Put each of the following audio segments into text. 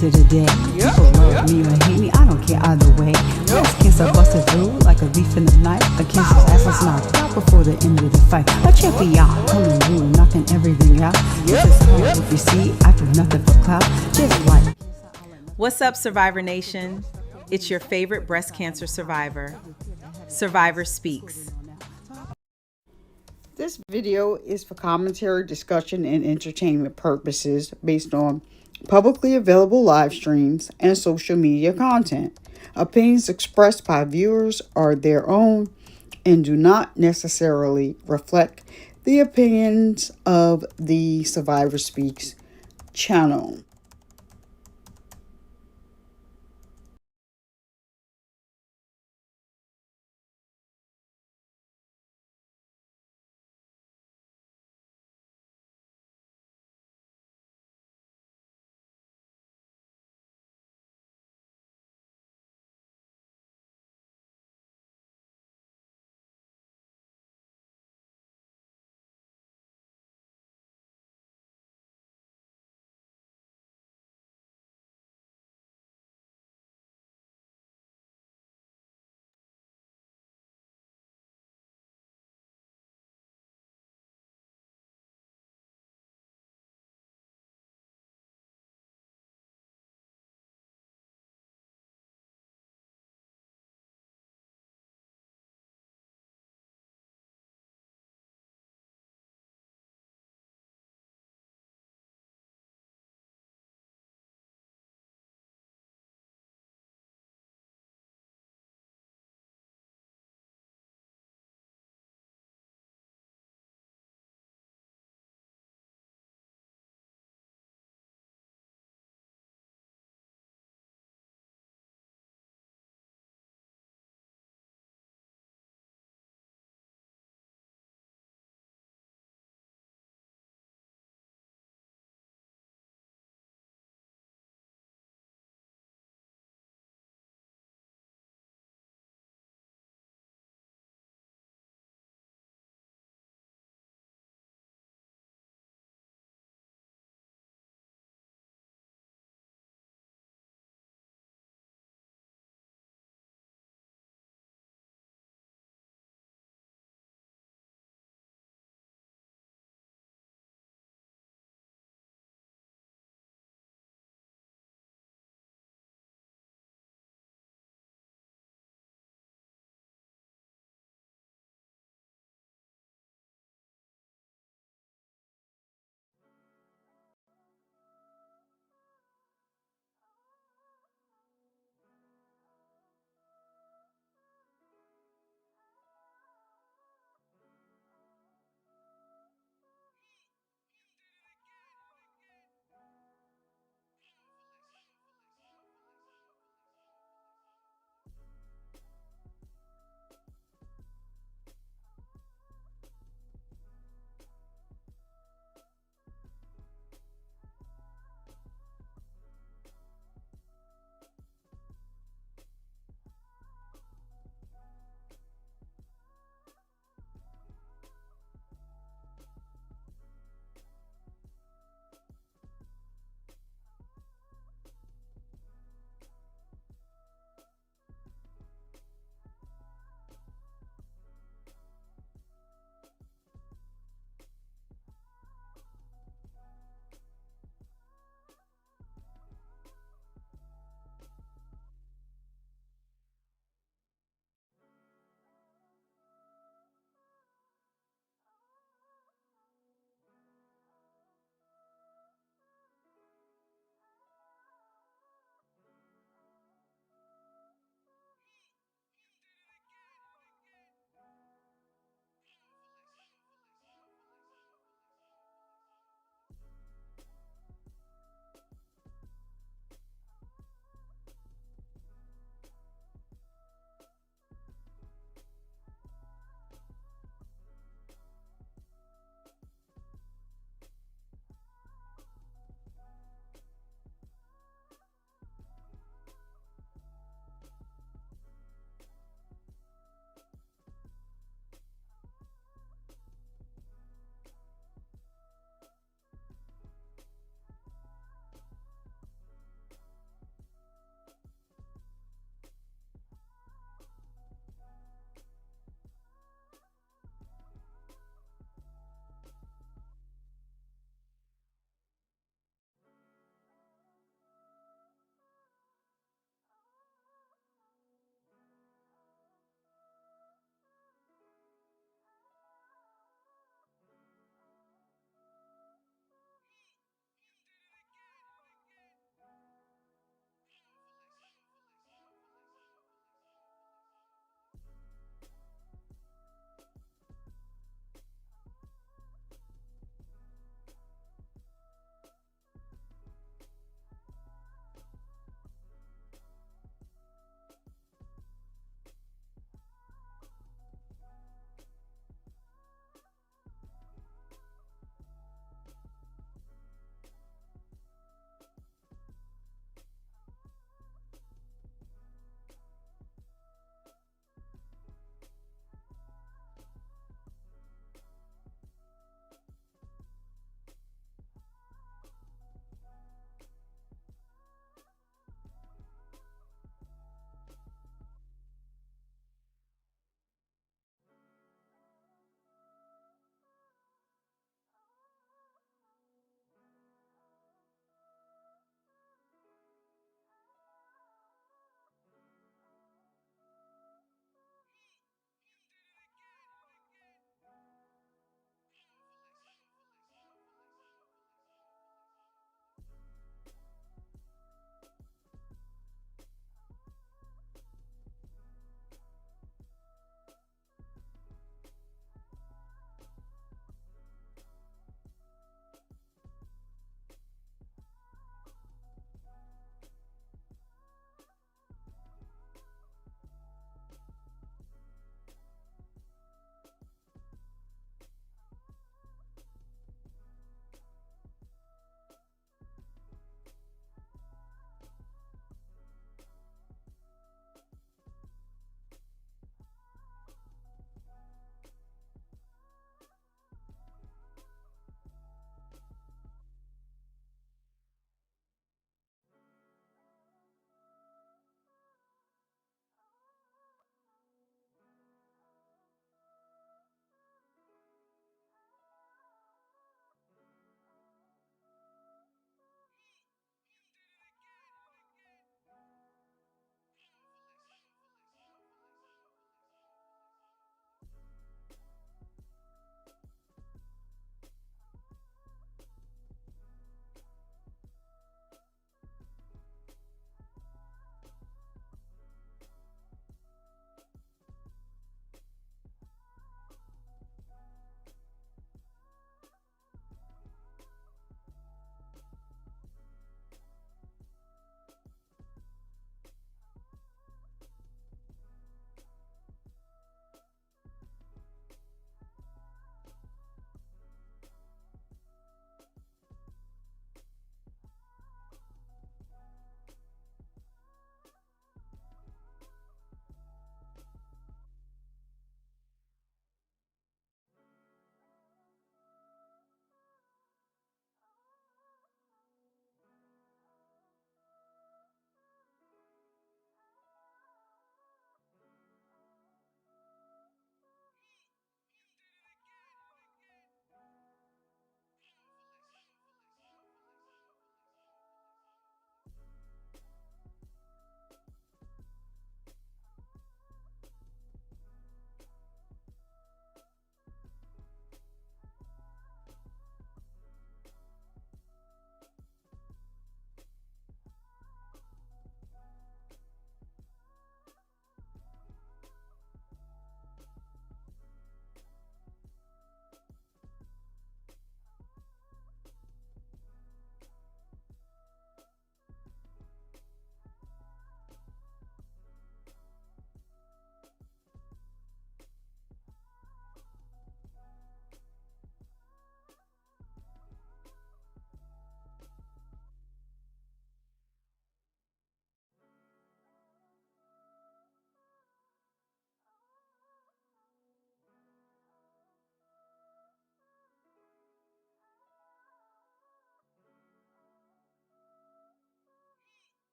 to the day. People love me or hate me, I don't care either way. Breast cancer busted through like a leaf in the night. The cancer's ass was knocked out before the end of the fight. But check me out, coming through, knocking everything out. This is hard if you see, I do nothing for clout. Just like. What's up, Survivor Nation? It's your favorite breast cancer survivor. Survivor Speaks. This video is for commentary, discussion, and entertainment purposes based on publicly available live streams and social media content. Opinions expressed by viewers are their own and do not necessarily reflect the opinions of the Survivor Speaks channel.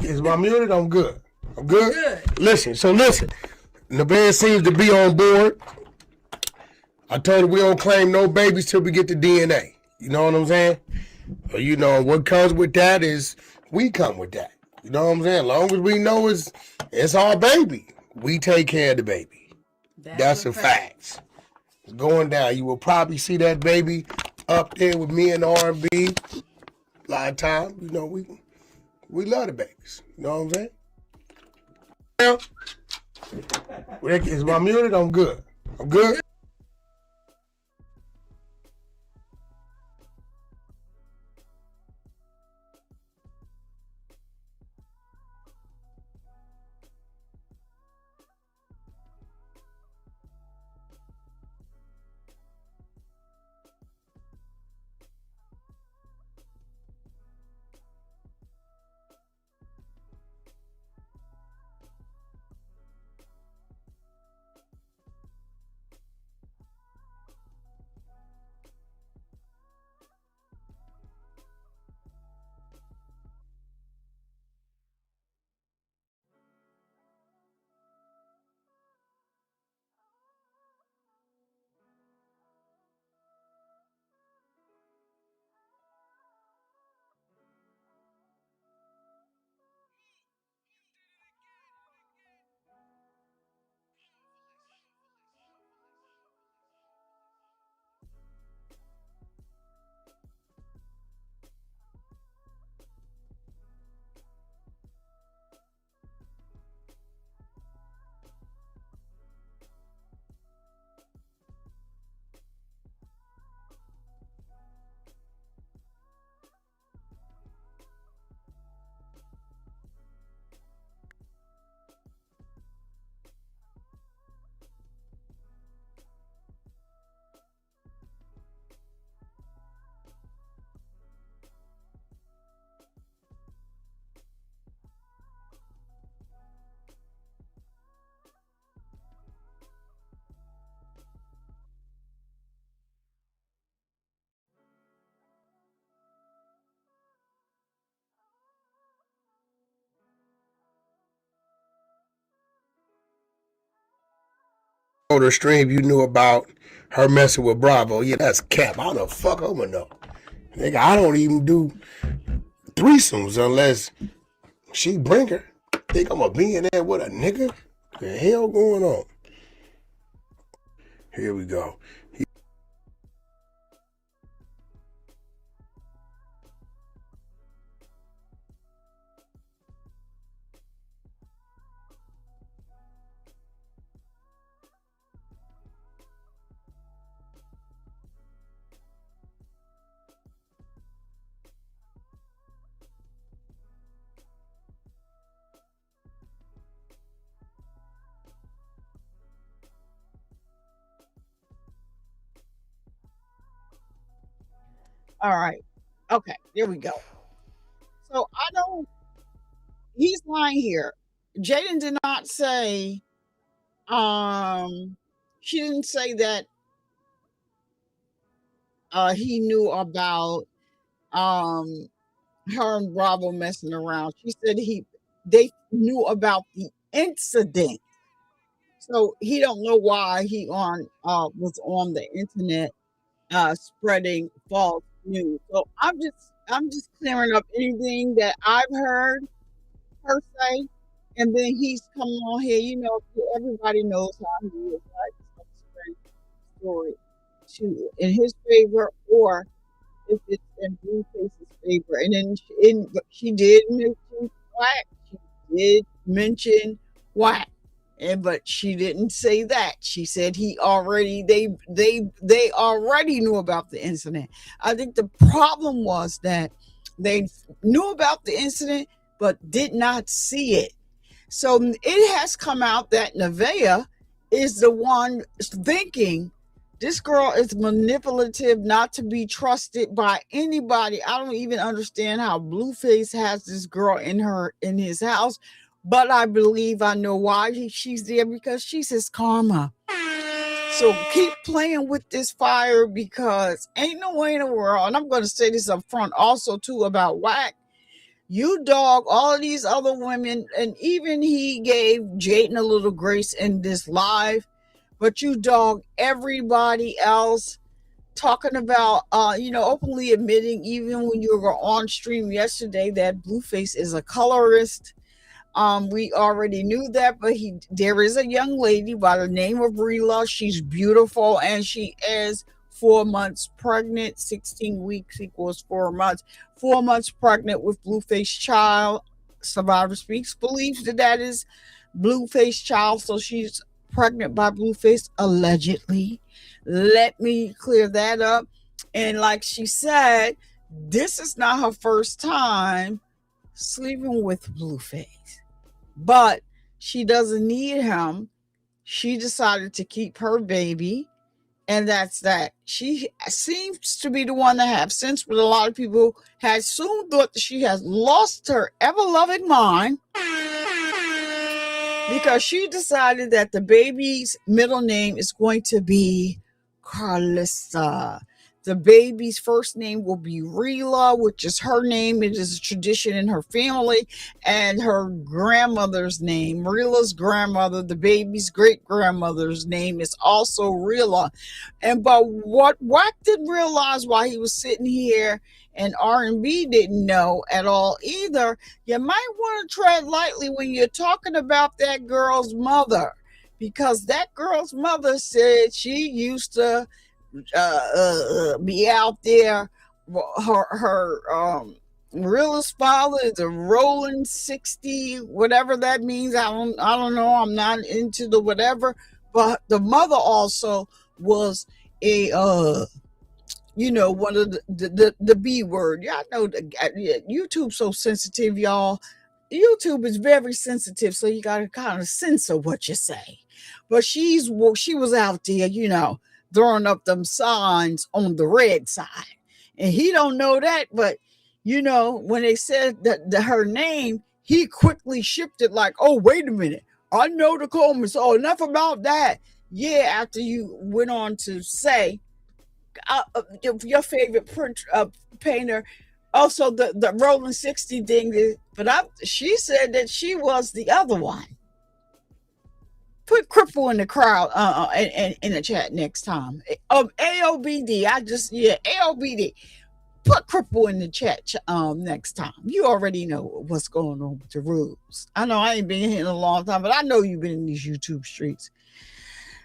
Is my muted? I'm good. I'm good? Listen. Nevaeh seems to be on board. I told her we don't claim no babies till we get the DNA. You know what I'm saying? But you know, what comes with that is we come with that. You know what I'm saying? As long as we know it's our baby, we take care of the baby. That's a fact. It's going down. You will probably see that baby up there with me and R&B. A lot of time, you know, we love the babies. You know what I'm saying? Is my muted? I'm good. I'm good? On the stream, you knew about her messing with Bravo. Yeah, that's cap. How the fuck I'm gonna know? Nigga, I don't even do threesomes unless she bring her. Think I'm gonna be in there with a nigga? The hell going on? Here we go. All right. Okay, there we go. So I don't. He's lying here. Jaden did not say. She didn't say that. He knew about her and Bravo messing around. She said they knew about the incident. So he don't know why he was on the internet spreading false news. So I'm just clearing up anything that I've heard per se. And then he's coming on here, everybody knows how he is, right? So spread the story in his favor, or if it's in Blueface's favor. And then she did mention Wack. She did mention Wack. But she didn't say that. She said they already knew about the incident. I think the problem was that they knew about the incident but did not see it. So it has come out that Nevaeh is the one thinking this girl is manipulative, not to be trusted by anybody. I don't even understand how Blueface has this girl in his house, but I believe I know why she's there, because she's his karma. So keep playing with this fire, because ain't no way in the world, and I'm going to say this up front also too about Wack, You dog all of these other women, and even he gave Jaden a little grace in this live, but you dog everybody else, talking about, openly admitting, even when you were on stream yesterday, that Blueface is a colorist. We already knew that, but there is a young lady by the name of Rila. She's beautiful, and she is 4 months pregnant. 16 weeks equals 4 months. 4 months pregnant with Blueface child. Survivor Speaks believes that is Blueface child, so she's pregnant by Blueface allegedly. Let me clear that up. And like she said, this is not her first time sleeping with Blueface, but she doesn't need him. She decided to keep her baby, and that's that. She seems to be the one that have sense, but a lot of people had soon thought that she has lost her ever-loving mind, because she decided that the baby's middle name is going to be Carlissa. The baby's first name will be Rila, which is her name. It is a tradition in her family. And her grandmother's name, Rila's grandmother, the baby's great-grandmother's name is also Rila. But what Wack didn't realize while he was sitting here, and R&B didn't know at all either, you might want to tread lightly when you're talking about that girl's mother, because that girl's mother said she used to be out there. Her Rilla's father is a rolling 60, whatever that means. I don't know. I'm not into the whatever. But the mother also was a one of the B word. Y'all know YouTube's so sensitive, y'all. YouTube is very sensitive, so you gotta kind of censor what you say. But she was out there, throwing up them signs on the red side, and he don't know that. But when they said that her name, he quickly shifted like, oh, wait a minute, I know the comments. Oh, enough about that. Yeah, after you went on to say your favorite painter, also the rolling 60 thing, but she said that she was the other one. Put cripple in the crowd in the chat next time. AOBD. AOBD. Put cripple in the chat next time. You already know what's going on with the rules. I know I ain't been here in a long time, but I know you've been in these YouTube streets.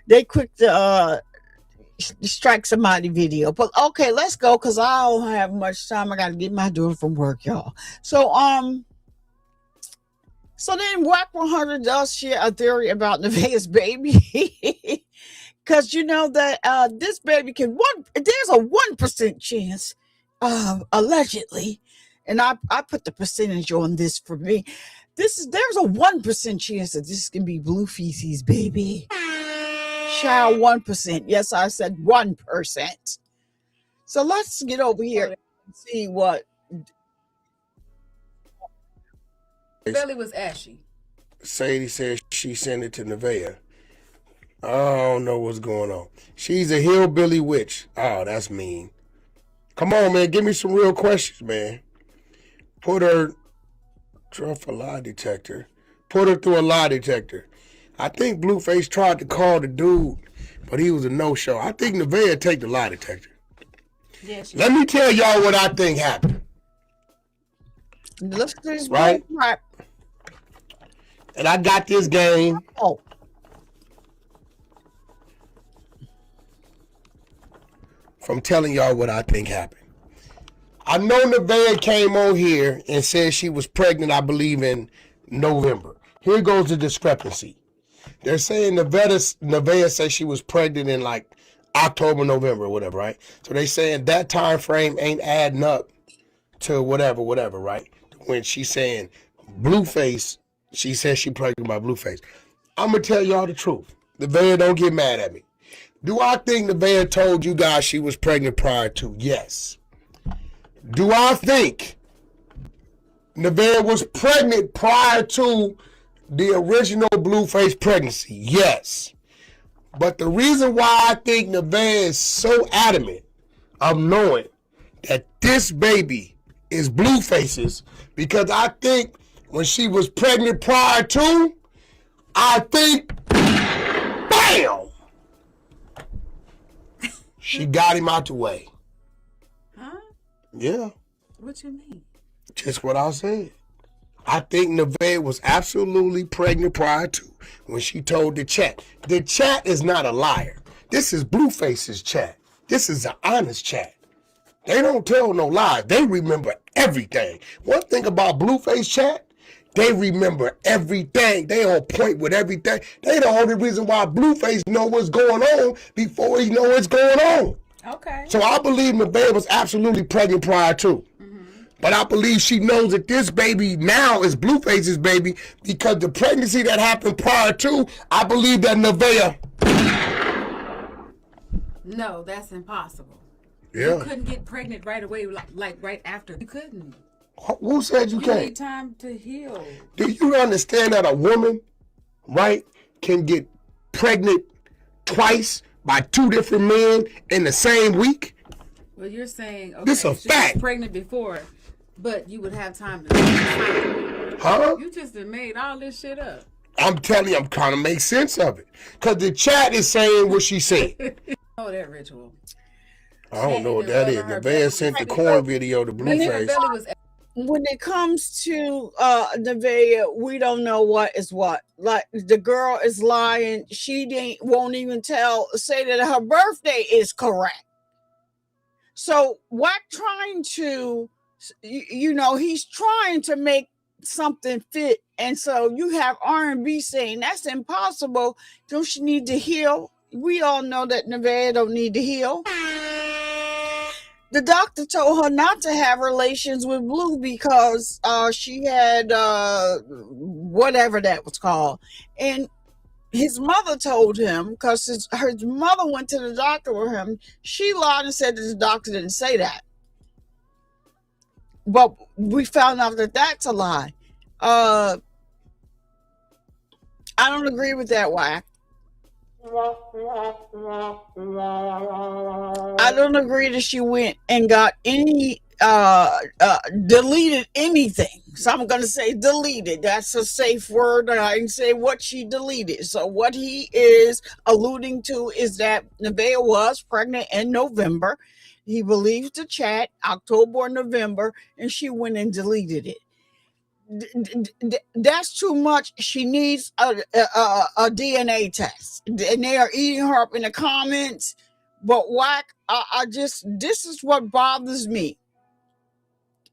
They quick to strike somebody video. But okay, let's go, because I don't have much time. I gotta get my daughter from work, y'all. So then Wack 100 does share a theory about Nevaeh's baby. Because that this baby there's a 1% chance, allegedly, and I put the percentage on this for me. There's a 1% chance that this can be Blueface's baby. Child, 1%. Yes, I said 1%. So let's get over here and see what. Belly was ashy. Sadie said she sent it to Nevaeh. I don't know what's going on. She's a hillbilly witch. Oh, that's mean. Come on, man. Give me some real questions, man. Put her through a lie detector. I think Blueface tried to call the dude, but he was a no-show. I think Nevaeh take the lie detector. Yes. Let me tell y'all what I think happened. Let's do this right? Right. And I got this game. Oh. From telling y'all what I think happened. I know Nevaeh came on here and said she was pregnant, I believe, in November. Here goes the discrepancy. They're saying Nevaeh said she was pregnant in like October, November, or whatever, right? So they saying that time frame ain't adding up to whatever, right? When she's saying Blueface, she says she pregnant by Blueface. I'm going to tell y'all the truth. Nevaeh, don't get mad at me. Do I think Nevaeh told you guys she was pregnant prior to? Yes. Do I think Nevaeh was pregnant prior to the original Blueface pregnancy? Yes. But the reason why I think Nevaeh is so adamant of knowing that this baby is Blueface's, because I think when she was pregnant prior to, I think, bam, she got him out the way. Huh? Yeah. What you mean? Just what I said. I think Nevaeh was absolutely pregnant prior to when she told the chat. The chat is not a liar. This is Blueface's chat. This is an honest chat. They don't tell no lies. They remember everything. One thing about Blueface chat, they remember everything. They on point with everything. They the only reason why Blueface know what's going on before he know what's going on. Okay. So I believe Nevaeh was absolutely pregnant prior to. But I believe she knows that this baby now is Blueface's baby because the pregnancy that happened prior to, I believe that Nevaeh. No, that's impossible. Yeah. You couldn't get pregnant right away, like right after. You couldn't. Who said you You can't? need time to heal. Do you understand that a woman, right, can get pregnant twice by two different men in the same week? Well, you're saying, okay, This a she fact. was pregnant before, but you would have time to. Huh? You just done made all this shit up. I'm telling you, I'm trying to make sense of it. Because the chat is saying what she said. Oh, that ritual. I don't know what that is. Nevaeh sent the corn video to Blueface. Belly was When it comes to Nevaeh, we don't know what is what. Like the girl is lying. She won't even say that her birthday is correct. So Wack trying to, he's trying to make something fit. And so you have R&B saying that's impossible. Don't she need to heal? We all know that Nevaeh don't need to heal. The doctor told her not to have relations with Blue because she had whatever that was called. And his mother told him, because her mother went to the doctor with him, she lied and said that the doctor didn't say that. But we found out that that's a lie. I don't agree with that, Wack. I don't agree that she went and got any deleted anything. So I'm going to say deleted. That's a safe word. I can say what she deleted. So what he is alluding to is that Nevaeh was pregnant in November. He believes the chat October or November, and she went and deleted it. That's too much. She needs a DNA test, and they are eating her up in the comments. But Wack, this is what bothers me.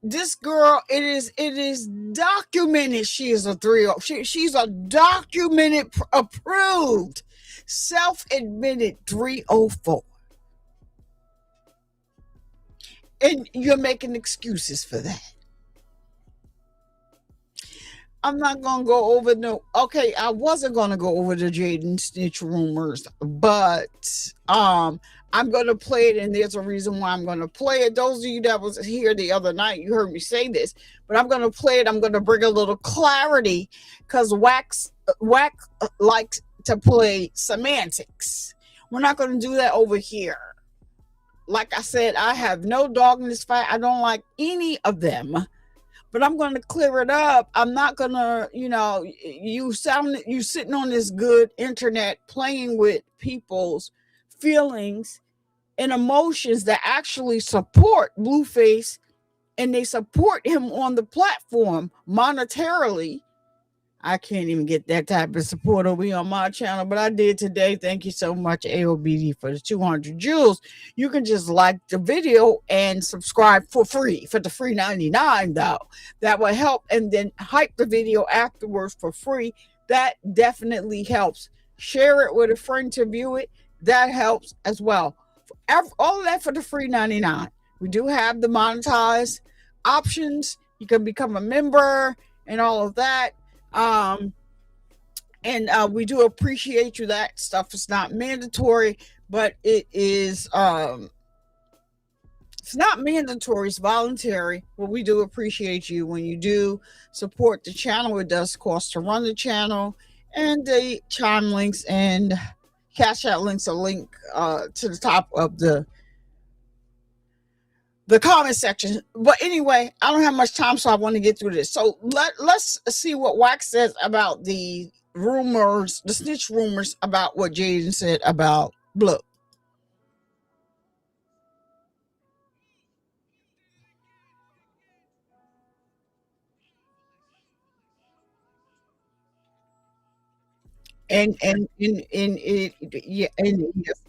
This girl, it is documented. She is a 304. She's a documented, approved, self-admitted 304, and you're making excuses for that. I'm not going to go over I wasn't going to go over the Jaden Snitch rumors, but I'm going to play it, and there's a reason why I'm going to play it. Those of you that was here the other night, you heard me say this, but I'm going to play it. I'm going to bring a little clarity because Wack likes to play semantics. We're not going to do that over here. Like I said, I have no dog in this fight. I don't like any of them. But I'm going to clear it up. I'm not going to, you sitting on this good internet playing with people's feelings and emotions that actually support Blueface, and they support him on the platform monetarily. I can't even get that type of support over here on my channel, but I did today. Thank you so much, AOBD, for the 200 jewels. You can just like the video and subscribe for free, for the free 99, though. That will help, and then hype the video afterwards for free. That definitely helps. Share it with a friend to view it. That helps as well. All of that for the free 99. We do have the monetized options. You can become a member and all of that. We do appreciate you. That stuff is not mandatory, but it is it's not mandatory, it's voluntary, but we do appreciate you when you do support the channel. It does cost to run the channel, and the chime links and Cash Out links are linked to the top of the the comment section. But anyway, I don't have much time, so I want to get through this. So let's see what Wack says about the rumors, the snitch rumors about what Jaden said about Blue. And it, yeah, and yes.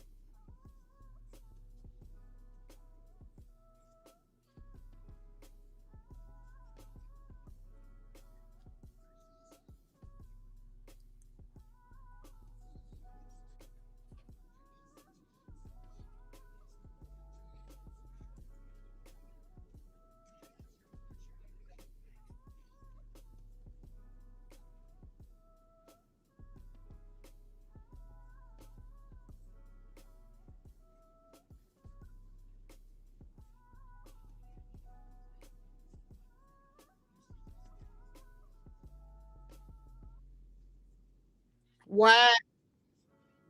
Whack,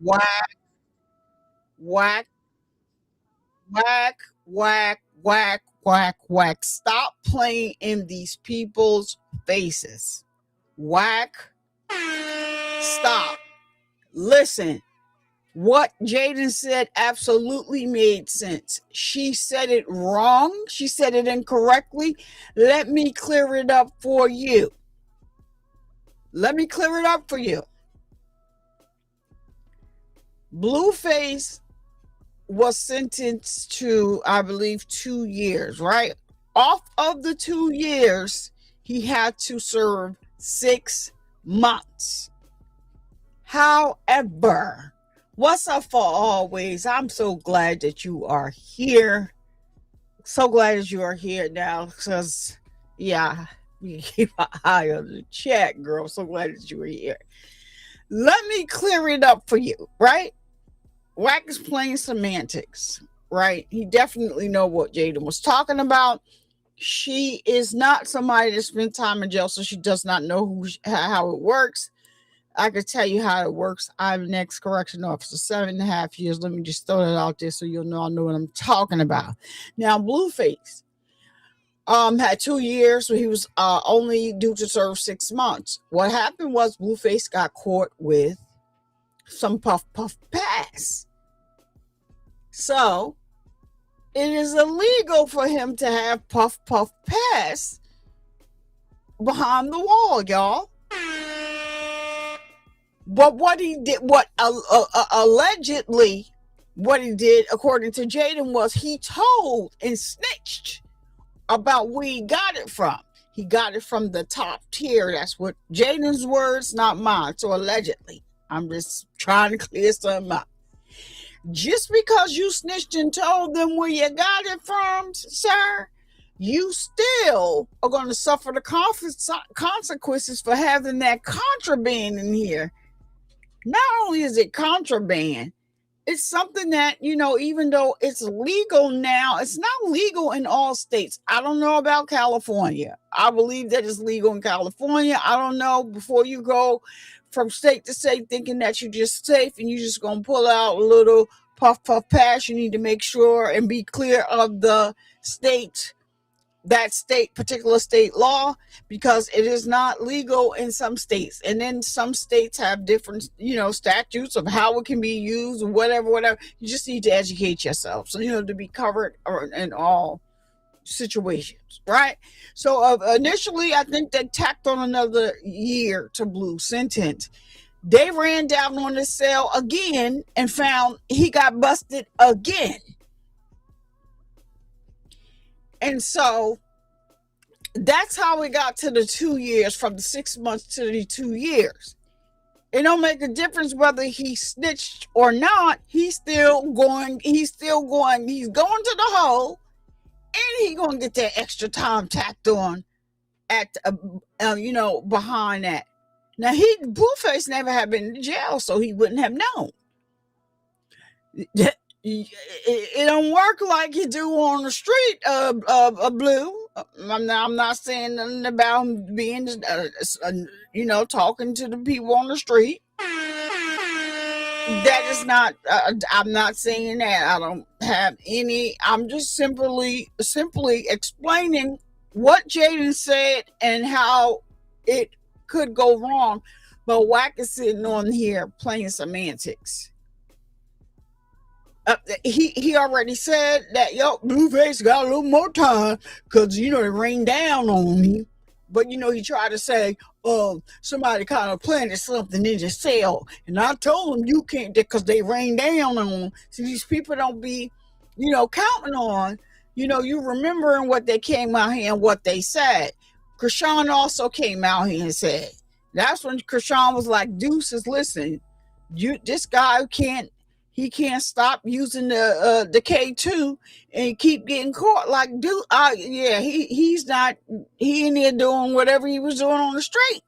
whack, whack, whack, whack, whack, whack, whack. Stop playing in these people's faces. Whack. Stop. Listen. What Jaden said absolutely made sense. She said it wrong. She said it incorrectly. Let me clear it up for you. Let me clear it up for you. Blueface was sentenced to, I believe, 2 years, right? Off of the 2 years, he had to serve 6 months. However, what's up for always? I'm so glad that you are here. So glad that you are here now, because, yeah, you keep an eye on the chat, girl. So glad that you are here. Let me clear it up for you, right? Wack is playing semantics, right? He definitely know what Jaden was talking about. She is not somebody that spent time in jail, so she does not know how it works. I could tell you how it works. I'm an ex-correction officer, 7.5 years. Let me just throw that out there so you'll know I know what I'm talking about. Now, Blueface had 2 years, so he was only due to serve 6 months. What happened was Blueface got caught with some puff pass. So it is illegal for him to have puff pass behind the wall, y'all. But what he did, allegedly, what he did, according to Jaden, was he told and snitched about where he got it from. He got it from the top tier. That's what Jaden's words, not mine. So allegedly, I'm just trying to clear something up. Just because you snitched and told them where you got it from, sir, you still are going to suffer the consequences for having that contraband in here. Not only is it contraband, it's something that, even though it's legal now, it's not legal in all states. I don't know about California. I believe that it's legal in California. I don't know. Before you go from state to state thinking that you're just safe and you're just going to pull out a little puff pass, you need to make sure and be clear of the state, that particular state law, because it is not legal in some states. And then some states have different, statutes of how it can be used, whatever. You just need to educate yourself. So, to be covered in all situations, right? So initially, I think they tacked on another year to Blue sentence. They ran down on his cell again and found he got busted again. And so that's how we got to the 2 years, from the 6 months to the 2 years. It don't make a difference whether he snitched or not. He's going to the hole, and he's going to get that extra time tacked on at, behind that. Now, Blueface never had been in jail, so he wouldn't have known. It don't work like you do on the street, Blue. I'm not saying nothing about him being, talking to the people on the street. That is not. I'm not saying that. I don't have any. I'm just simply explaining what Jaden said and how it could go wrong. But Wack is sitting on here playing semantics. He already said that Blueface got a little more time because it rained down on me. But he tried to say, somebody kind of planted something in the cell, and I told him you can't because they rained down on them. So these people don't be, counting on, you remembering what they came out here and what they said. Krishan also came out here and said. That's when Krishan was like, Deuces, listen, this guy can't stop using the K2 and keep getting caught. Like, dude, he's not, he in there doing whatever he was doing on the street.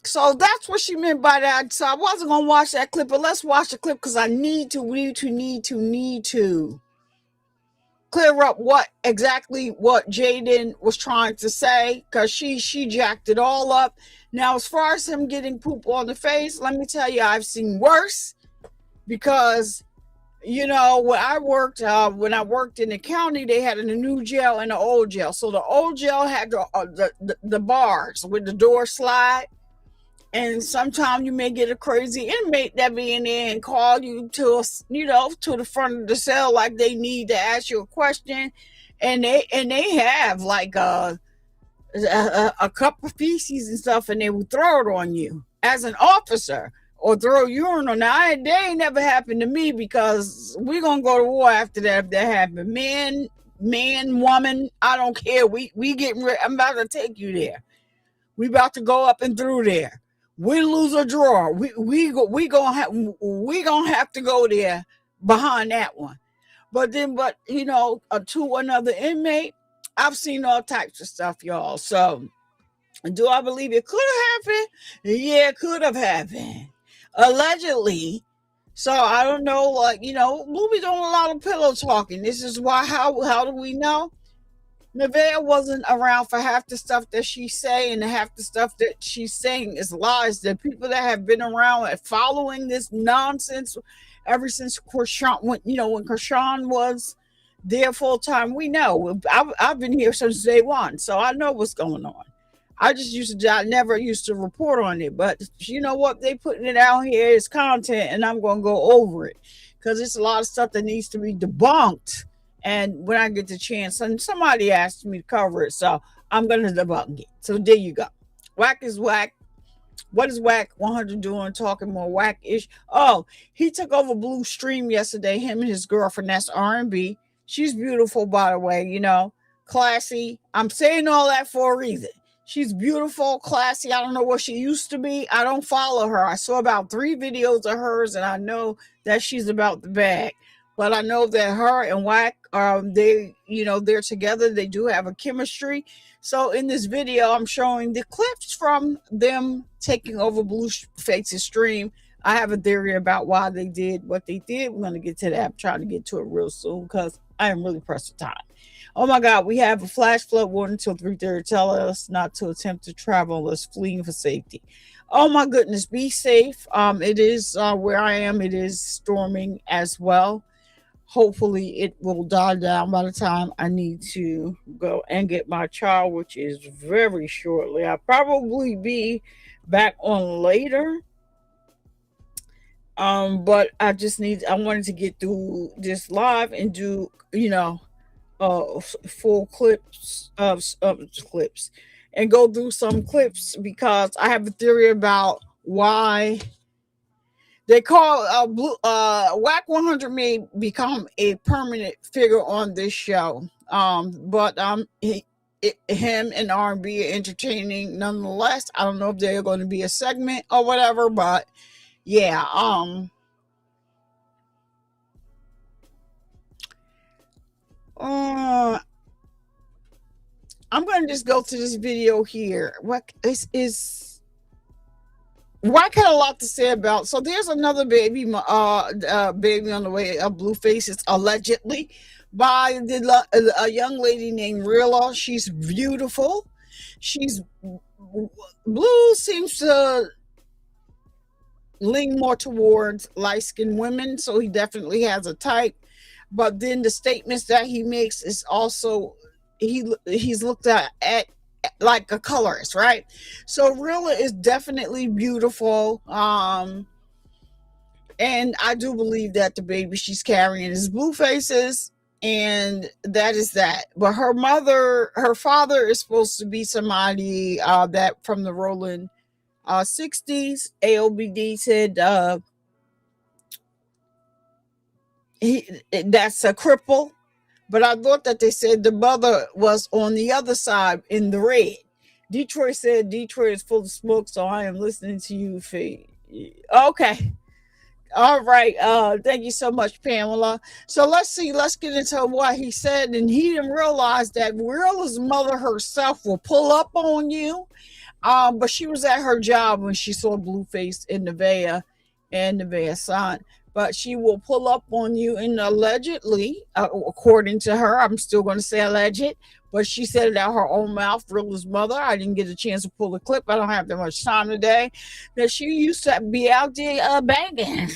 So that's what she meant by that. So I wasn't gonna watch that clip, but let's watch the clip because I need to clear up what Jaden was trying to say, because she jacked it all up. Now, as far as him getting poop on the face, let me tell you, I've seen worse. Because when I worked in the county, they had a new jail and an old jail. So the old jail had the bars with the door slide. And sometimes you may get a crazy inmate that be in there and call you to the front of the cell like they need to ask you a question, and they have like a cup of feces and stuff, and they will throw it on you as an officer or throw urine. Now they ain't never happened to me because we're gonna go to war after that if that happened. Man, woman, I don't care. We getting ready. I'm about to take you there. We about to go up and through there. Win, lose, or draw. We gonna have to go there behind that one. But to another inmate, I've seen all types of stuff, y'all. So do I believe it could have happened? Yeah, it could have happened. Allegedly. So I don't know, Blue's doing a lot of pillow talking. This is why how do we know? Nevaeh wasn't around for half the stuff that she's saying, and half the stuff that she's saying is lies. The people that have been around and following this nonsense ever since Krishan, when Krishan was there full time, we know. I've been here since day one, so I know what's going on. I never used to report on it, but you know what? They putting it out here as content, and I'm going to go over it because it's a lot of stuff that needs to be debunked. And when I get the chance, and somebody asked me to cover it, so I'm going to debunk it. So there you go. Wack is Wack. What is Wack 100 doing? Talking more Wack-ish. Oh, he took over Bluestream yesterday, him and his girlfriend. That's R&B. She's beautiful, by the way, classy. I'm saying all that for a reason. She's beautiful, classy. I don't know what she used to be. I don't follow her. I saw about 3 videos of hers, and I know that she's about the bag. But I know that her and Wack, they're together. They do have a chemistry. So in this video, I'm showing the clips from them taking over Blueface's stream. I have a theory about why they did what they did. We're going to get to that. I'm trying to get to it real soon because I am really pressed for time. Oh my God, we have a flash flood warning until 3:30. Tell us not to attempt to travel unless fleeing for safety. Oh my goodness, be safe. It is where I am. It is storming as well. Hopefully it will die down by the time I need to go and get my child, which is very shortly. I'll probably be back on later. But I wanted to get through this live and do, full clips of clips and go through some clips because I have a theory about why they call Wack 100 may become a permanent figure on this show. But him and R&B are entertaining nonetheless. I don't know if they're going to be a segment or whatever, but yeah. I'm going to just go to this video here. Wack had a lot to say about. So there's another baby on the way of Blueface, allegedly by a young lady named Rilla. She's beautiful. Blue seems to lean more towards light-skinned women, so he definitely has a type. But then the statements that he makes is also he's looked at like a colorist, right? So Rilla is definitely beautiful. And I do believe that the baby she's carrying is Blueface's, and that is that. But her father is supposed to be somebody that from the rolling 60s. AOBD said that's a cripple. But I thought that they said the mother was on the other side in the red. Detroit said Detroit is full of smoke, so I am listening to you. Okay. All right. Thank you so much, Pamela. So let's get into what he said. And he didn't realize that Rilla's mother herself will pull up on you. But she was at her job when she saw Blueface in Nevaeh and Nevaeh's son. But she will pull up on you, and allegedly, according to her, I'm still going to say alleged, but she said it out her own mouth, Rilla's mother. I didn't get a chance to pull the clip. I don't have that much time today. That she used to be out there banging.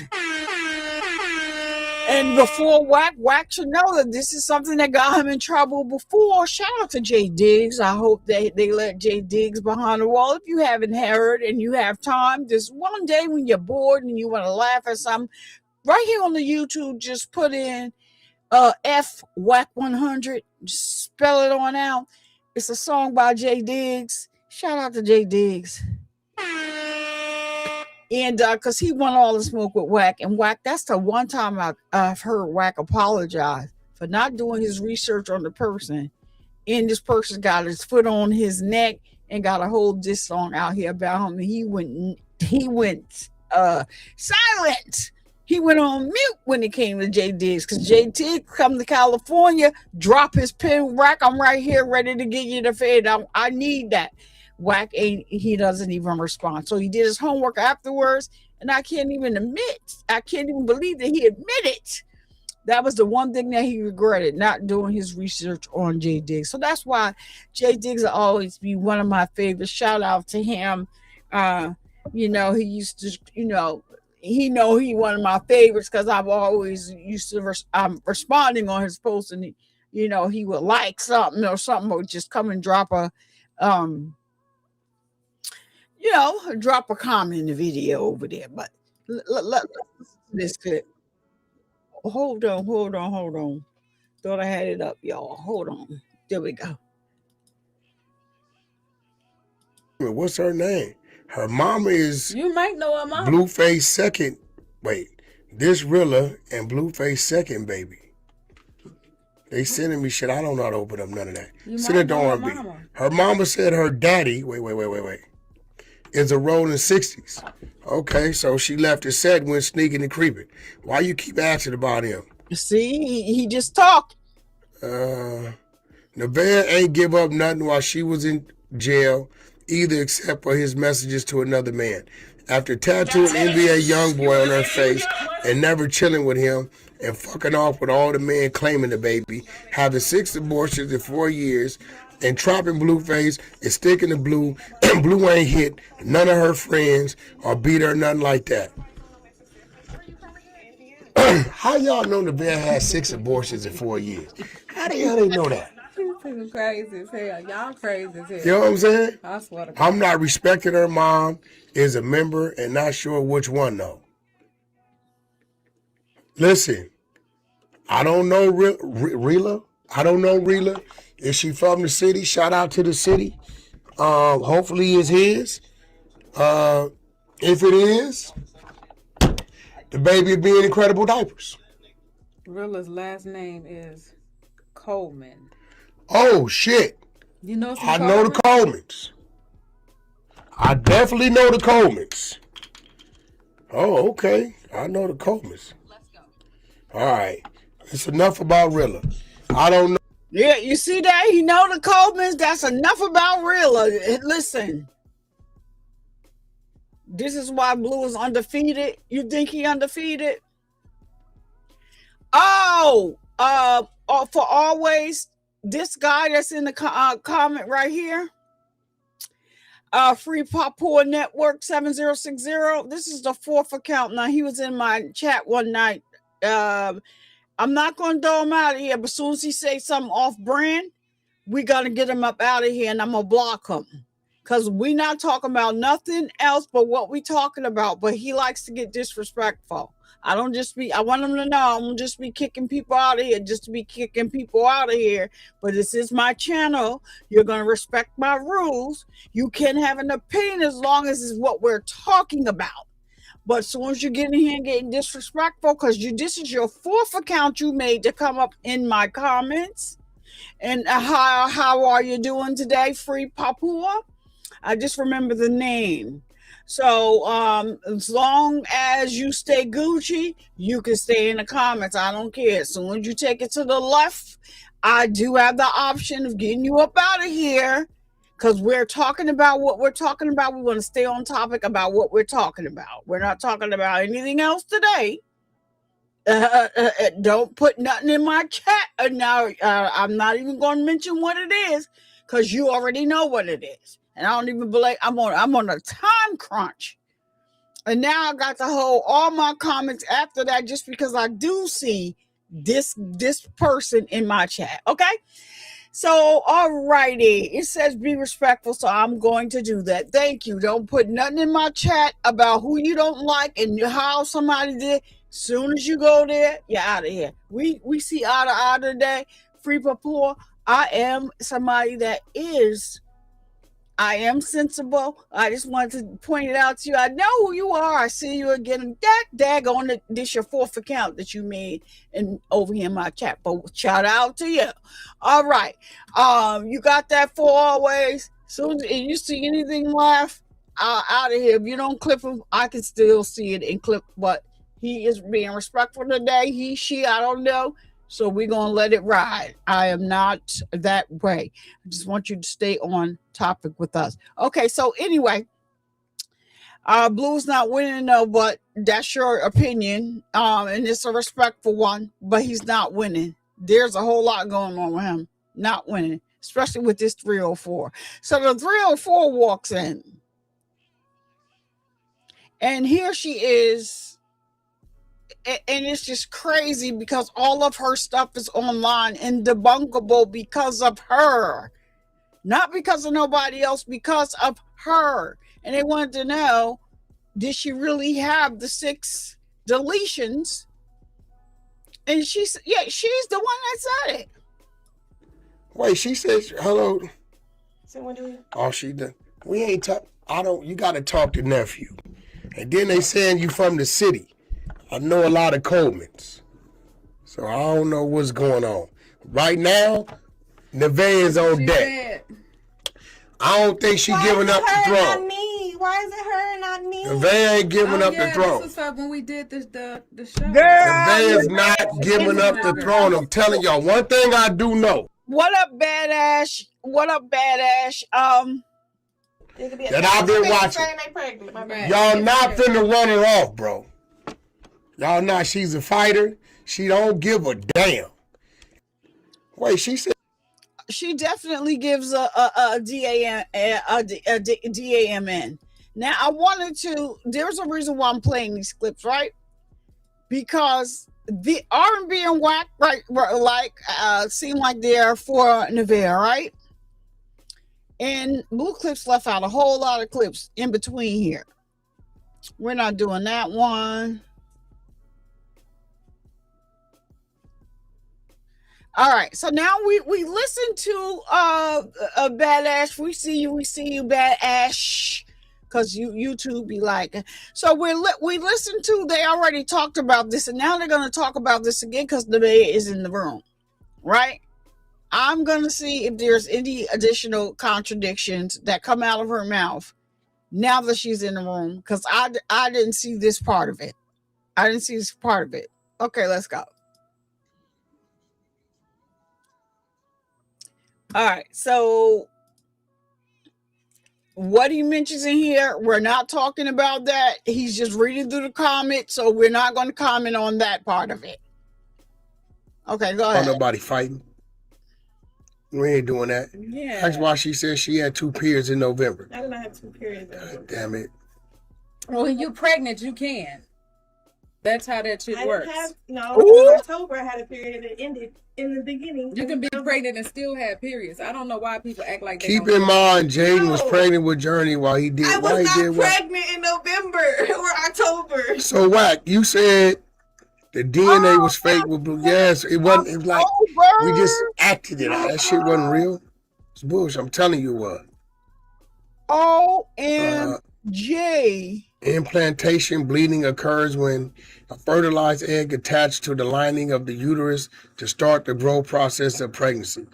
And before Wack should know that this is something that got him in trouble before. Shout out to Jay Diggs. I hope they let Jay Diggs behind the wall. If you haven't heard and you have time, just one day when you're bored and you want to laugh at something, right here on the YouTube, just put in F Wack 100. Just spell it on out. It's a song by Jay Diggs. Shout out to Jay Diggs. And because he won all the smoke with Wack. And Wack, that's the one time I've heard Wack apologize for not doing his research on the person. And this person got his foot on his neck and got a whole diss song out here about him. And he went silent. He went on mute when it came to Jay Diggs, because Jay Diggs come to California, drop his pen, Wack, I'm right here ready to get you the fed. I need that. Wack he doesn't even respond. So he did his homework afterwards, and I can't even believe that he admitted that was the one thing that he regretted, not doing his research on Jay Diggs. So that's why Jay Diggs will always be one of my favorites. Shout out to him. He used to, he one of my favorites because I've always used to responding on his posts, and he would like something or just come and drop a drop a comment in the video over there. But let's this clip. Hold on. Thought I had it up, y'all. Hold on. There we go. What's her name? Her mama is... You might know her mama. Blueface second. Wait. This Rilla and Blueface second baby. They sending me shit. I don't know how to open up none of that. Send it to R&B. Her mama said her daddy... Wait. Is a rolling 60s. Okay, so she left his set, went sneaking and creeping. Why you keep asking about him? See, he just talked. Nevaeh ain't give up nothing while she was in jail, either, except for his messages to another man. After tattooing NBA YoungBoy on her face and never chilling with him and fucking off with all the men claiming the baby, having 6 abortions in 4 years, and trapping Blueface and sticking to Blue, Blue ain't hit none of her friends or beat her, nothing like that. How y'all know Nevaeh had 6 abortions in 4 years? How the hell they know that? You crazy as hell. Y'all crazy as hell. You know what I'm saying? I swear to God. I'm not respecting her mom, is a member, and not sure which one though. Listen, I don't know Rilla. I don't know Rilla. Is she from the city? Shout out to the city. Hopefully it's his. If it is, the baby will be in incredible diapers. Rilla's last name is Coleman. Oh, shit. You know some I know the Colemans. I definitely know the Colemans. Oh, okay. I know the Colemans. Let's go. All right. It's enough about Rilla. I don't know. Yeah, you see that? He know the Colemans. That's enough about Rilla. Listen. This is why Blue is undefeated. You think he undefeated? For always, this guy that's in the comment right here. Free Papua Network 7060. This is the 4th account. Now, he was in my chat one night. I'm not going to throw him out of here, but as soon as he say something off brand, we got to get him up out of here, and I'm going to block him. Because we not talking about nothing else but what we talking about, but he likes to get disrespectful. I want him to know I don't just be kicking people out of here, just to be kicking people out of here. But this is my channel. You're going to respect my rules. You can have an opinion as long as it's what we're talking about. But as soon as you get in here and getting disrespectful, because this is your 4th account you made to come up in my comments. And how are you doing today, Free Papua? I just remember the name. So as long as you stay Gucci, you can stay in the comments. I don't care. As soon as you take it to the left, I do have the option of getting you up out of here, because we're talking about what we're talking about. We want to stay on topic about what we're talking about. We're not talking about anything else today. Don't put nothing in my chat. Now, I'm not even going to mention what it is, because you already know what it is. And I don't even believe I'm on a time crunch. And now I got to hold all my comments after that, just because I do see this person in my chat. Okay. So, alrighty. It says be respectful. So I'm going to do that. Thank you. Don't put nothing in my chat about who you don't like and how somebody did. Soon as you go there, you're out of here. We see out of today. Free Papua. I am somebody that I am sensible. I just wanted to point it out to you. I know who you are. I see you again. Daggone, this your 4th account that you made and over here in my chat. But shout out to you. All right. You got that for always. Soon as you see anything left, out of here. If you don't clip him, I can still see it and clip. But he is being respectful today. He, she, I don't know. So we're going to let it ride. I am not that way. I just want you to stay on topic with us. Okay, so anyway, Blue's not winning though, but that's your opinion. And it's a respectful one, but he's not winning. There's a whole lot going on with him. Not winning, especially with this 304. So the 304 walks in. And here she is. And it's just crazy because all of her stuff is online and debunkable because of her. Not because of nobody else, because of her. And they wanted to know, did she really have the 6 deletions? And she said, yeah, she's the one that said it. Wait, she says, hello. So what do we? Oh, she done. We ain't talk. You got to talk to nephew. And then they saying you from the city. I know a lot of Colemans, so I don't know what's going on. Right now, Nevaeh is on deck. I don't think she's giving up the throne. Not me? Why is it her and not me? Nevaeh ain't giving up the throne. This was when we did the show. Nevaeh is not giving up the throne. I'm telling y'all, one thing I do know. What up, Badass? What up, Badass? That I've been watching. Y'all not finna run her off, bro. Y'all not. She's a fighter. She don't give a damn. Wait, she said she definitely gives a DAMN. Now I wanted to. There's a reason why I'm playing these clips, right? Because the R&B and Wack, right, like seem like they're for Nevaeh, right? And Blue Clips left out a whole lot of clips in between here. We're not doing that one. All right, so now we listen to a Badass. We see you, Badass, because YouTube be like. So we listened to. They already talked about this, and now they're gonna talk about this again because Nevaeh is in the room, right? I'm gonna see if there's any additional contradictions that come out of her mouth now that she's in the room, because I didn't see this part of it. Okay, let's go. All right, so what he mentions in here, we're not talking about that. He's just reading through the comments, so we're not going to comment on that part of it. Okay, go ahead. Nobody fighting. We ain't doing that. Yeah. That's why she said she had 2 periods in November. I did not have 2 periods. God damn it. Well, when you're pregnant, you can. That's how that shit works. In Ooh. October I had a period that ended in the beginning. You can be pregnant and still have periods. I don't know why people act like they Keep don't. in mind, Jaden was No. pregnant with Journey while he did. I why was he not did what? pregnant in November or October. So Wack, you said the DNA was fake with Blue. Yes, it wasn't. It was like we just acted it out. That shit wasn't real. It's bullshit. I'm telling you what. OMG. Implantation bleeding occurs when a fertilized egg attached to the lining of the uterus to start the growth process of pregnancy.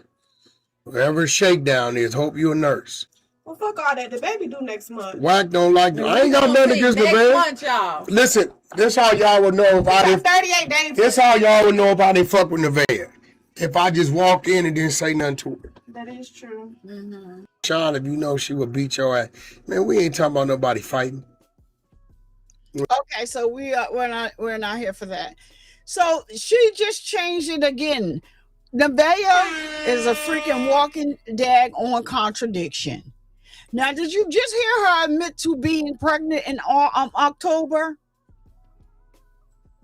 Wherever shakedown is, hope you're a nurse. Well, fuck all that. The baby due next month. Wack don't like. I ain't got nothing against the next man. month, y'all. Listen, this how y'all would know if I didn't. 38 days. This how y'all would know if I didn't fuck with Nevaeh. If I just walked in and didn't say nothing to her. That is true. Mm-hmm. Sean, if you know she would beat your ass. Man, we ain't talking about nobody fighting. Okay, so we're not here for that. So she just changed it again. Nevaeh is a freaking walking daggone contradiction. Now, did you just hear her admit to being pregnant in October?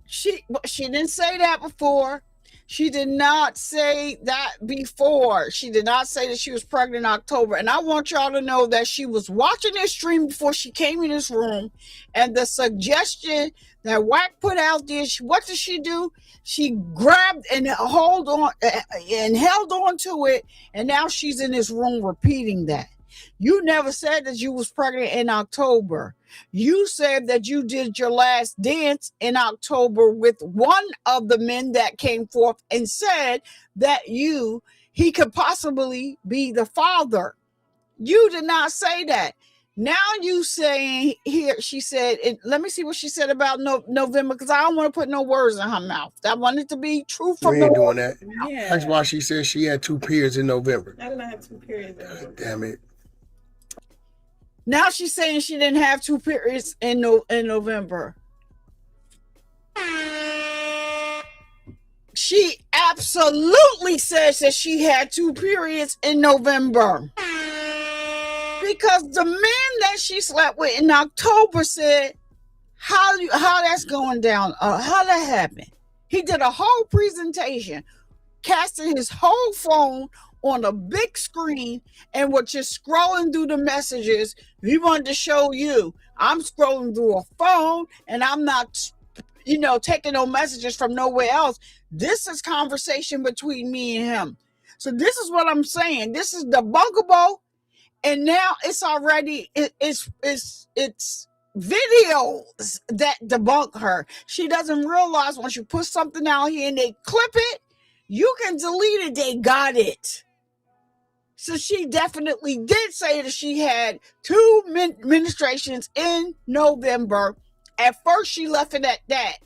She didn't say that before. She did not say that before. She did not say that she was pregnant in October. And I want y'all to know that she was watching this stream before she came in this room. And the suggestion that Wack put out there, what did she do? She grabbed and held on to it. And now she's in this room repeating that. You never said that you was pregnant in October. You said that you did your last dance in October with one of the men that came forth and said that he could possibly be the father. You did not say that. Now you saying here, she said, let me see what she said about November, because I don't want to put no words in her mouth. I want it to be true from We ain't doing that. Yeah. That's why she said she had 2 periods in November. I did not have 2 periods. God damn it. Now she's saying she didn't have 2 periods in November. She absolutely says that she had 2 periods in November. Because the man that she slept with in October said, how that's going down, how that happened. He did a whole presentation, casting his whole phone on a big screen and was just scrolling through the messages. He wanted to show you, I'm scrolling through a phone and I'm not, taking no messages from nowhere else. This is conversation between me and him. So this is what I'm saying. This is debunkable. And now it's already, it's videos that debunk her. She doesn't realize once you put something out here and they clip it, you can delete it. They got it. So she definitely did say that she had 2 menstruations in November. At first, she left it at that.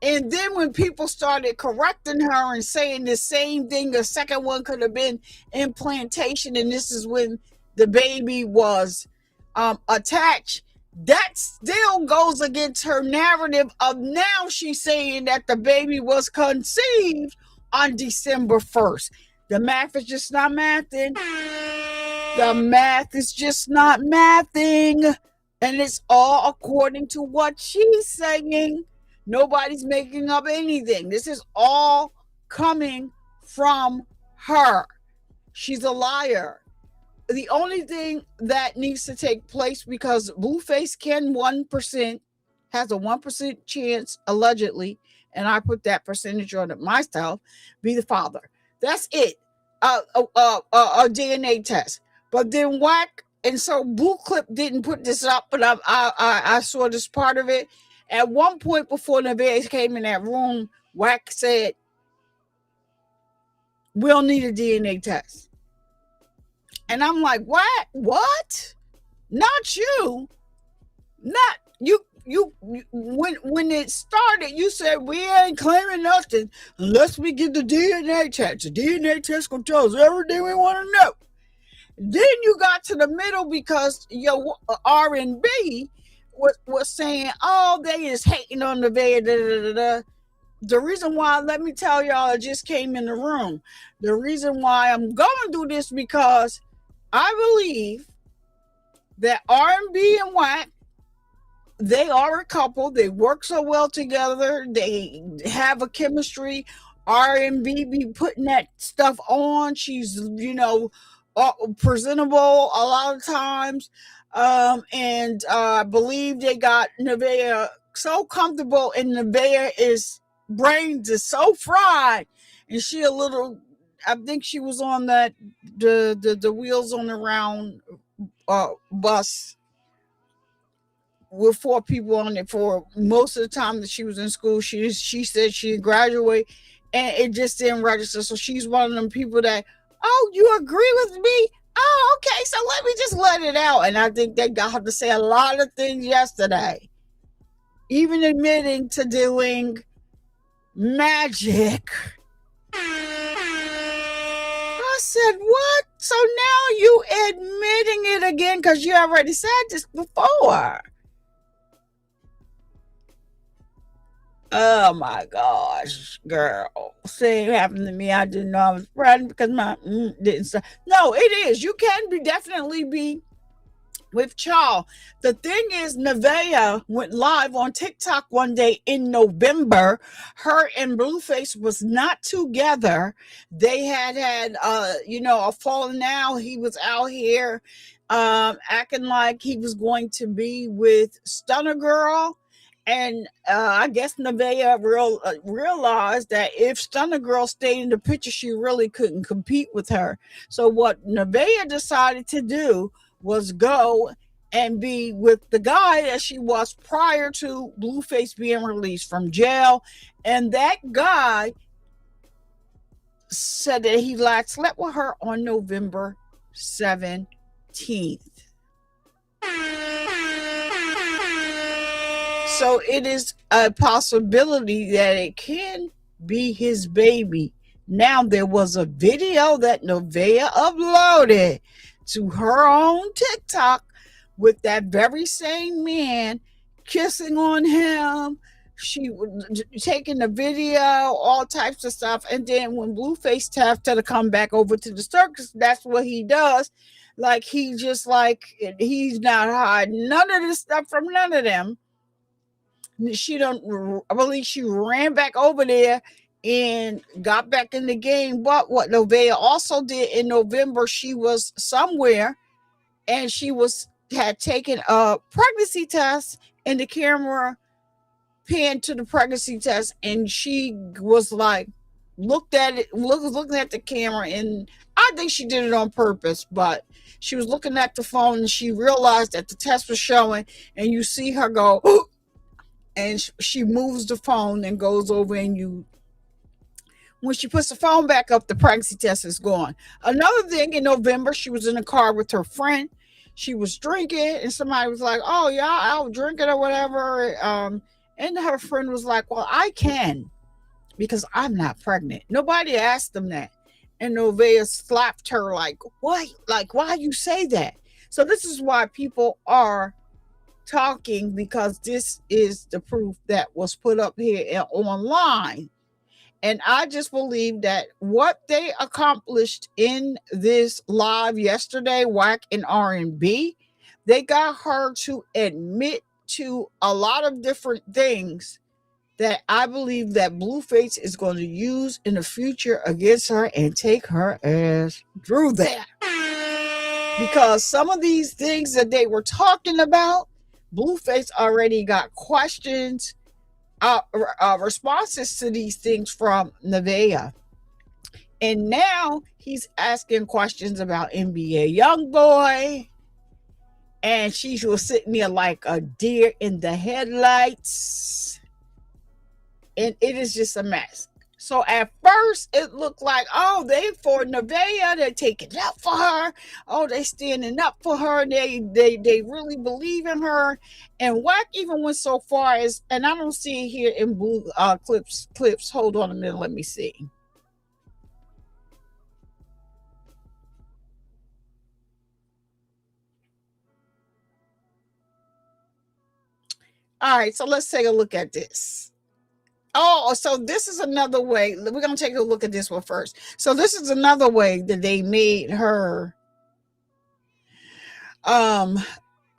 And then when people started correcting her and saying the same thing, the second one could have been implantation, and this is when the baby was attached, that still goes against her narrative of now she's saying that the baby was conceived on December 1st. The math is just not mathing. The math is just not mathing. And it's all according to what she's saying. Nobody's making up anything. This is all coming from her. She's a liar. The only thing that needs to take place, because Blueface has a 1% chance, allegedly, and I put that percentage on it myself, be the father. That's it. A DNA test. But then Wack, and so Blue Clip didn't put this up, but I saw this part of it. At one point before Nevaeh came in that room, Wack said, we'll need a DNA test. And I'm like, what? Not you. Not you. When it started, you said we ain't claiming nothing unless we get the DNA test. The DNA test gonna tell us everything we want to know. Then you got to the middle because your R&B was saying, oh, they is hating on the Nevaeh. the reason why, let me tell y'all, I just came in the room. The reason why I'm going to do this because I believe that R&B and Wack, they are a couple. They work so well together. They have a chemistry. R&B be putting that stuff on. She's, presentable a lot of times. And I believe they got Nevaeh so comfortable, and Nevaeh is brains is so fried, and she a little. I think she was on that the wheels on the round bus with 4 people on it for most of the time that she was in school. She said she graduated, and it just didn't register. So she's one of them people that, oh, you agree with me? Oh, okay. So let me just let it out. And I think they got her to say a lot of things yesterday, even admitting to doing magic. I said, what? So now you admitting it again because you already said this before. Oh my gosh, girl. Same happened to me. I didn't know I was pregnant because my didn't start. No, it is. You can definitely be with child. The thing is, Nevaeh went live on TikTok one day in November. Her and Blueface was not together. They had a falling out. He was out here acting like he was going to be with Stunner Girl. And I guess Nevaeh realized that if Stunner Girl stayed in the picture, she really couldn't compete with her. So what Nevaeh decided to do was go and be with the guy that she was prior to Blueface being released from jail. And that guy said that he last slept with her on November 17th. So it is a possibility that it can be his baby. Now, there was a video that Nevaeh uploaded to her own TikTok with that very same man kissing on him. She was taking the video, all types of stuff. And then when Blueface tapped her to come back over to the circus, that's what he does. Like, he's not hiding none of this stuff from none of them. I believe she ran back over there and got back in the game. But what Nevaeh also did in November, she was somewhere and had taken a pregnancy test, and the camera panned to the pregnancy test, and she was like, looking at the camera, and I think she did it on purpose, but she was looking at the phone and she realized that the test was showing, and you see her go, and she moves the phone and goes over, and when she puts the phone back up, the pregnancy test is gone. Another thing, in November, she was in a car with her friend. She was drinking, and somebody was like, oh, y'all out drinking or whatever. And her friend was like, well, I can, because I'm not pregnant. Nobody asked them that. And Nevaeh slapped her like, why? Like, why you say that? So this is why people are talking, because this is the proof that was put up here and online. And I just believe that what they accomplished in this live yesterday, Wack and R&B, they got her to admit to a lot of different things that I believe that Blueface is going to use in the future against her and take her ass through that. Because some of these things that they were talking about, Blueface already got questions, responses to these things from Nevaeh. And now he's asking questions about NBA Youngboy. And she was sitting there like a deer in the headlights. And it is just a mess. So at first it looked like, oh, they for Nevaeh, they're taking up for her. Oh, they standing up for her. They really believe in her. And Wack even went so far as, and I don't see it here in blue clips. Hold on a minute, let me see. All right, so let's take a look at this. Oh, so this is another way. We're going to take a look at this one first. So this is another way that they made her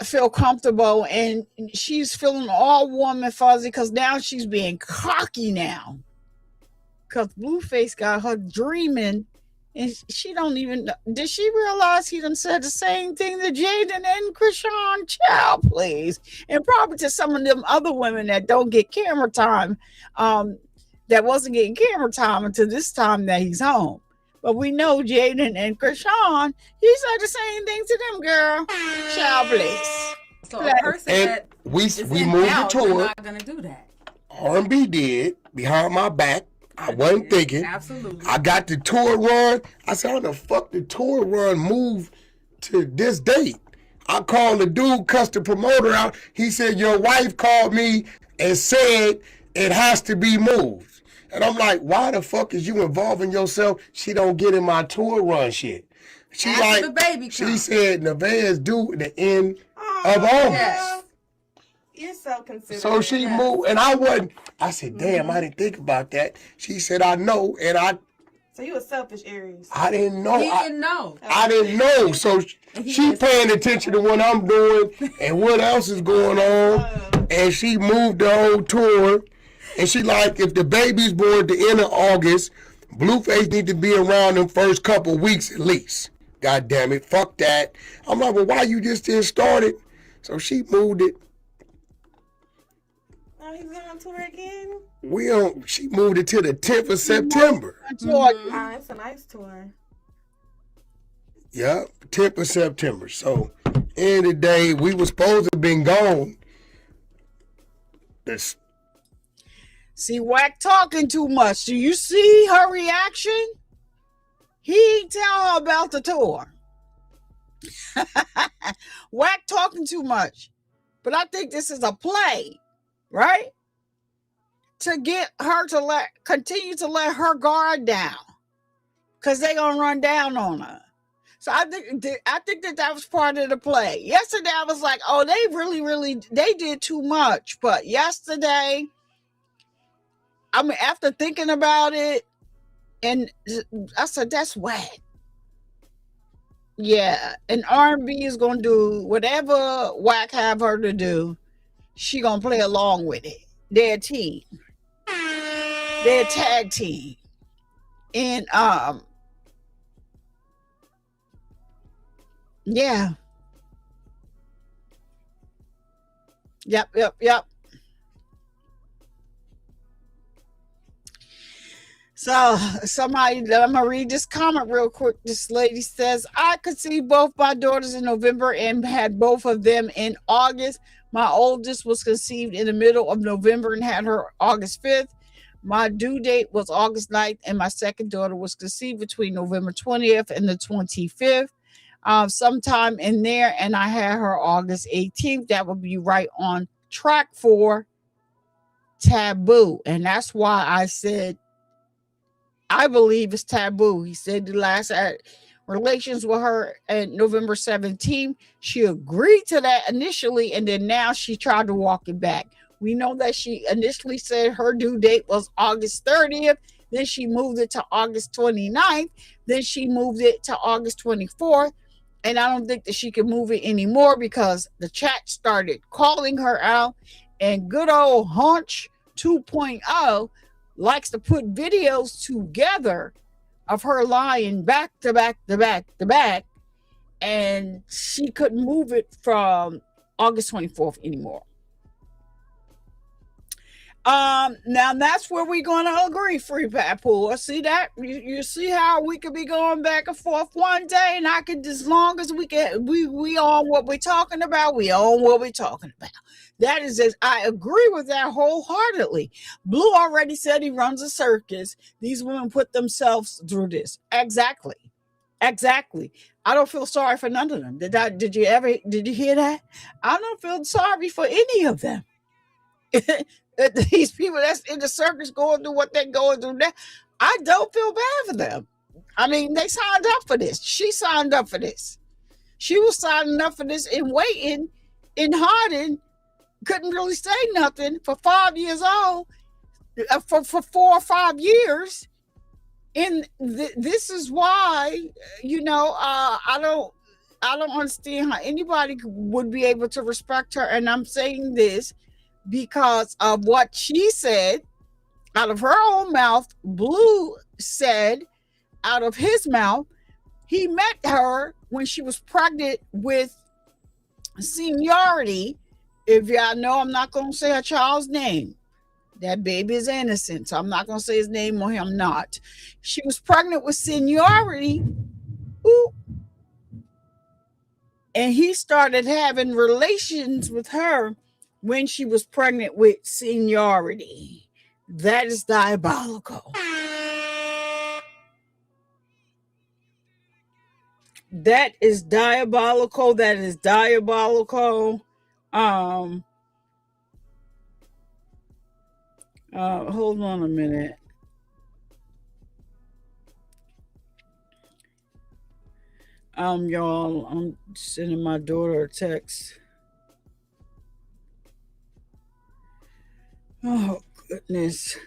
feel comfortable, and she's feeling all warm and fuzzy because now she's being cocky now. Because Blueface got her dreaming, and she don't even, did she realize he done said the same thing to Jaden and Krishan? Child, please. And probably to some of them other women that don't get camera time, that wasn't getting camera time until this time that he's home. But we know Jaden and Krishan, he said the same thing to them, girl. Child, please. So a person And that we is moved in the doubt, tour. you're not gonna do that. R&B did behind my back. I wasn't thinking. Absolutely. I got the tour run. I said, how the fuck the tour run move to this date? I called the dude, cussed the promoter out. He said, your wife called me and said it has to be moved. And I'm like, why the fuck is you involving yourself? She don't get in my tour run shit. She After like, the baby she comes. said Nevaeh is due at the end of August. Yes. You're so considerate. So she moved, and I wasn't. I said, damn, I didn't think about that. She said, I know, and So you a selfish Aries. I didn't know. He didn't know. I didn't know. So she paying attention to what I'm doing and what else is going on. And she moved the whole tour. And she like, if the baby's born at the end of August, Blueface need to be around them first couple weeks at least. God damn it, fuck that. I'm like, well, why you just didn't start it? So she moved it. Oh, he's going on tour again? She moved it to the 10th of September. Ah, it's a nice tour. Yeah, 10th of September. So, end of the day, we were supposed to have been gone. See, Wack talking too much. Do you see her reaction? He ain't tell her about the tour. Wack talking too much. But I think this is a play, right? To get her to continue to let her guard down. Because they going to run down on her. So I think that was part of the play. Yesterday, I was like, oh, they did too much. But yesterday, I mean, after thinking about it, and I said, that's whack. Yeah, and R&B is going to do whatever Wack have her to do. She going to play along with it. They're a team. They're a tag team. And, yeah. Yep. So somebody, I'm gonna read this comment real quick. This lady says, I conceived both my daughters in November and had both of them in August. My oldest was conceived in the middle of November and had her August 5th. My due date was August 9th, and my second daughter was conceived between November 20th and the 25th. Sometime in there, and I had her August 18th. That would be right on track for taboo. And that's why I said, I believe it's taboo. He said the last relations with her at November 17th. She agreed to that initially, and then now she tried to walk it back. We know that she initially said her due date was August 30th. Then she moved it to August 29th. Then she moved it to August 24th. And I don't think that she can move it anymore because the chat started calling her out. And good old Hunch 2.0 likes to put videos together of her lying back to back to back to back. And she couldn't move it from August 24th anymore. Now that's where we're going to agree, Free Papool. See that? You see how we could be going back and forth one day, and I could, as long as we can, we own what we're talking about. We own what we're talking about. That is, I agree with that wholeheartedly. Blue already said he runs a circus. These women put themselves through this. Exactly. I don't feel sorry for none of them. Did you hear that? I don't feel sorry for any of them. These people that's in the circus going through what they're going through now, I don't feel bad for them. I mean, they signed up for this. She signed up for this. She was signing up for this and waiting in hiding, couldn't really say nothing for 5 years old. for 4 or 5 years. And this is why, I don't understand how anybody would be able to respect her. And I'm saying this because of what she said out of her own mouth. Blue said out of his mouth, he met her when she was pregnant with Seniority. If y'all know, I'm not going to say her child's name. That baby is innocent, so I'm not going to say his name or him not. She was pregnant with Seniority. Ooh, and he started having relations with her when she was pregnant with Seniority. That is diabolical. That is diabolical. That is diabolical. Hold on a minute. Y'all, I'm sending my daughter a text. Oh, goodness.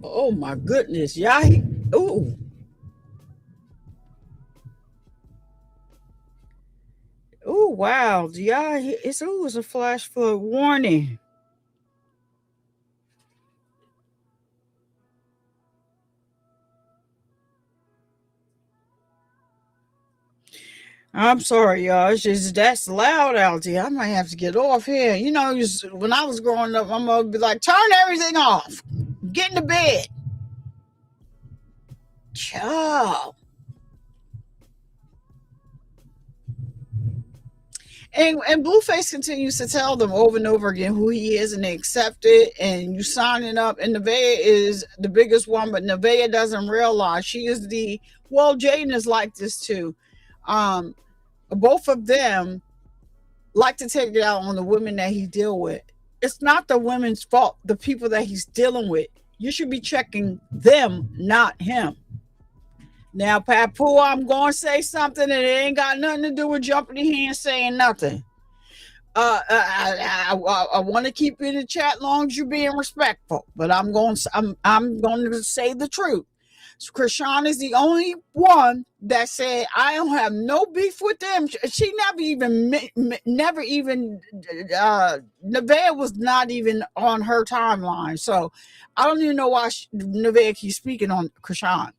Oh, my goodness. Y'all, ooh. Oh, wow. Do y'all hear? It's a flash flood warning. I'm sorry, y'all. It's just that's loud out there. I might have to get off here. When I was growing up, I'm gonna be like, turn everything off. Get into bed. Ciao. And Blueface continues to tell them over and over again who he is, and they accept it, and you signing up. And Nevaeh is the biggest one, but Nevaeh doesn't realize she is Jaden is like this too. Both of them like to take it out on the women that he deal with. It's not the women's fault, the people that he's dealing with. You should be checking them, not him. Now, Papu, I'm going to say something and it ain't got nothing to do with jumping in here and saying nothing. I want to keep you in the chat long as you're being respectful, but I'm going to say the truth. So Krishan is the only one that said, I don't have no beef with them. She never even, Nevaeh was not even on her timeline. So I don't even know why Nevaeh keeps speaking on Krishan.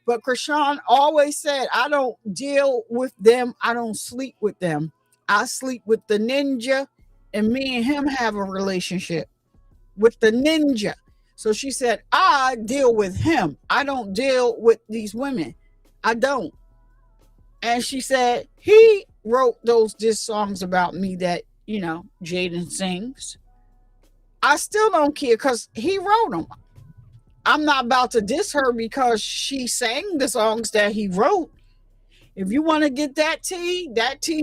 But Krishan always said, I don't deal with them. I don't sleep with them. I sleep with the ninja, and me and him have a relationship with the ninja. So she said, I deal with him. I don't deal with these women. I don't. And she said, he wrote those diss songs about me that, Jaden sings. I still don't care because he wrote them. I'm not about to diss her because she sang the songs that he wrote. If you want to get that tea,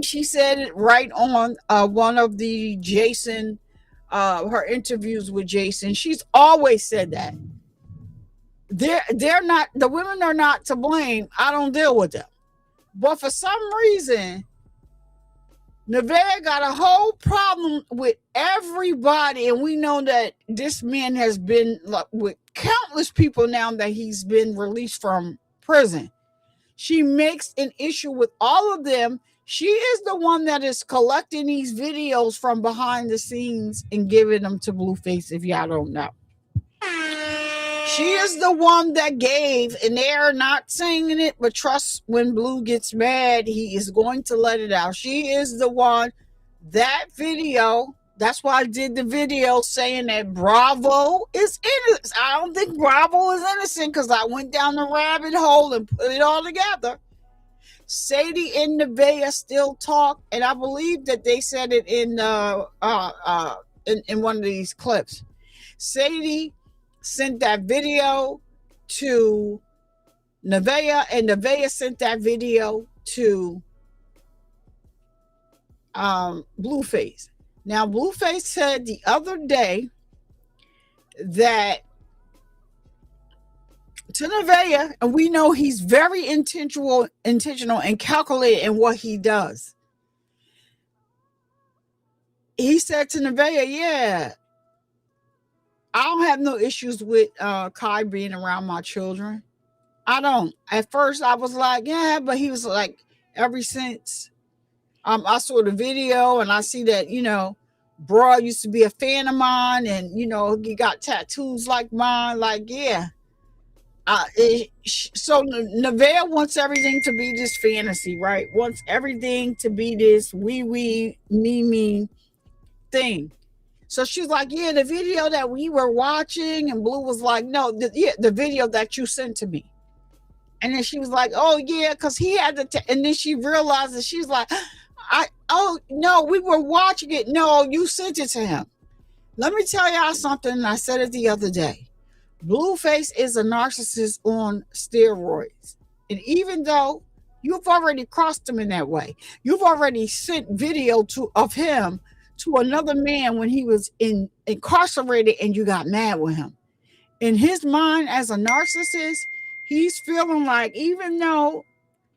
she said it right on one of the Jason, her interviews with Jason. She's always said that. They're not, the women are not to blame. I don't deal with them. But for some reason, Nevaeh got a whole problem with everybody. And we know that this man has been with countless people now that he's been released from prison. She makes an issue with all of them. She is the one that is collecting these videos from behind the scenes and giving them to Blueface, if y'all don't know. She is the one that gave, and they're not saying it, but trust, when Blue gets mad, he is going to let it out. She is the one. That video, that's why I did the video saying that Bravo is innocent. I don't think Bravo is innocent because I went down the rabbit hole and put it all together. Sadie and Nevaeh still talk, and I believe that they said it in one of these clips. Sadie sent that video to Nevaeh, and Nevaeh sent that video to Blueface. Now, Blueface said the other day that to Nevaeh, and we know he's very intentional and calculated in what he does. He said to Nevaeh, yeah, I don't have no issues with Kai being around my children. I don't. At first, I was like, yeah, but he was like, ever since I saw the video and I see that, bro used to be a fan of mine and, he got tattoos like mine. Like, yeah. So Nevaeh wants everything to be this fantasy, right? Wants everything to be this me thing. So she was like, yeah, the video that we were watching, and Blue was like, no, the video that you sent to me. And then she was like, oh yeah, because he had and then she realized that she's like, oh no, we were watching it. No, you sent it to him. Let me tell y'all something. I said it the other day. Blueface is a narcissist on steroids. And even though you've already crossed him in that way, you've already sent video of him to another man when he was incarcerated and you got mad with him. In his mind as a narcissist, he's feeling like, even though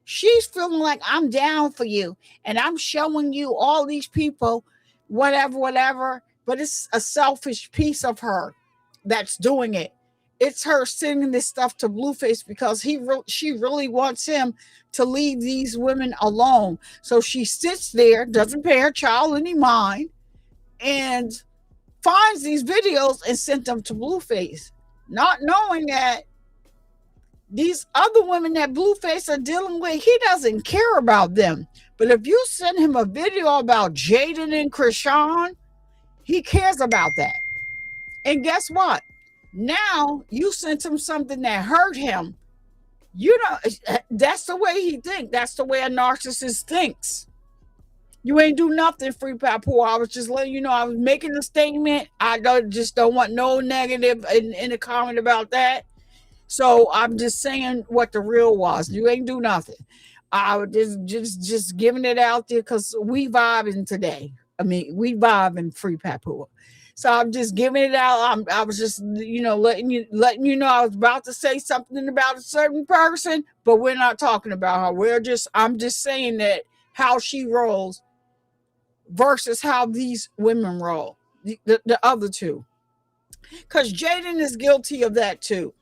she's feeling like I'm down for you and I'm showing you all these people, whatever, but it's a selfish piece of her that's doing it. It's her sending this stuff to Blueface because she really wants him to leave these women alone. So she sits there, doesn't pay her child any mind, and finds these videos and sent them to Blueface, not knowing that these other women that Blueface are dealing with, he doesn't care about them. But if you send him a video about Jaden and Krishan, he cares about that. And guess what? Now you sent him something that hurt him. That's the way he thinks. That's the way a narcissist thinks. You ain't do nothing, Free Papour. I was just letting you know I was making a statement. I don't want no negative in the comment about that. So I'm just saying what the real was. You ain't do nothing. I was just giving it out there because we vibing today. I mean, we vibing, Free Papour. So I'm just giving it out. I was just, letting you know I was about to say something about a certain person, but we're not talking about her. I'm just saying that how she rolls versus how these women roll, the other two. Because Jaden is guilty of that too.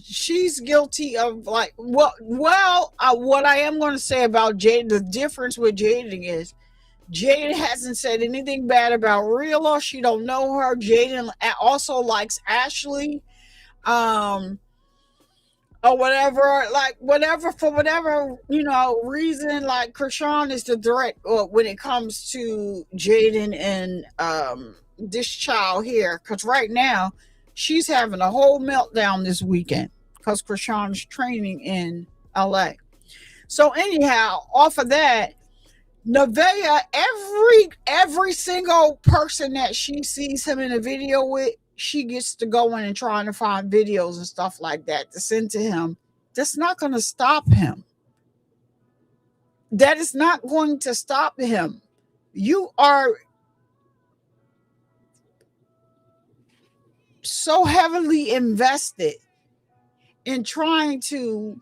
She's guilty of what I am going to say about Jaden, the difference with Jaden is Jaden hasn't said anything bad about Rilla. She don't know her. Jaden also likes Ashley. Or whatever, for whatever, reason, like Krishan is the threat when it comes to Jaden and this child here. Because right now, she's having a whole meltdown this weekend because Krishan's training in LA. So anyhow, off of that, Nevaeh, every single person that she sees him in a video with, she gets to go in and trying to find videos and stuff like that to send to him. That's not going to stop him. That is not going to stop him. You are so heavily invested in trying to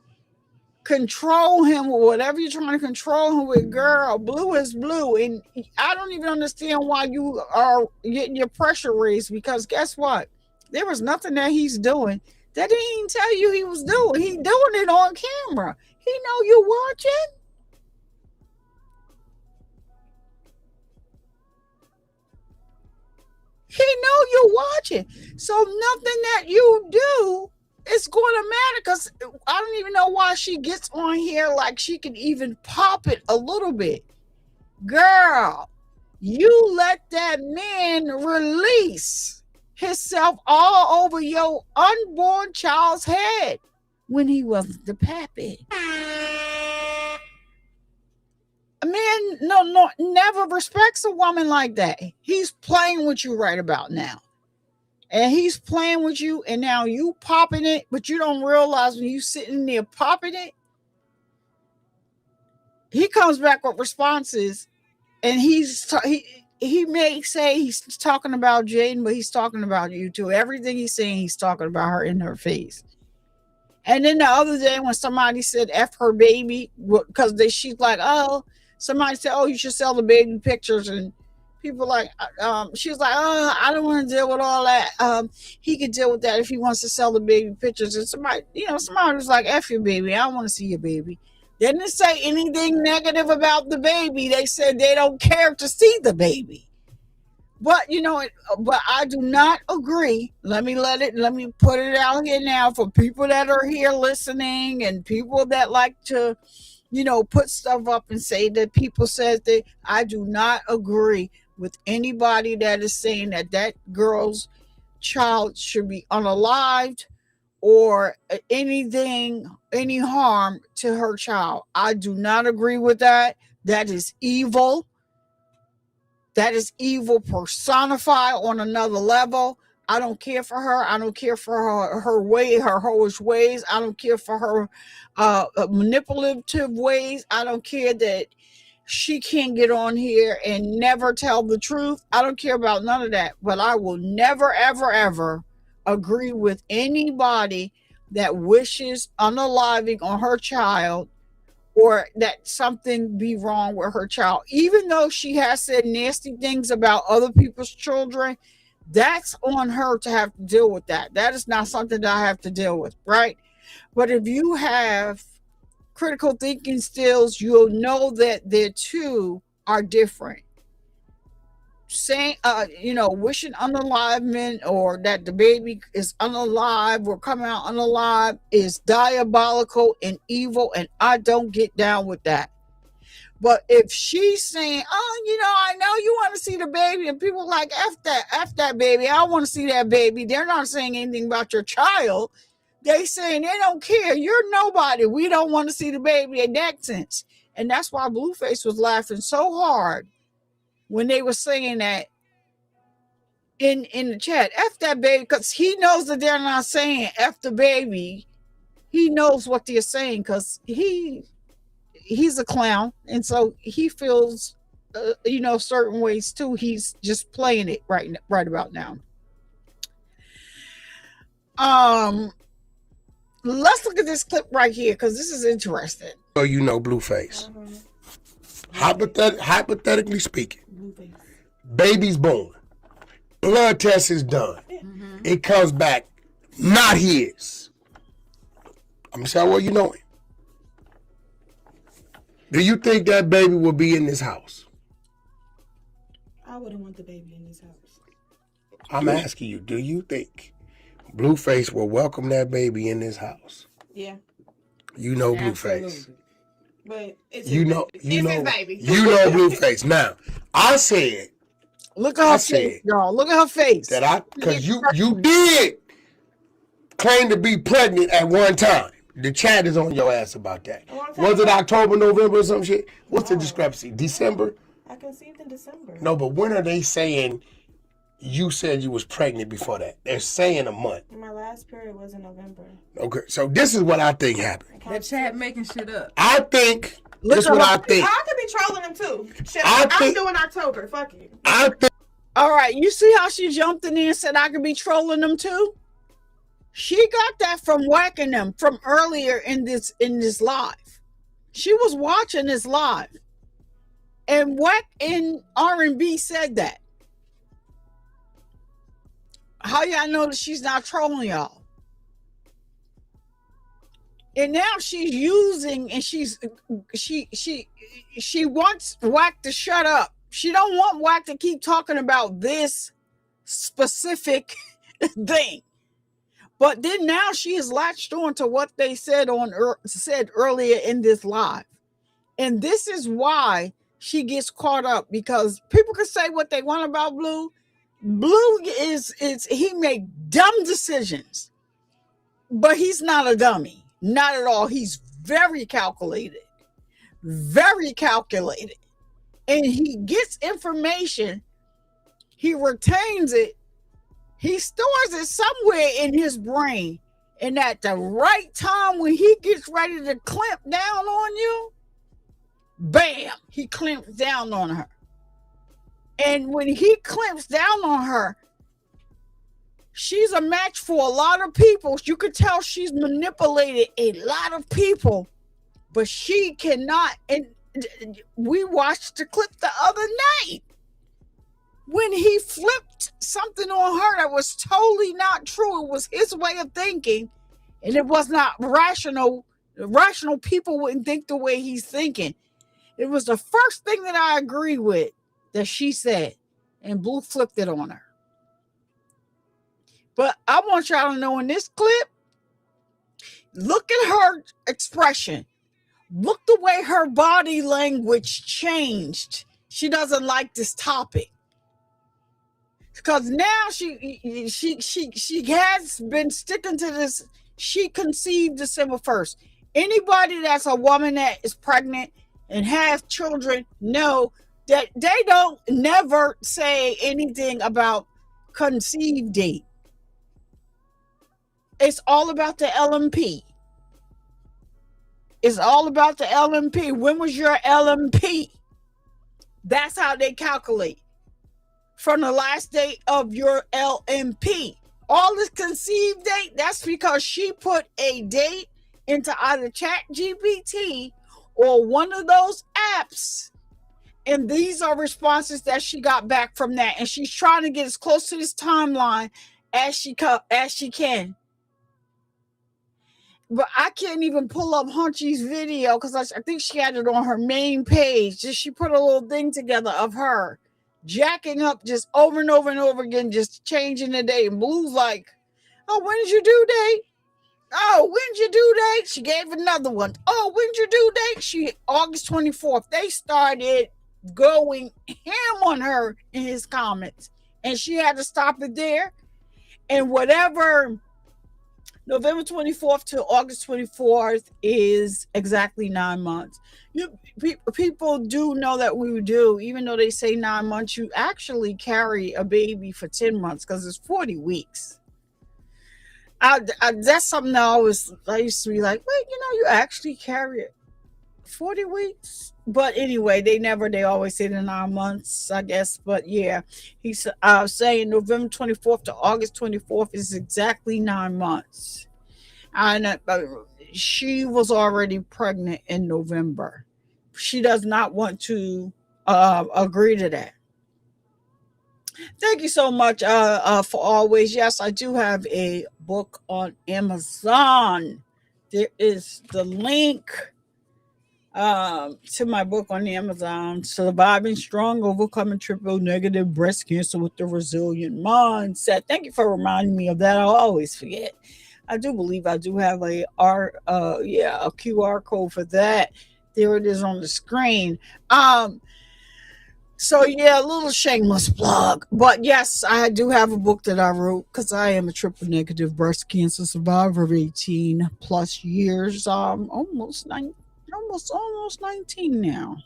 control him or whatever you're trying to control him with. Girl, Blue is Blue, and I don't even understand why you are getting your pressure raised, because guess what, there was nothing that he's doing that he didn't tell you he was doing. He doing it on camera. He know you watching. He know you watching. So nothing that you do it's going to matter, because I don't even know why she gets on here like she can even pop it a little bit. Girl, you let that man release himself all over your unborn child's head when he wasn't the pappy. A man never respects a woman like that. He's playing with you right about now. And he's playing with you, and now you popping it, but you don't realize when you sitting there popping it, he comes back with responses, and he may say he's talking about Jaden, but he's talking about you too. Everything he's saying, he's talking about her in her face. And then the other day when somebody said F her baby, because she's like, oh, somebody said, oh, you should sell the baby pictures. And people like, she was like, oh, I don't want to deal with all that. He could deal with that if he wants to sell the baby pictures. And somebody was like, F your baby. I don't want to see your baby. They didn't say anything negative about the baby. They said they don't care to see the baby. But but I do not agree. Let me put it out here now for people that are here listening and people that like to, put stuff up and say that people said that. I do not agree with anybody that is saying that girl's child should be unalived or any harm to her child. I do not agree with that. That is evil. That is evil personified on another level. I don't care for her. I don't care for her way, her hoish ways. I don't care for her manipulative ways. I don't care that she can't get on here and never tell the truth. I don't care about none of that. But I will never, ever, ever agree with anybody that wishes unaliving on her child or that something be wrong with her child. Even though she has said nasty things about other people's children, that's on her to have to deal with that. That is not something that I have to deal with, right? But if you have critical thinking skills, you'll know that the two are different. Saying, wishing unalivement or that the baby is unalive or come out unalive is diabolical and evil, and I don't get down with that. But if she's saying, I know you want to see the baby, and people are like, F that baby, I want to see that baby. They're not saying anything about your child. They saying they don't care. You're nobody. We don't want to see the baby in that sense. And that's why Blueface was laughing so hard when they were saying that in the chat, F that baby, because he knows that they're not saying F the baby. He knows what they're saying because he's a clown, and so he feels certain ways too. He's just playing it right about now. Let's look at this clip right here because this is interesting. So Blueface. Hypothetically speaking, baby's born, blood test is done, it comes back not his. I'm gonna say, well, you know him. Do you think that baby will be in this house? I wouldn't want the baby in this house. I'm asking you, do you think Blueface will welcome that baby in this house? Yeah. Blueface. But it's his baby. Blueface. Now, I said, look at her face, y'all. Look at her face. Because you did claim to be pregnant at one time. The chat is on your ass about that. Was it October, November, or some shit? What's the discrepancy? December? I conceived in December. No, but when are they saying you said you was pregnant before that? They're saying a month. My last period was in November. Okay, so this is what I think happened. That chat making shit up. I think, this is what I think. I could be trolling them too. I'm doing October. Fuck you. All right, you see how she jumped in there and said I could be trolling them too? She got that from Wack and them from earlier in this live. She was watching this live. And Wack in R&B said that. How y'all know that she's not trolling y'all? And now she's using and she wants Wack to shut up. She don't want Wack to keep talking about this specific thing. But then now she is latched on to what they said earlier in this live. And this is why she gets caught up, because people can say what they want about Blue. Blue he make dumb decisions, but he's not a dummy. Not at all. He's very calculated. And he gets information. He retains it. He stores it somewhere in his brain. And at the right time, when he gets ready to clamp down on you, bam, he clamps down on her. And when he clamps down on her, she's a match for a lot of people. You could tell she's manipulated a lot of people, but she cannot. And we watched the clip the other night when he flipped something on her that was totally not true. It was his way of thinking, and it was not rational. Rational people wouldn't think the way he's thinking. It was the first thing that I agree with that she said, and Blue flipped it on her. But I want y'all to know in this clip, look at her expression. Look the way her body language changed. She doesn't like this topic. Because now she has been sticking to this. She conceived December 1st. Anybody that's a woman that is pregnant and has children know that they don't never say anything about conceived date. It's all about the LMP. It's all about the LMP. When was your LMP? That's how they calculate. From the last date of your LMP. All this conceived date, that's because she put a date into either ChatGPT or one of those apps. And these are responses that she got back from that. And she's trying to get as close to this timeline as she can. But I can't even pull up Hunchy's video because I think she had it on her main page. Just she put a little thing together of her jacking up just over and over and over again, just changing the date. And Blue's like, oh, when's your due date? Oh, when's your due date? She gave another one. Oh, when's your due date? She August 24th. They started going ham on her in his comments. And she had to stop it there. And whatever November 24th to August 24th is exactly 9 months. People do know that we do, even though they say 9 months, you actually carry a baby for 10 months because it's 40 weeks. That's something I used to be like, wait, you actually carry it 40 weeks. But anyway, they always say the 9 months, I guess. But yeah, he's saying November 24th to August 24th is exactly 9 months. And she was already pregnant in November. She does not want to agree to that. Thank you so much for always. Yes, I do have a book on Amazon. There is the link to my book on Amazon, Surviving Strong, Overcoming Triple Negative Breast Cancer with the Resilient Mindset. Thank you for reminding me of that. I'll always forget. I do believe I do have a QR code for that. There it is on the screen. So yeah, a little shameless plug. But yes, I do have a book that I wrote because I am a triple negative breast cancer survivor of 18 plus years. Almost 19 now.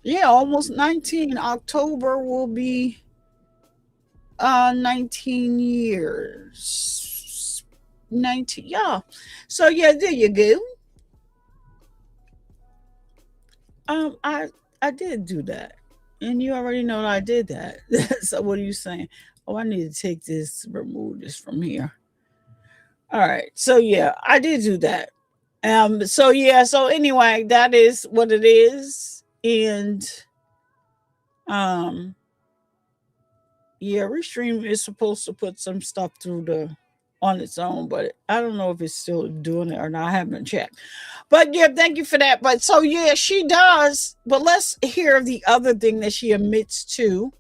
Yeah, almost 19. October will be 19 years. 19, yeah. So yeah, there you go. I did do that. And you already know that I did that. So what are you saying? Oh, I need to take this, remove this from here. All right. So yeah, I did do that. So anyway, that is what it is. And Restream is supposed to put some stuff through on its own, but I don't know if it's still doing it or not. I haven't checked. But yeah, thank you for that. But so yeah, she does. But let's hear the other thing that she admits to,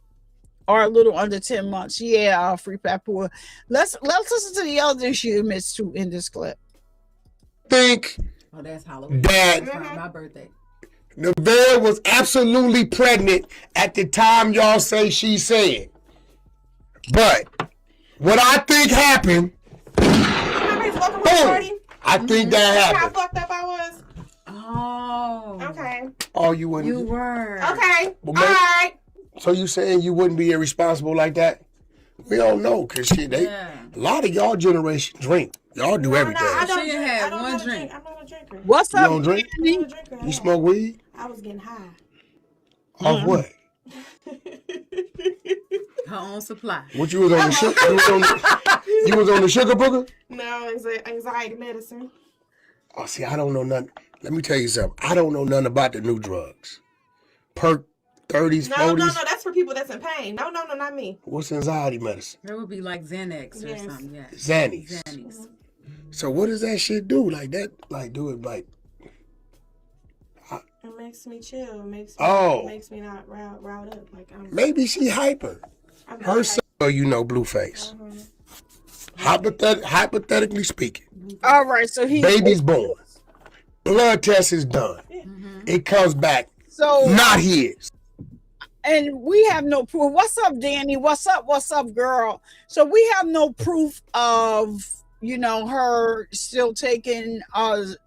or a little under 10 months. Yeah, free Papua. Let's listen to the other thing she admits to in this clip. Think that's Halloween. That my birthday. Nevaeh was absolutely pregnant at the time y'all say she said. But what I think happened. I think that happened. How fucked up I was? Oh. Okay. Oh, you wouldn't. You were. Okay. All right. So you saying you wouldn't be irresponsible like that? We don't know, cause a lot of y'all generation drink. Y'all do everything. I don't have one drink. I'm not a drinker. What's up? You don't drink? I'm not a drinker. You smoke weed? I was getting high. Off what? Her own supply. What you was on the sugar? You was on the sugar booger? No, it's anxiety medicine. Oh, see, I don't know nothing. Let me tell you something. I don't know nothing about the new drugs. Perk 30s, 40s. No, that's for people that's in pain. No, not me. What's anxiety medicine? That would be like Xanax or Yes. something. Yeah. Xannies. Xannies. So what does that shit do? Like that? Like do it like? It makes me chill. It makes me not riled up. Like Maybe she hyper. Her son, Blueface. Hypothetically speaking. All right, so Baby's born. Blood test is done. It comes back. So Not his. and we have no proof. What's up, Danny? What's up, girl? So we have no proof of her still taking Xannies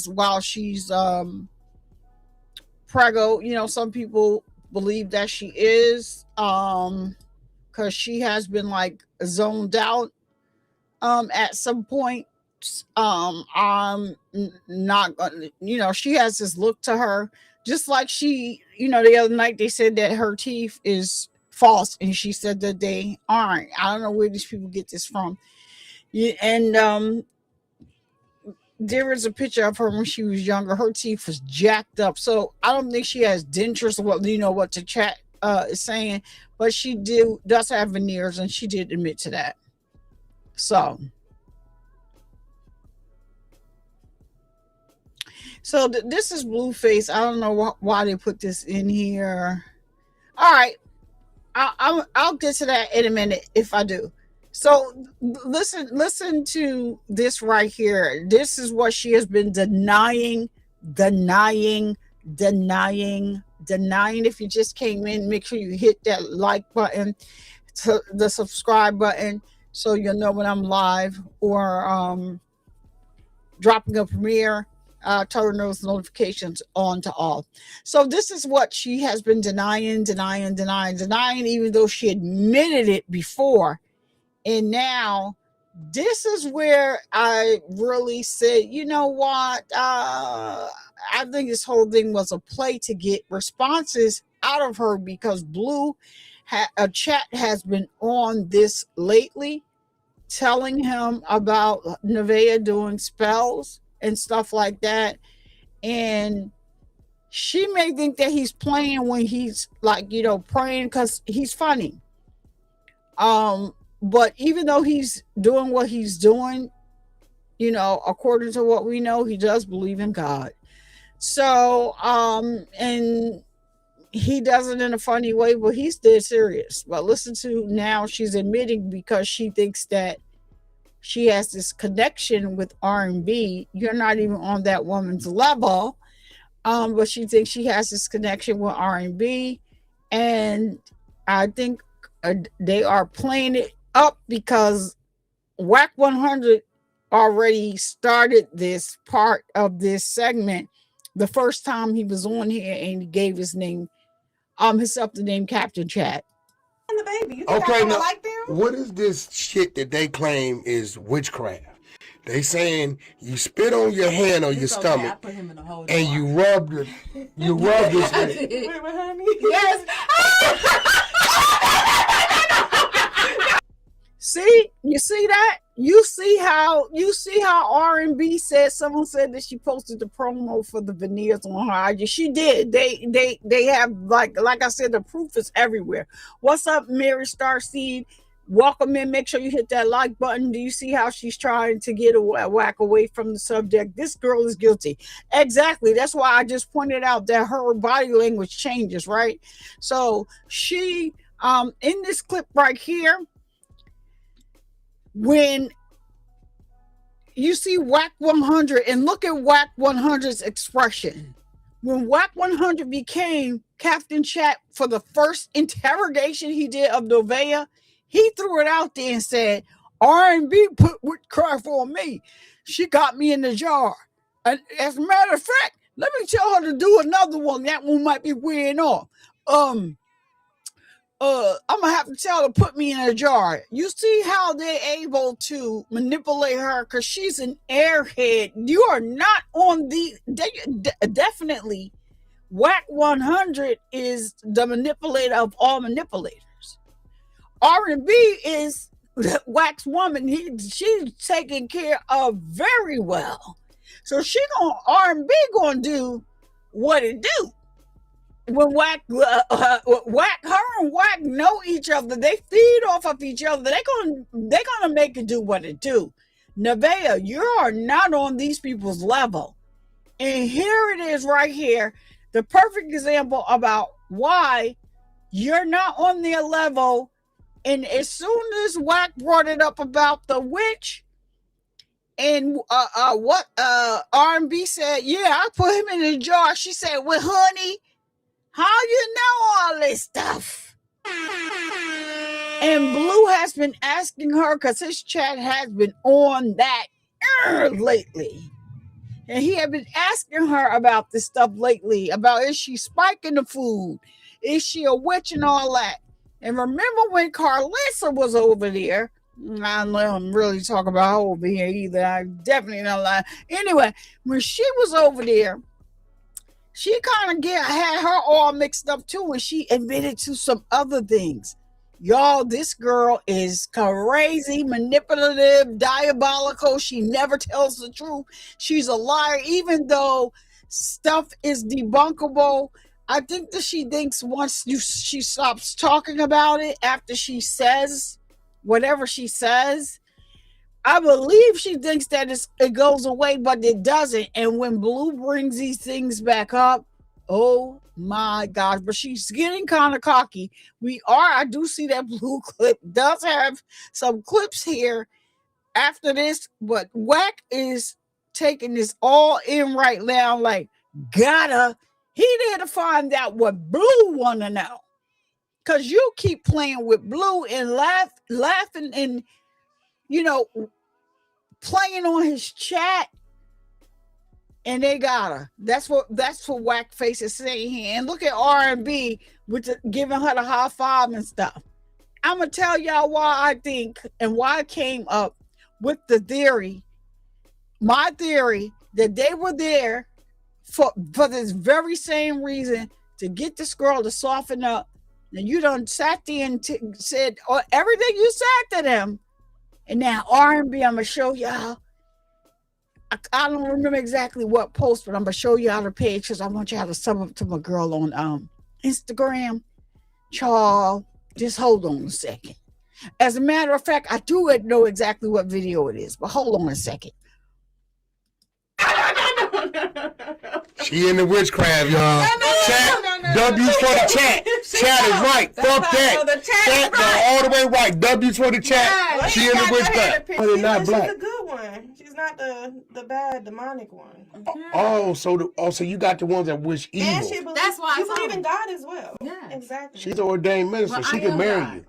while she's preggo. Some people believe that she is because she has been like zoned out at some point. I'm not gonna, she has this look to her, just like she, the other night they said that her teeth is false, and she said that they aren't. I don't know where these people get this from. Yeah, and there is a picture of her when she was younger. Her teeth was jacked up, so I don't think she has dentures. What the chat is saying, but she does have veneers, and she did admit to that. So this is Blueface. I don't know why they put this in here. All right, I'll get to that in a minute if I do. So listen to this right here. This is what she has been denying. If you just came in, make sure you hit that like button, the subscribe button, so you'll know when I'm live or dropping a premiere. Turn those notifications on to all. So this is what she has been denying, even though she admitted it before. And now this is where I really said, you know what? I think this whole thing was a play to get responses out of her, because Blue a chat has been on this lately, telling him about Nevaeh doing spells and stuff like that. And she may think that he's playing when he's like, praying, because he's funny. But even though he's doing what he's doing, according to what we know, he does believe in God. So, and he does it in a funny way, but he's dead serious. But listen to now, she's admitting, because she thinks that she has this connection with R&B. You're not even on that woman's level. But she thinks she has this connection with R&B. And I think they are playing it up, because Wack 100 already started this part of this segment the first time he was on here, and he gave his name, himself the name Captain Chat. And the baby, you think Okay, I now like them? what is this shit that they claim is witchcraft? They saying you spit on your hand or your stomach, and you rub this. Wait, honey. Yes. See, you see that? You see how R&B said, someone said that she posted the promo for the veneers on her IG. She did. They have, like I said, the proof is everywhere. What's up, Mary Starseed? Welcome in. Make sure you hit that like button. Do you see how she's trying to get Wack away from the subject? This girl is guilty. Exactly. That's why I just pointed out that her body language changes, right? So she, in this clip right here, when you see Wack 100, and look at Wack 100's expression. When Wack 100 became Captain Chat for the first interrogation he did of Nevaeh, he threw it out there and said, R&B put witchcraft on me. She got me in the jar. And as a matter of fact, let me tell her to do another one. That one might be wearing off. I'm gonna have to tell her to put me in a jar. You see how they're able to manipulate her, because she's an airhead. You are not on the definitely Wack 100 is the manipulator of all manipulators. R&B is Wack's woman. She's taken care of very well. So R&B gonna do what it do. When Wack, her and Wack know each other, they feed off of each other. They're gonna make it do what it do. Nevaeh, you are not on these people's level, and here it is right here, the perfect example about why you're not on their level. And as soon as Wack brought it up about the witch, and what R&B said, yeah, I put him in a jar. She said, well, honey, how you know all this stuff? And Blue has been asking her, because his chat has been on that lately. And he had been asking her about this stuff lately, about is she spiking the food? Is she a witch and all that? And remember when Carlissa was over there? I don't know, I'm really talking about her over here either. I definitely not lying. Anyway, when she was over there, she kind of had her all mixed up too, and she admitted to some other things. Y'all, this girl is crazy, manipulative, diabolical. She never tells the truth. She's a liar, even though stuff is debunkable. I think that she thinks once she stops talking about it after she says whatever she says, I believe she thinks that it goes away, but it doesn't. And when Blue brings these things back up, oh my gosh, but she's getting kind of cocky. I do see that Blue clip does have some clips here after this, but Wack is taking this all in right now, like, he there to find out what Blue want to know. Because you keep playing with Blue and laughing and, playing on his chat, and they got her. That's what Wackface is saying here. And look at R&B giving her the high five and stuff. I'm going to tell y'all why I think and why I came up with the theory, my theory, that they were there for this very same reason, to get this girl to soften up. And you done sat there and said everything you said to them. And now R&B, I'm going to show y'all. I don't remember exactly what post, but I'm going to show y'all the page because I want y'all to sub up to my girl on Instagram. Y'all, just hold on a second. As a matter of fact, I do know exactly what video it is, but hold on a second. She in the witchcraft, y'all. W's for the chat. Chat is right. Fuck that. Chat all the way right. W's for the chat. She in the witchcraft. But not black. She's a good one. She's not the bad demonic one. So you got the ones that wish evil. And she believe in God as well. Yeah, exactly. She's an ordained minister. She can marry you.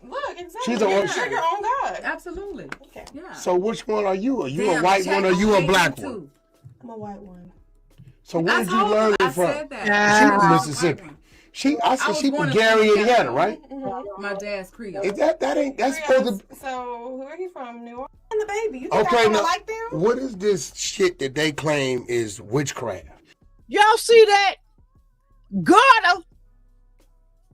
Look, exactly. She's you're your own God. Absolutely. Okay. Yeah. So which one are you? Are you a white one or you a black one? I'm a white one. So where did you learn it from? She was Mississippi. I said she from Gary, Indiana, right? Mm-hmm. My dad's Creole. That's supposed to. So who are you from? New Orleans? And the baby. You think I like them? What is this shit that they claim is witchcraft? Y'all see that? God,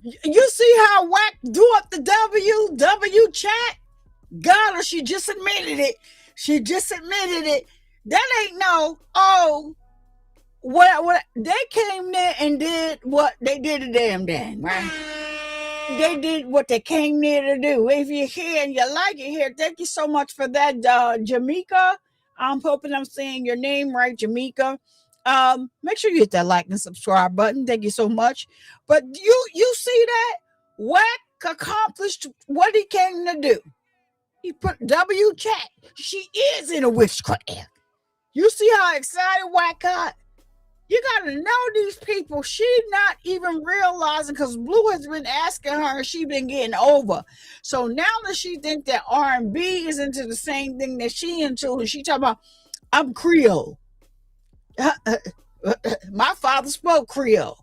you see how Wack do up the W chat? God, she just admitted it. That ain't no, what they came there and did what they did to them then, right? They did what they came there to do. If you're here and you like it here, thank you so much for that, Jamaica. I'm hoping I'm saying your name right, Jamaica. Make sure you hit that like and subscribe button. Thank you so much. But you see that? Wack accomplished what he came to do. He put W chat. She is in a witchcraft. You see how excited Wack got? You gotta know these people. She not even realizing, because Blue has been asking her and she been getting over. So now that she think that R&B is into the same thing that she into, and she talking about, I'm Creole. My father spoke Creole.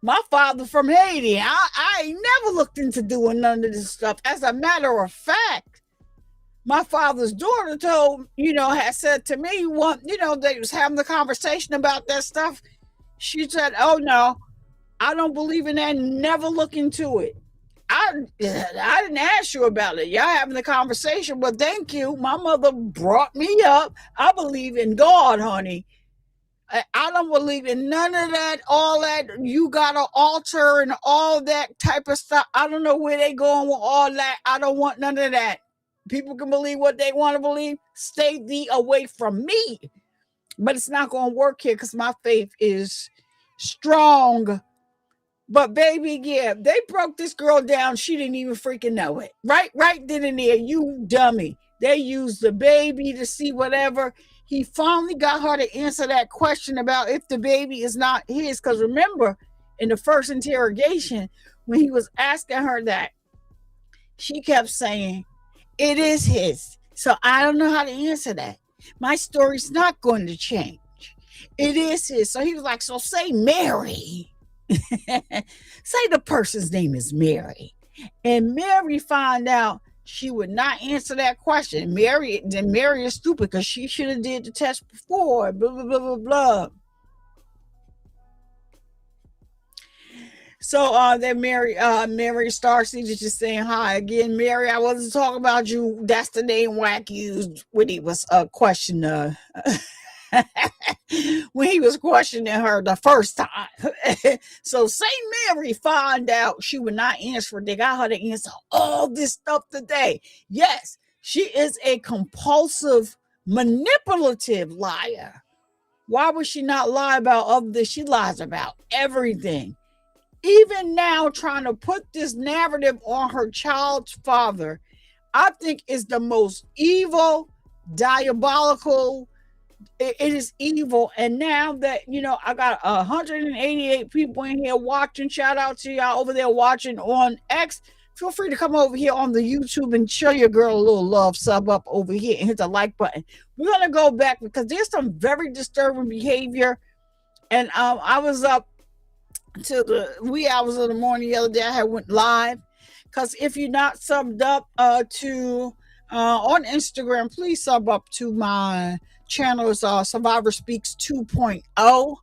My father from Haiti. I ain't never looked into doing none of this stuff. As a matter of fact, my father's daughter had said to me, they was having the conversation about that stuff. She said, oh no, I don't believe in that. Never look into it. I didn't ask you about it. Y'all having a conversation, but thank you. My mother brought me up. I believe in God, honey. I don't believe in none of that, all that. You got to alter and all that type of stuff. I don't know where they going with all that. I don't want none of that. People can believe what they want to believe. Stay thee away from me. But it's not going to work here because my faith is strong. But baby, yeah, they broke this girl down. She didn't even freaking know it. Right then and there, you dummy. They used the baby to see whatever. He finally got her to answer that question about if the baby is not his. Because remember, in the first interrogation, when he was asking her that, she kept saying, it is his. So I don't know how to answer that. My story's not going to change. It is his. So he was like, so say Mary. Say the person's name is Mary. And Mary found out she would not answer that question. Mary is stupid because she should have did the test before. Blah, blah, blah, blah, blah. So then Mary Starseed is just saying hi again. Mary, I wasn't talking about you. That's the name Wack used when he was questioning when he was questioning her the first time. So Saint Mary found out she would not answer. They got her to answer all this stuff today. Yes, she is a compulsive, manipulative liar. Why would she not lie about other than she lies about everything? Even now, trying to put this narrative on her child's father, I think is the most evil, diabolical. It is evil. And now that, I got 188 people in here watching. Shout out to y'all over there watching on X. Feel free to come over here on the YouTube and show your girl a little love. Sub up over here and hit the like button. We're going to go back because there's some very disturbing behavior. And I was up till the wee hours of the morning the other day. I had went live because if you're not subbed up to on Instagram, please sub up to my channel. Is Survivor Speaks 2.0.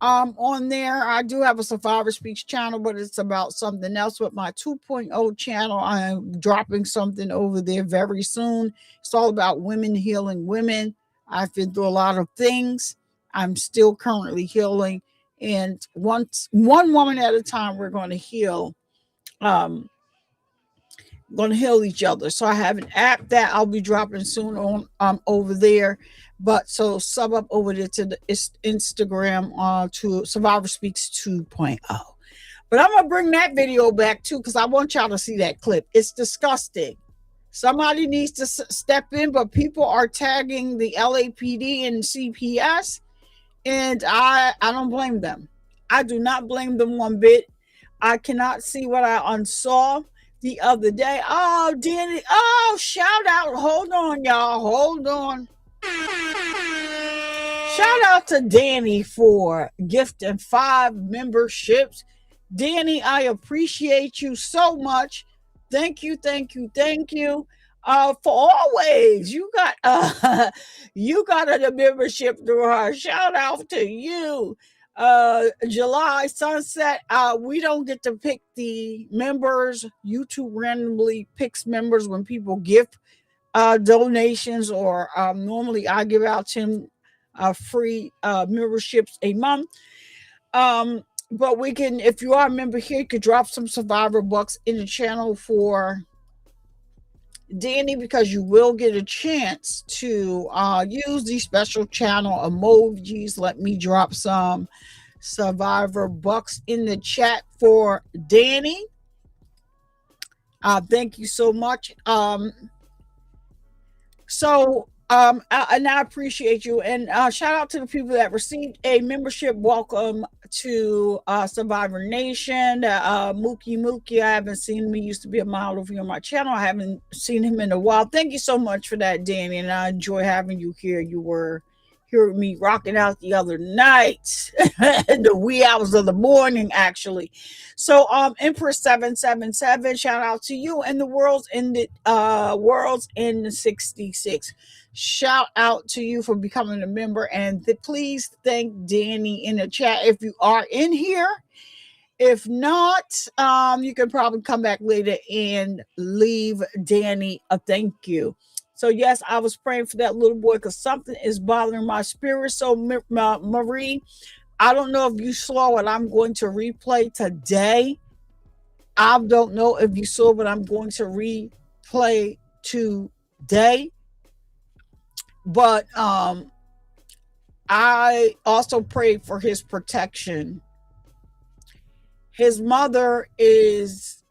On there I do have a Survivor Speaks channel, but it's about something else. With my 2.0 channel, I'm dropping something over there very soon. It's all about women healing women. I've been through a lot of things. I'm still currently healing. And one woman at a time, we're going to heal. Going to heal each other. So I have an app that I'll be dropping soon on over there. But so sub up over there to the Instagram to Survivor Speaks 2.0. But I'm gonna bring that video back too because I want y'all to see that clip. It's disgusting. Somebody needs to step in, but people are tagging the LAPD and CPS. And I don't blame them. I do not blame them one bit. I cannot see what I unsaw the other day. Oh, Danny. Oh, shout out. Hold on, y'all. Hold on. Shout out to Danny for gifting 5 memberships. Danny, I appreciate you so much. Thank you. For always, you got a membership through her. Shout out to you. July Sunset, we don't get to pick the members. YouTube randomly picks members when people give donations, or normally I give out 10 free memberships a month. But we can, if you are a member here, you could drop some Survivor bucks in the channel for Danny, because you will get a chance to use these special channel emojis. Let me drop some Survivor bucks in the chat for Danny. Thank you so much. And I appreciate you. And shout out to the people that received a membership. Welcome to Survivor Nation. Mookie, I haven't seen him. He used to be a model here on my channel. I haven't seen him in a while. Thank you so much for that, Danny. And I enjoy having you here. You were here with me rocking out the other night, the wee hours of the morning, actually. So Empress 777, shout out to you. And the World's in 66. Shout out to you for becoming a member, and please thank Danny in the chat if you are in here. If not, you can probably come back later and leave Danny a thank you. So yes, I was praying for that little boy because something is bothering my spirit. So Marie, I don't know if you saw what I'm going to replay today. I don't know if you saw what I'm going to replay today. But I also prayed for his protection. His mother is,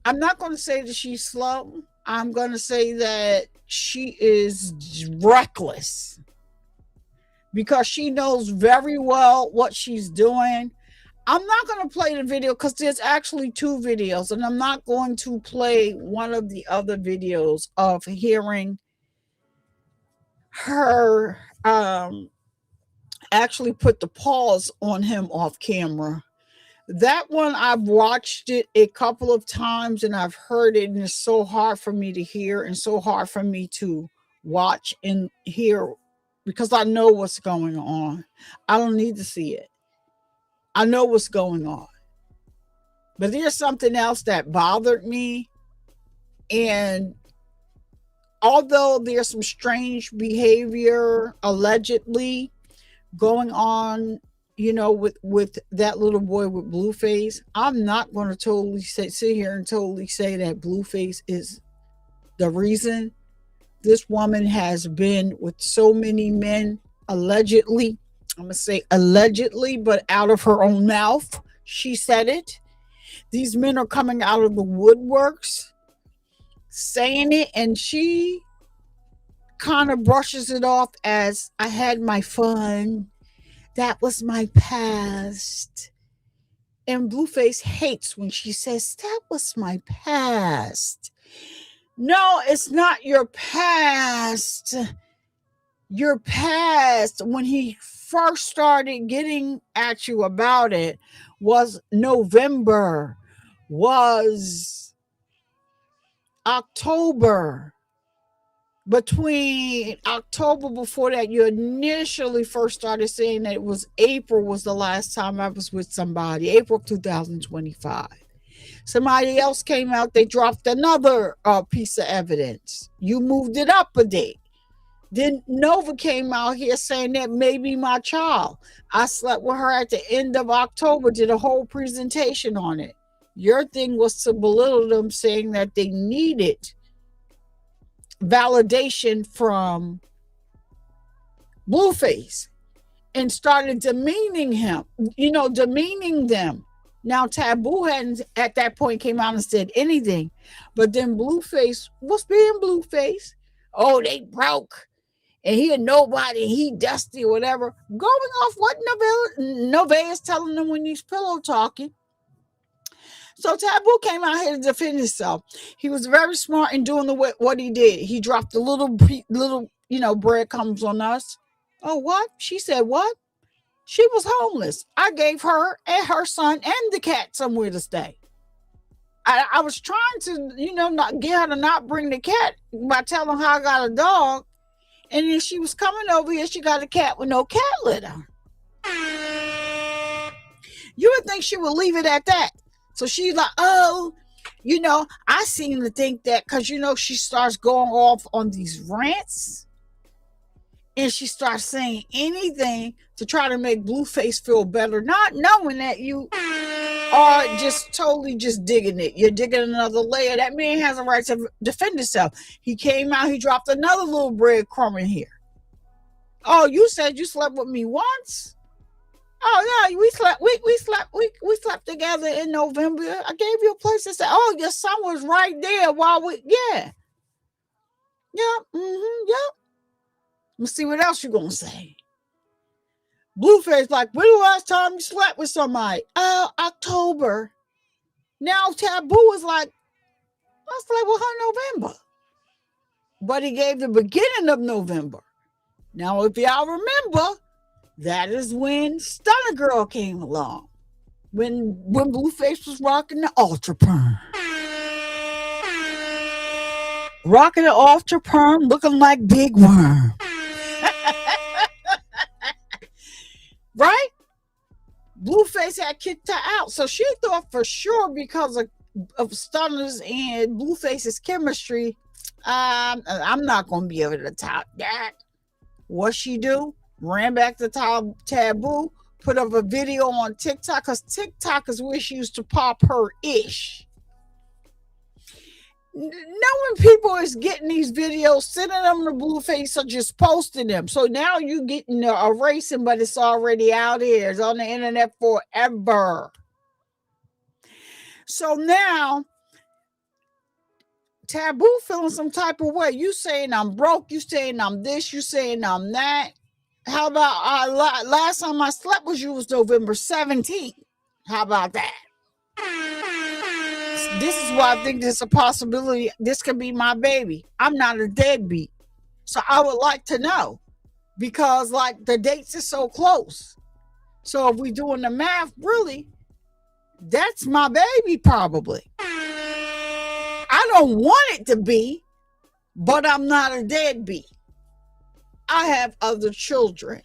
I'm not going to say that she's slow. I'm going to say that she is reckless because she knows very well what she's doing. I'm not going to play the video because there's actually two videos, and I'm not going to play one of the other videos of hearing her actually put the pause on him off camera. That one, I've watched it a couple of times and I've heard it, and it's so hard for me to hear and so hard for me to watch and hear because I know what's going on. I don't need to see it. I know what's going on. But there's something else that bothered me. And although there's some strange behavior allegedly going on, you know, with that little boy with Blueface, I'm not going to totally sit here and totally say that Blueface is the reason. This woman has been with so many men, allegedly. I'm going to say allegedly, but out of her own mouth, she said it. These men are coming out of the woodworks, saying it, and she kind of brushes it off as, I had my fun. That was my past. And Blueface hates when she says, that was my past. No, it's not your past. Your past, when he first started getting at you about it, was November, was October. Between October, before that, you initially first started saying that it was April was the last time I was with somebody, April 2025. Somebody else came out, they dropped another piece of evidence. You moved it up a date. Then Nova came out here saying that maybe my child. I slept with her at the end of October, did a whole presentation on it. Your thing was to belittle them, saying that they needed validation from Blueface and started demeaning him, demeaning them. Now, Taboo hadn't at that point came out and said anything, but then Blueface was being Blueface. Oh, they broke. And he had nobody, he dusty or whatever. Going off what Nevaeh is telling them when he's pillow talking. So Taboo came out here to defend himself. He was very smart in doing what he did. He dropped the little breadcrumbs on us. Oh, what? She said what? She was homeless. I gave her and her son and the cat somewhere to stay. I was trying to, not get her to not bring the cat by telling her I got a dog. And then she was coming over here. She got a cat with no cat litter. You would think she would leave it at that. So she's like, oh, I seem to think that because, she starts going off on these rants and she starts saying anything to try to make Blueface feel better, not knowing that you are just totally just digging it. You're digging another layer. That man has a right to defend himself. He came out, he dropped another little breadcrumb in here. Oh, you said you slept with me once? Oh yeah, we slept together in November. I gave you a place to stay. Oh, your son was right there yeah. Let's see what else you're gonna say. Blueface like, when the last time you slept with somebody? October. Now Taboo is like, I slept with her November. But he gave the beginning of November. Now, if y'all remember, that is when Stunner Girl came along. When Blueface was rocking the Ultra Perm. Rocking the Ultra Perm, looking like Big Worm. Right? Blueface had kicked her out. So she thought for sure because of Stunner's and Blueface's chemistry, I'm not going to be able to top that. What she do? Ran back to Taboo, put up a video on TikTok, because TikTok is where she used to pop her ish. Knowing people is getting these videos, sending them to Blueface, or just posting them. So now you getting erasing, but it's already out here. It's on the internet forever. So now Taboo feeling some type of way. You saying I'm broke, you saying I'm this, you saying I'm that. How about last time I slept with you was November 17th? How about that? This is why I think there's a possibility this could be my baby. I'm not a deadbeat. So I would like to know, because like the dates are so close. So if we're doing the math, really, that's my baby probably. I don't want it to be, but I'm not a deadbeat. I have other children.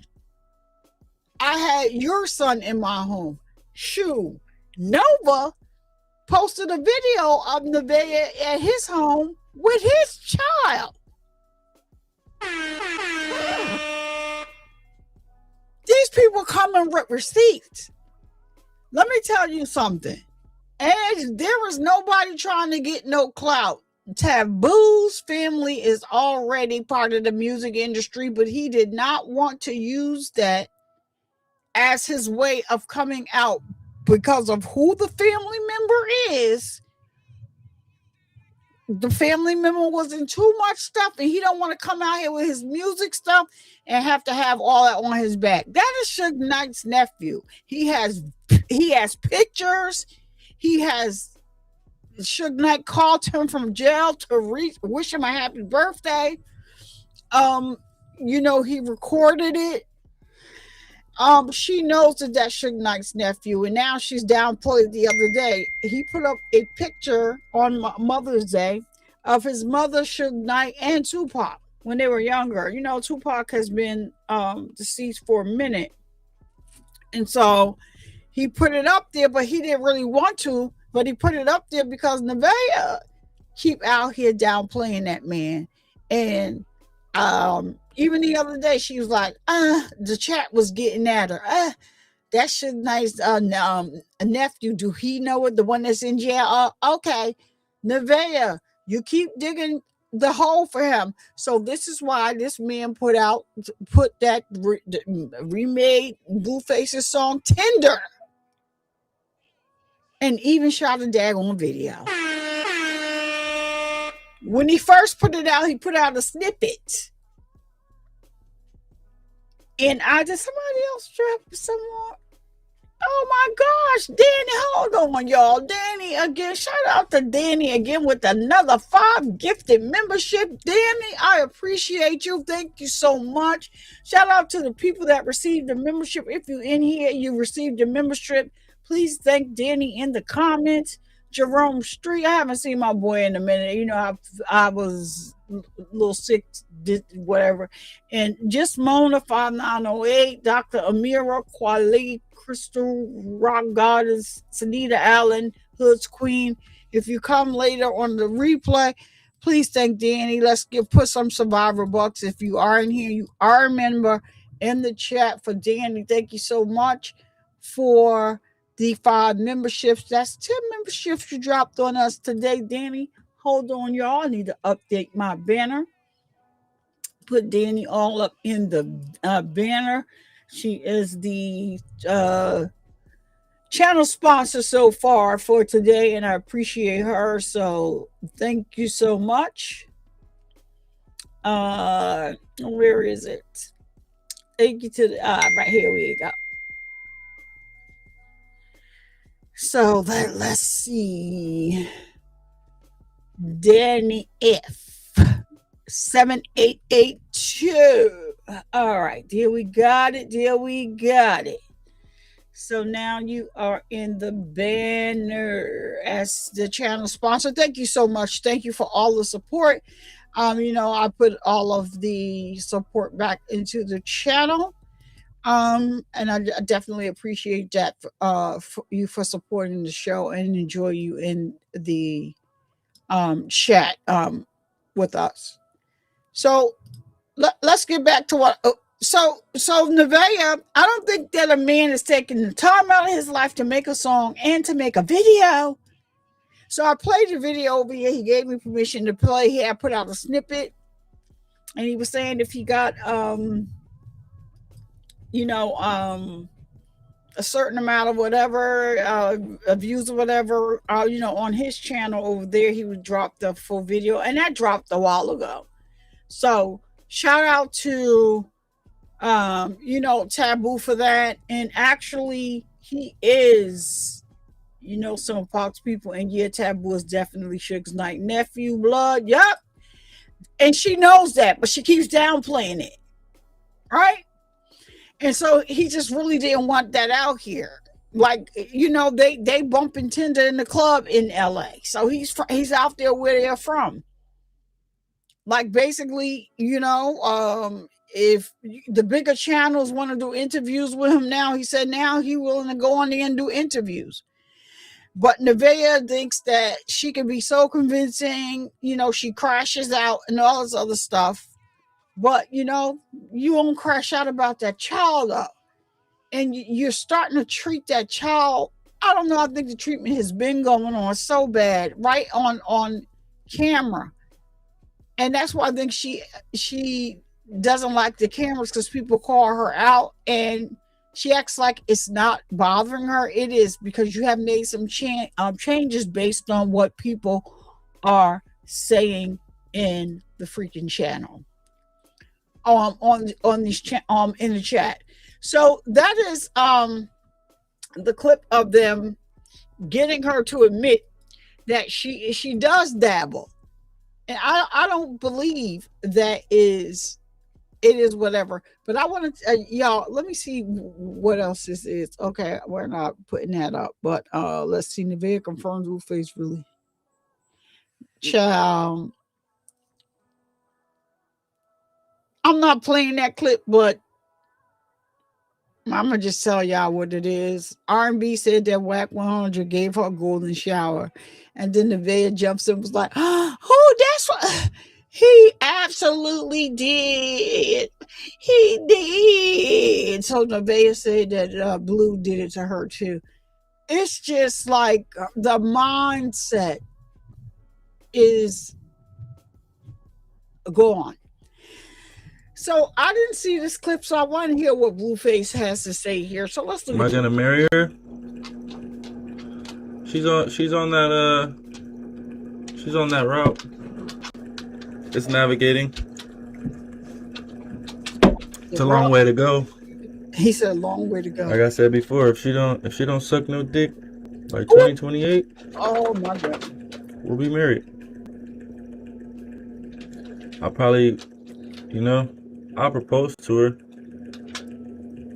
I had your son in my home. Shoo. Nova posted a video of Nevaeh at his home with his child. These people coming with receipts. Let me tell you something. And there is nobody trying to get no clout. Taboo's family is already part of the music industry, but he did not want to use that as his way of coming out because of who the family member is. The family member was in too much stuff, and he don't want to come out here with his music stuff and have to have all that on his back. That is Suge Knight's nephew. He has pictures. He has Suge Knight called him from jail to wish him a happy birthday. He recorded it. She knows that that's Suge Knight's nephew, and now she's downplayed. The other day, he put up a picture on Mother's Day of his mother, Suge Knight, and Tupac when they were younger. You know, Tupac has been deceased for a minute, and so he put it up there, but he didn't really want to. But he put it up there because Nevaeh keep out here downplaying that man, and even the other day, she was like, the chat was getting at her. That's Suge Knight's nephew. Do he know it? The one that's in jail? Okay. Nevaeh, you keep digging the hole for him. So this is why this man put that remade Blueface's song Tender. And even shot a daggone video. When he first put it out, he put out a snippet. And somebody else dropped some more. Oh my gosh, Danny, hold on, y'all. Danny again, shout out to Danny again with another 5 gifted membership. Danny, I appreciate you. Thank you so much. Shout out to the people that received the membership. If you're in here, you received a membership, please thank Danny in the comments. Jerome Street, I haven't seen my boy in a minute. You know, I was a little sick, whatever. And just Mona 5908, Dr. Amira, Kwali, Crystal, Rock Goddess, Sanita Allen, Hood's Queen. If you come later on the replay, please thank Danny. Let's put some survivor bucks. If you are in here, you are a member, in the chat for Danny. Thank you so much for the 5 memberships. That's 10 memberships you dropped on us today, Danny. Hold on, y'all. I need to update my banner. Put Danny all up in the banner. She is the channel sponsor so far for today, and I appreciate her. So thank you so much. Where is it? Thank you to the right here we go. So let's see. Danny F 7882. All right, there we got it. So now you are in the banner as the channel sponsor. Thank you so much. Thank you for all the support. I put all of the support back into the channel. And I definitely appreciate that for you for supporting the show and enjoy you in the chat with us. So let's get back to what. So Nevaeh, I don't think that a man is taking the time out of his life to make a song and to make a video. So I played the video over here. He gave me permission to play. He had put out a snippet, and he was saying if he got a certain amount of whatever views or whatever, on his channel over there, he would drop the full video, and that dropped a while ago. So shout out to Taboo for that. And actually, he is, some of Pac's people, and yeah, Taboo is definitely Suge's night nephew, blood. Yup. And she knows that, but she keeps downplaying it, right? And so he just really didn't want that out here. Like, they bumping Tinder in the club in LA. So he's out there where they're from. Like, basically, if the bigger channels want to do interviews with him now, he said now he's willing to go on there and do interviews. But Nevaeh thinks that she can be so convincing, she crashes out and all this other stuff. But, you won't crash out about that child up. And you're starting to treat that child. I don't know. I think the treatment has been going on so bad, right on camera. And that's why I think she doesn't like the cameras, because people call her out and she acts like it's not bothering her. It is, because you have made some changes based on what people are saying in the freaking channel. On this in the chat. So that is the clip of them getting her to admit that she does dabble. And I don't believe that it is whatever. But I want to y'all, let me see what else this is. Okay, we're not putting that up, but let's see. Nevaeh confirms Blueface really. Child, I'm not playing that clip, but I'm gonna just tell y'all what it is. R&B said that Wack 100 gave her a golden shower, and then Nevaeh jumps in and was like, "Oh, that's what he absolutely did. He did." So Nevaeh said that Blue did it to her too. It's just like the mindset is gone. So I didn't see this clip, so I want to hear what Blueface has to say here. So let's look. Am I gonna marry her? She's on that route. It's navigating. It's a long way to go. He said a long way to go. Like I said before, if she don't suck no dick by 2028, oh my God, we'll be married. I'll probably, I'll propose to her.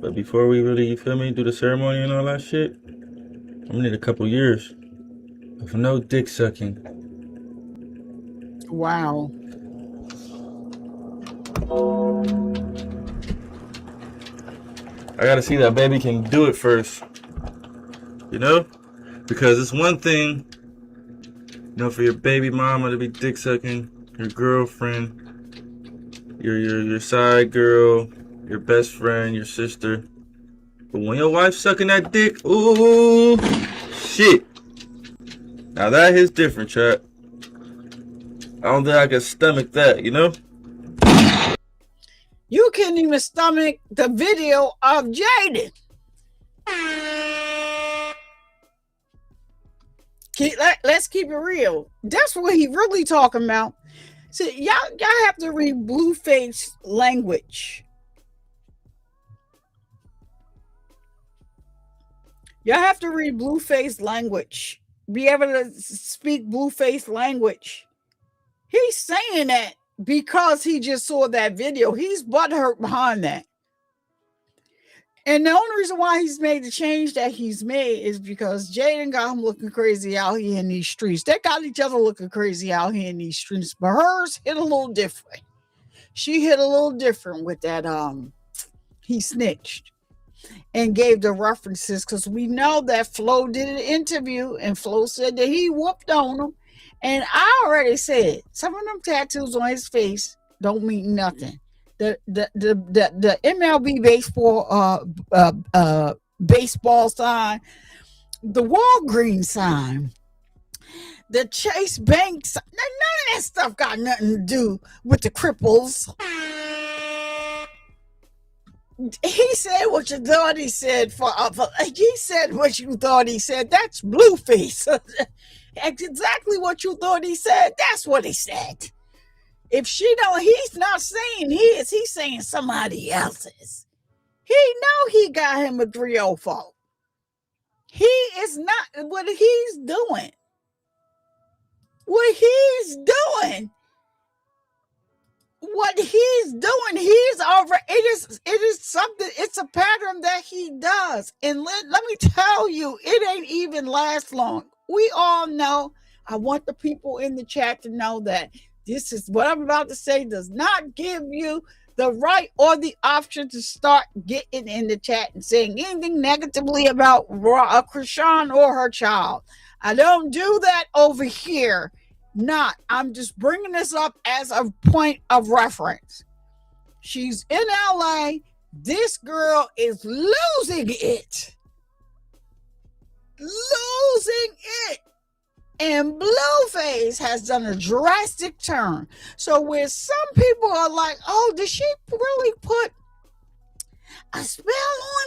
But before we really, you feel me, do the ceremony and all that shit, I'm gonna need a couple years of no dick sucking. Wow. I gotta see that baby can do it first. Because it's one thing, for your baby mama to be dick sucking, your girlfriend, your side girl, your best friend, your sister. But when your wife's sucking that dick, ooh, shit. Now that hits different, chat. I don't think I can stomach that, You can't even stomach the video of Jaden. Let's keep it real. That's what he really talking about. So y'all have to read Blueface language. Y'all have to read Blueface language. Be able to speak Blueface language. He's saying that because he just saw that video. He's butthurt behind that. And the only reason why he's made the change that he's made is because Jaden got him looking crazy out here in these streets. They got each other looking crazy out here in these streets, but hers hit a little different. She hit a little different with that, he snitched. and gave the references, because we know that Flo did an interview and Flo said that he whooped on him. And I already said some of them tattoos on his face don't mean nothing. The MLB baseball sign, the Walgreens sign, the Chase Bank sign, none of that stuff got nothing to do with the cripples. He said what you thought he said. He said what you thought he said. That's Blueface. Exactly what you thought he said. That's what he said. If she don't, he's not saying his. He's saying somebody else's. He know he got him a 304. He is not what he's doing. What he's doing. What he's doing, he's over. It is something. It's a pattern that he does. And let me tell you, it ain't even last long. We all know. I want the people in the chat to know that this is what I'm about to say does not give you the right or the option to start getting in the chat and saying anything negatively about Krishan or her child. I don't do that over here. I'm just bringing this up as a point of reference. She's in LA. This girl is losing it. And Blueface has done a drastic turn. So where some people are like, oh, did she really put a spell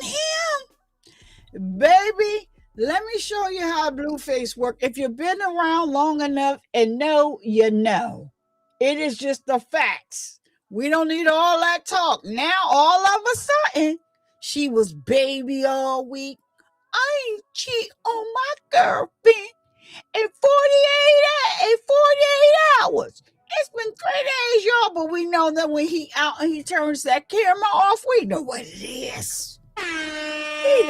on him? Baby, let me show you how Blueface works. If you've been around long enough and know, you know. It is just the facts. We don't need all that talk. Now, all of a sudden, she was baby all week. I ain't cheat on my girlfriend in 48 hours. It's been 3 days, y'all, but we know that when he out and he turns that camera off, we know what it is. He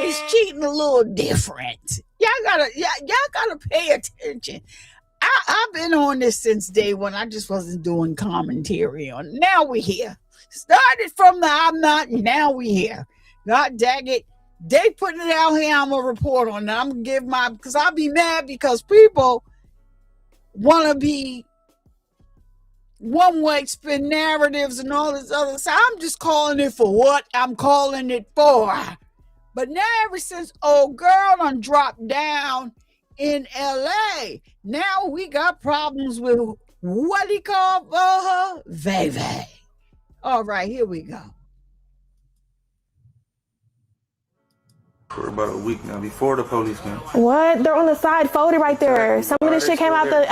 is cheating a little different. Y'all gotta pay attention. I've been on this since day one. I just wasn't doing commentary on it. Now we here. Started from the I'm not, now we here. God dang it. They putting it out here. I'm gonna report on it. I'm gonna give because I'll be mad because people want to be one way, spin narratives and all this other stuff. I'm just calling it for what I'm calling it for. But now ever since old girl done dropped down in LA, now we got problems with what he called for her? Nevaeh. All right, here we go. For about a week now, before the police came. What? They're on the side folded right there. Some of this shit came out the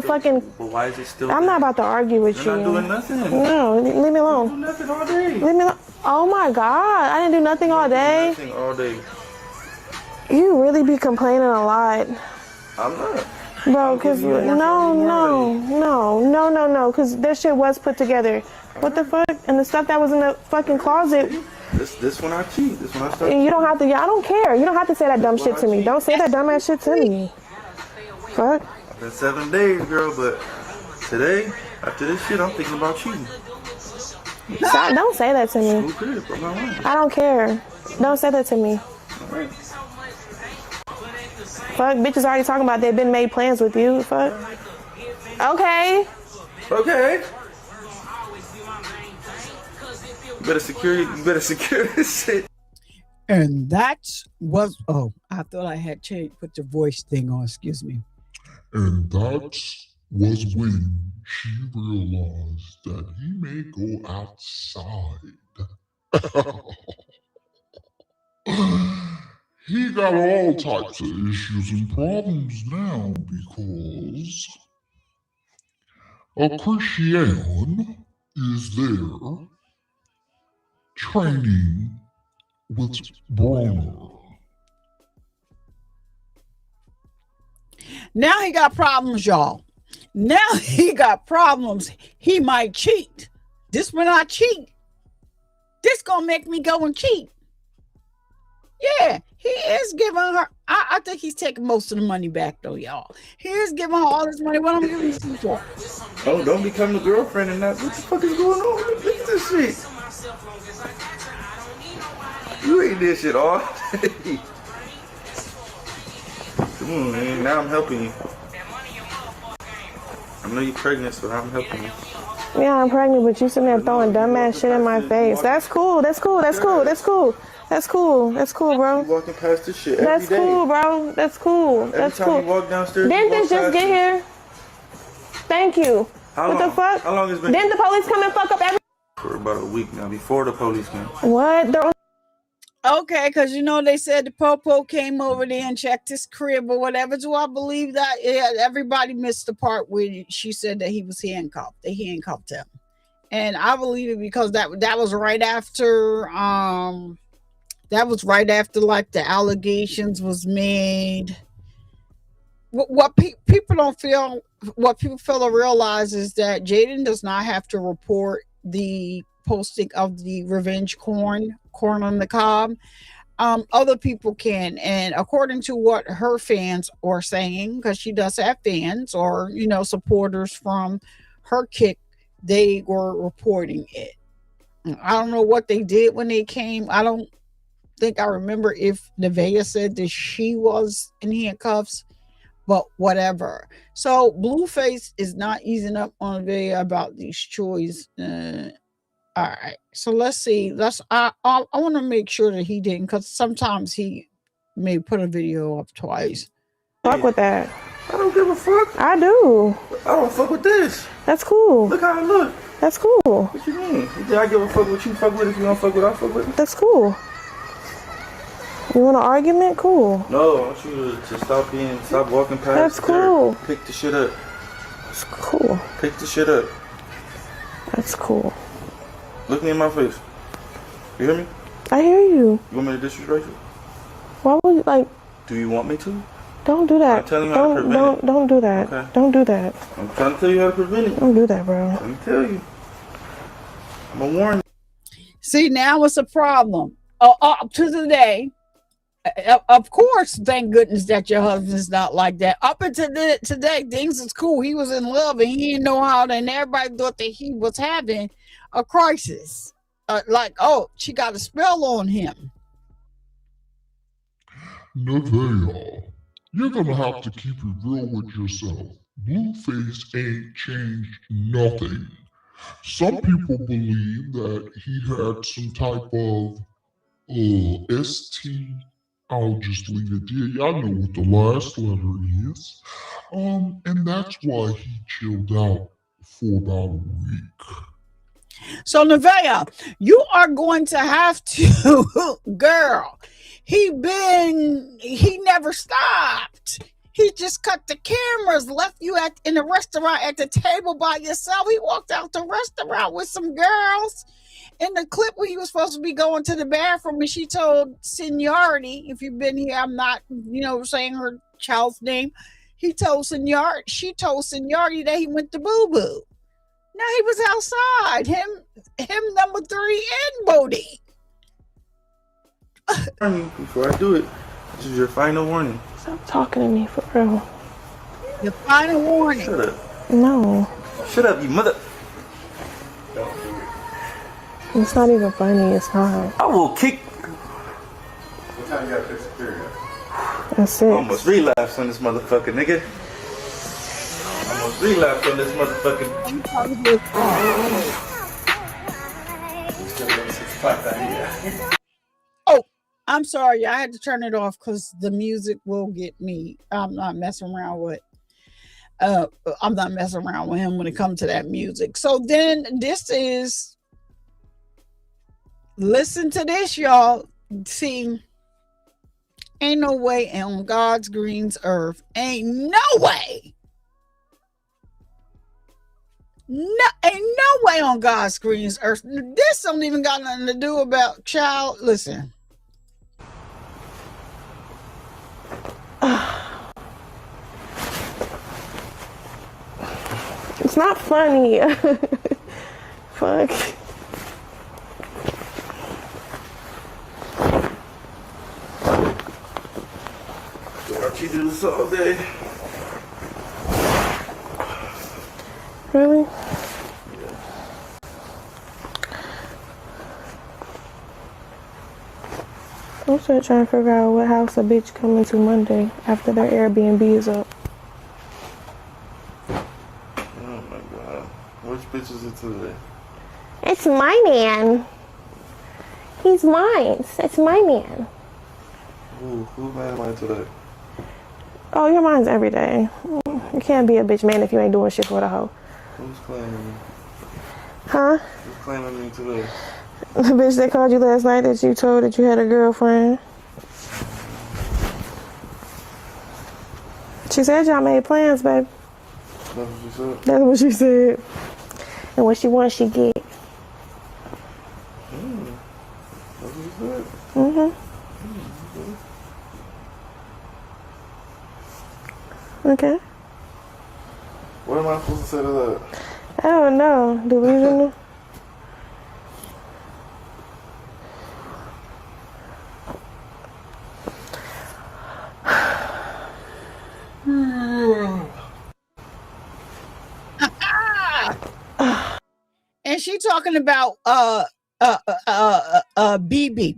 fucking. But why is it still? I'm not about to argue with you. You're not doing nothing. No, leave me alone. You do nothing all day. Leave me alone. Oh my God, I didn't do nothing all day. Nothing all day. You really be complaining a lot. I'm not. Bro, because no, because this shit was put together. What the fuck? And the stuff that was in the fucking closet. This when I cheat. This when I start. And you don't have to. I don't care. You don't have to say that dumb shit to me. Don't say that dumb ass shit to me. Fuck. It's been 7 days, girl, but today, after this shit, I'm thinking about cheating. Stop, don't say that to me. I don't care. Don't say that to me. Right. Fuck, bitches already talking about they've been made plans with you. Fuck. Okay. Okay. You better secure this shit. And that was, I thought I had changed, put the voice thing on, excuse me. And that was when she realized that he may go outside. He got all types of issues and problems now because a Christian is there training with Bronner. Now he got problems, y'all. Now he got problems. He might cheat. This when I cheat, this gonna make me go and cheat. Yeah, he is giving her. I think he's taking most of the money back though, y'all. He is giving her all this money. What I'm giving you for? Oh, don't become the girlfriend and that. What the fuck is going on? Look at this shit. You ain't did shit all day. Come on, man. Now I'm helping you. I know you're pregnant, so I'm helping you. Yeah, I'm pregnant, but you sitting there throwing dumbass shit in my face. That's cool. That's cool. That's cool. That's cool. That's cool. That's cool, bro. You walking past this shit every That's day. cool, bro. That's cool. That's Every time cool. you walk downstairs, Didn't this just get here? Thank you. What the fuck? How long has it been? Didn't the police come and fuck up every... For about a week now, before the police came. What? They're on... Okay, because you know they said the popo came over there and checked his crib or whatever. Do I believe that? Yeah, everybody missed the part where she said that he was handcuffed. They handcuffed him, and I believe it because that was right after like the allegations was made. What people don't feel, what people fail to realize is that Jaden does not have to report the posting of the revenge corn on the cob. Other people can, and according to what her fans are saying, because she does have fans or supporters from her kick, they were reporting it. I don't know what they did when they came. I don't think I remember if Nevaeh said that she was in handcuffs, but whatever. So Blueface is not easing up on Nevaeh about these choices. All right, so let's see. I want to make sure that he didn't, because sometimes he may put a video up twice. Fuck with that. I don't give a fuck. I do. I don't fuck with this. That's cool. Look how I look. That's cool. What you mean? Did I give a fuck what you fuck with? If you don't fuck with, I fuck with. That's cool. You want an argument? Cool. No, I want you to stop walking past. That's cool. Pick the shit up. That's cool. Pick the shit up. That's cool. Look me in my face. You hear me? I hear you. You want me to disrespect you? Why would you like? Do you want me to? Don't do that. I'm telling you how to prevent it. Don't do that. Okay. Don't do that. I'm trying to tell you how to prevent it. Don't do that, bro. Let me tell you. I'm gonna warn you. See, now it's a problem. Up to today, of course, thank goodness that your husband's not like that. Up until today, things is cool. He was in love and he didn't know how, and everybody thought that he was having a crisis. Like, oh, she got a spell on him. Nevaeh, you're gonna have to keep it real with yourself. Blueface ain't changed nothing. Some people believe that he had some type of ST. I'll just leave it there. Y'all know what the last letter is. And that's why he chilled out for about a week. So, Nevaeh, you are going to have to, girl, he never stopped. He just cut the cameras, left you in the restaurant at the table by yourself. He walked out the restaurant with some girls. In the clip where he was supposed to be going to the bathroom, and she told Seniority, if you've been here, I'm not, saying her child's name. She told Seniority that he went to boo-boo. Now he was outside. Him number 3 and Bodie. Before I do it, this is your final warning. Stop talking to me for real. Your final warning. Shut up. No. Shut up, you mother. It's not even funny. It's not. I will kick. What time you got to fix the period? That's it. Almost relapsed on this motherfucker, nigga. Almost relapsed on this motherfucker. Oh, I'm sorry. I had to turn it off because the music will get me. I'm not messing around with him when it comes to that music. So then this is. Listen to this, y'all. See, ain't no way on God's green earth. Ain't no way. Ain't no way on God's green earth. This don't even got nothing to do about child. Listen. It's not funny. Fuck. You do this all day. Really? Yeah. I'm still trying to figure out what house a bitch coming to Monday after their Airbnb is up. Oh my god. Which bitch is it today? It's my man. He's mine. It's my man. Who man am I today? Oh, your mine's every day. You can't be a bitch man if you ain't doing shit for the hoe. Who's claiming me? Huh? Who's claiming me today? The bitch that called you last night that you told that you had a girlfriend. She said y'all made plans, baby. That's what she said? That's what she said. And what she wants, she get. That's what she said? Okay. What am I supposed to say to that? I don't know. Delusional. And she talking about BB.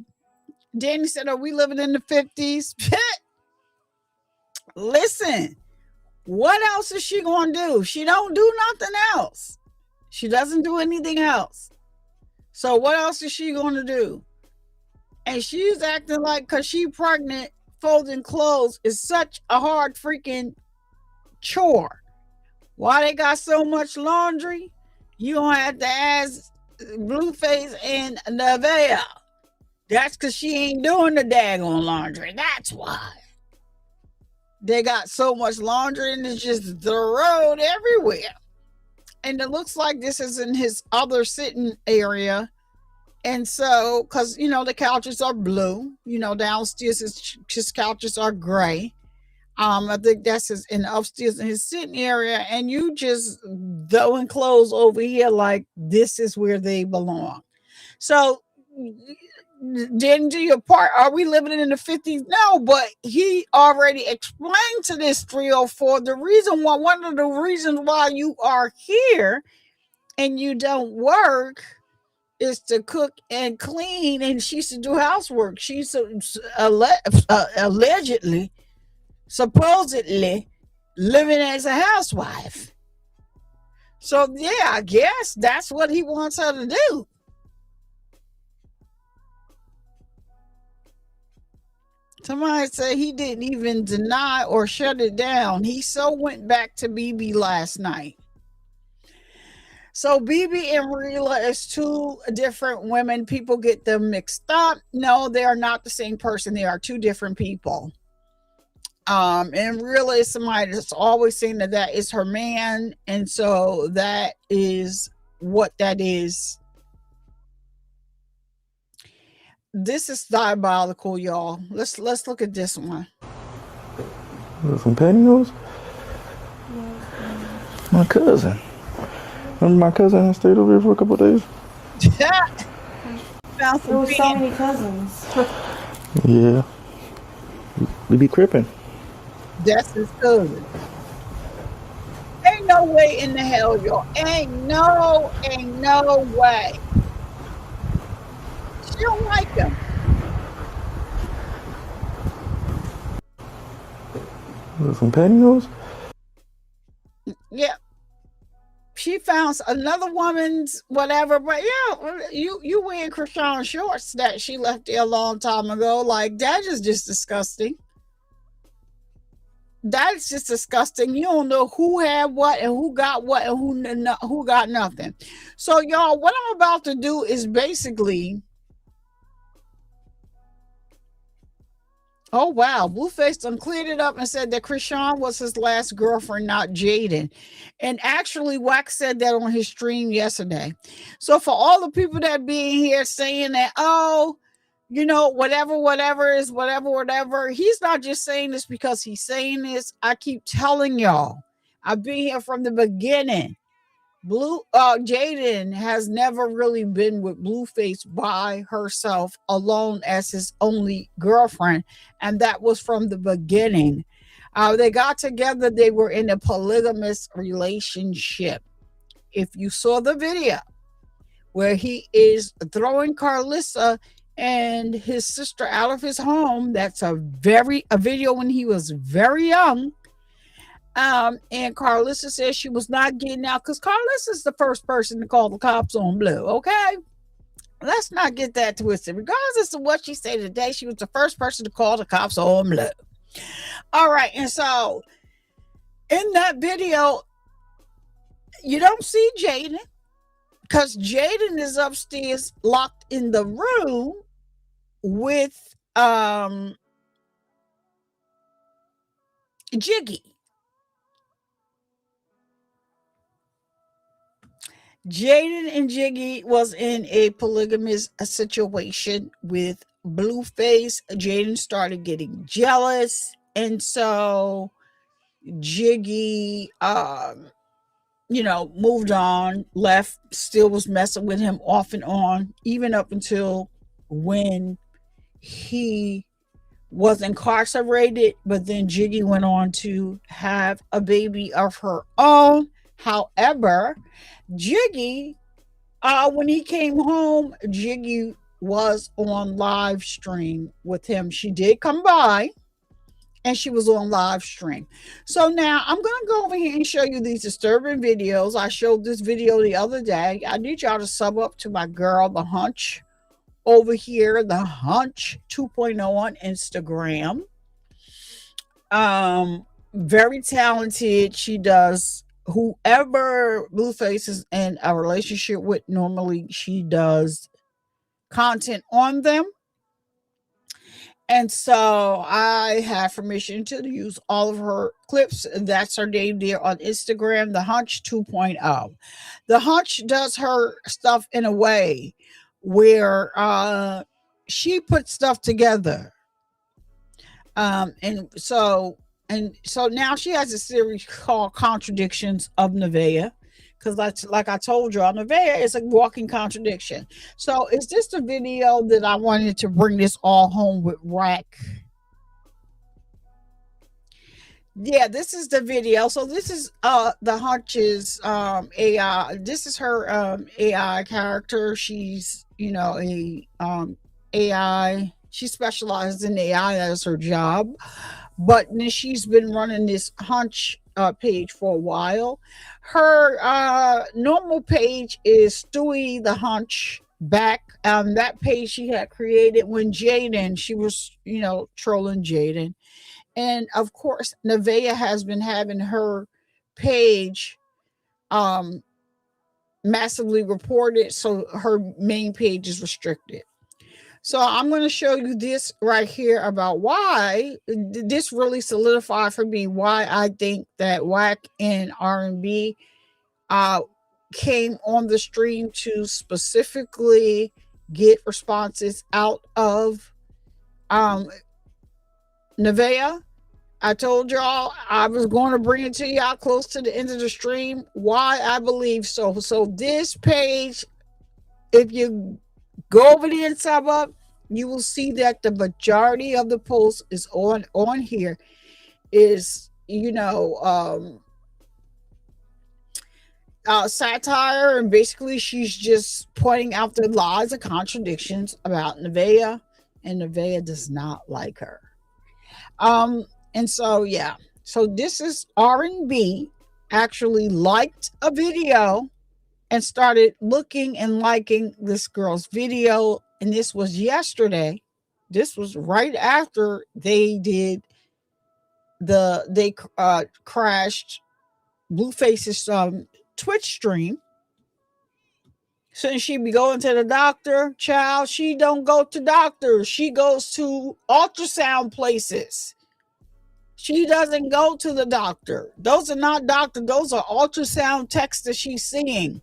Danny said, "Are we living in the 50s?" Listen, what else is she gonna do? She don't do nothing else. She doesn't do anything else. So what else is she gonna do? And she's acting like because she pregnant, folding clothes is such a hard freaking chore. Why they got so much laundry? You gonna have to ask Blueface and Nevaeh. That's because she ain't doing the daggone laundry. That's why. They got so much laundry and it's just thrown everywhere. And it looks like this is in his other sitting area. And so, because, you know, the couches are blue. You know, downstairs his couches are gray. I think that's in upstairs in his sitting area. And you just throwing clothes over here like this is where they belong. So, didn't do your part. Are we living in the 50s? No, but he already explained to this 304 the reason why, one of the reasons why you are here and you don't work is to cook and clean, and she should do housework. She's allegedly, supposedly living as a housewife. So yeah, I guess that's what he wants her to do. Somebody said he didn't even deny or shut it down. He so went back to BB last night. So BB and Rila is two different women. People get them mixed up. No, they are not the same person. They are two different people. And Rila is somebody that's always saying that is her man. And so that is what that is. This is diabolical, y'all. Let's look at this one. Some pantyhose? My cousin. Remember my cousin stayed over here for a couple of days? There were so many cousins. Yeah. We be crippin'. That's his cousin. Ain't no way in the hell, y'all. Ain't no way. She don't like him. Some pantyhose? Yeah. She found another woman's whatever, but yeah, you wearing Krishan shorts that she left there a long time ago. Like, that is just disgusting. That's just disgusting. You don't know who had what and who got what and who got nothing. So, y'all, what I'm about to do is basically... Oh, wow. Blueface done cleared it up and said that Krishan was his last girlfriend, not Jaden. And actually, Wack said that on his stream yesterday. So for all the people that be in here saying that, oh, you know, whatever is whatever. He's not just saying this because he's saying this. I keep telling y'all, I've been here from the beginning. Jaden has never really been with Blueface by herself alone as his only girlfriend, and that was from the beginning. They got together. They were in a polygamous relationship. If you saw the video where he is throwing Carlissa and his sister out of his home. That's a video when he was very young. And Carlissa says she was not getting out because Carlissa is the first person to call the cops on Blue. Okay, let's not get that twisted. Regardless of what she said today, she was the first person to call the cops on Blue. All right, and so in that video, you don't see Jaden because Jaden is upstairs locked in the room with Jiggy. Jaden and Jiggy was in a polygamous situation with Blueface. Jaden started getting jealous, and so Jiggy moved on, left, still was messing with him off and on, even up until when he was incarcerated. But then Jiggy went on to have a baby of her own. However, Jiggy, when he came home, Jiggy was on live stream with him. She did come by and she was on live stream. So now I'm going to go over here and show you these disturbing videos. I showed this video the other day. I need y'all to sub up to my girl, The Hunch, over here, The Hunch 2.0 on Instagram. Very talented. She does whoever Blueface is in a relationship with, normally she does content on them. And so I have permission to use all of her clips. That's her name there on Instagram, The Hunch 2.0. The Hunch does her stuff in a way where she puts stuff together. And so now she has a series called Contradictions of Nevaeh, because that's, like I told y'all, Nevaeh is a walking contradiction. So is this the video that I wanted to bring this all home with Wack? Yeah, this is the video. So this is the Hunch's AI. This is her AI character. She's a AI. She specializes in AI. That is her job. But then she's been running this Hunch page for a while. Her normal page is Stewie the Hunch back. That page she had created when Jaden, she was trolling Jaden. And of course, Nevaeh has been having her page massively reported, so her main page is restricted. So I'm going to show you this right here about why this really solidified for me why I think that Wack and R&B came on the stream to specifically get responses out of Nevaeh. I told y'all I was going to bring it to y'all close to the end of the stream. Why I believe so. So this page, if you go over there and sub up, you will see that the majority of the posts is on here is satire, and basically she's just pointing out the lies and contradictions about Nevaeh, and Nevaeh does not like her. And so yeah, so this is R&B actually liked a video and started looking and liking this girl's video. And this was yesterday. This was right after they did crashed Blueface's Twitch stream. Since she be going to the doctor, child, she don't go to doctors. She goes to ultrasound places. She doesn't go to the doctor. Those are not doctors. Those are ultrasound techs that she's seeing.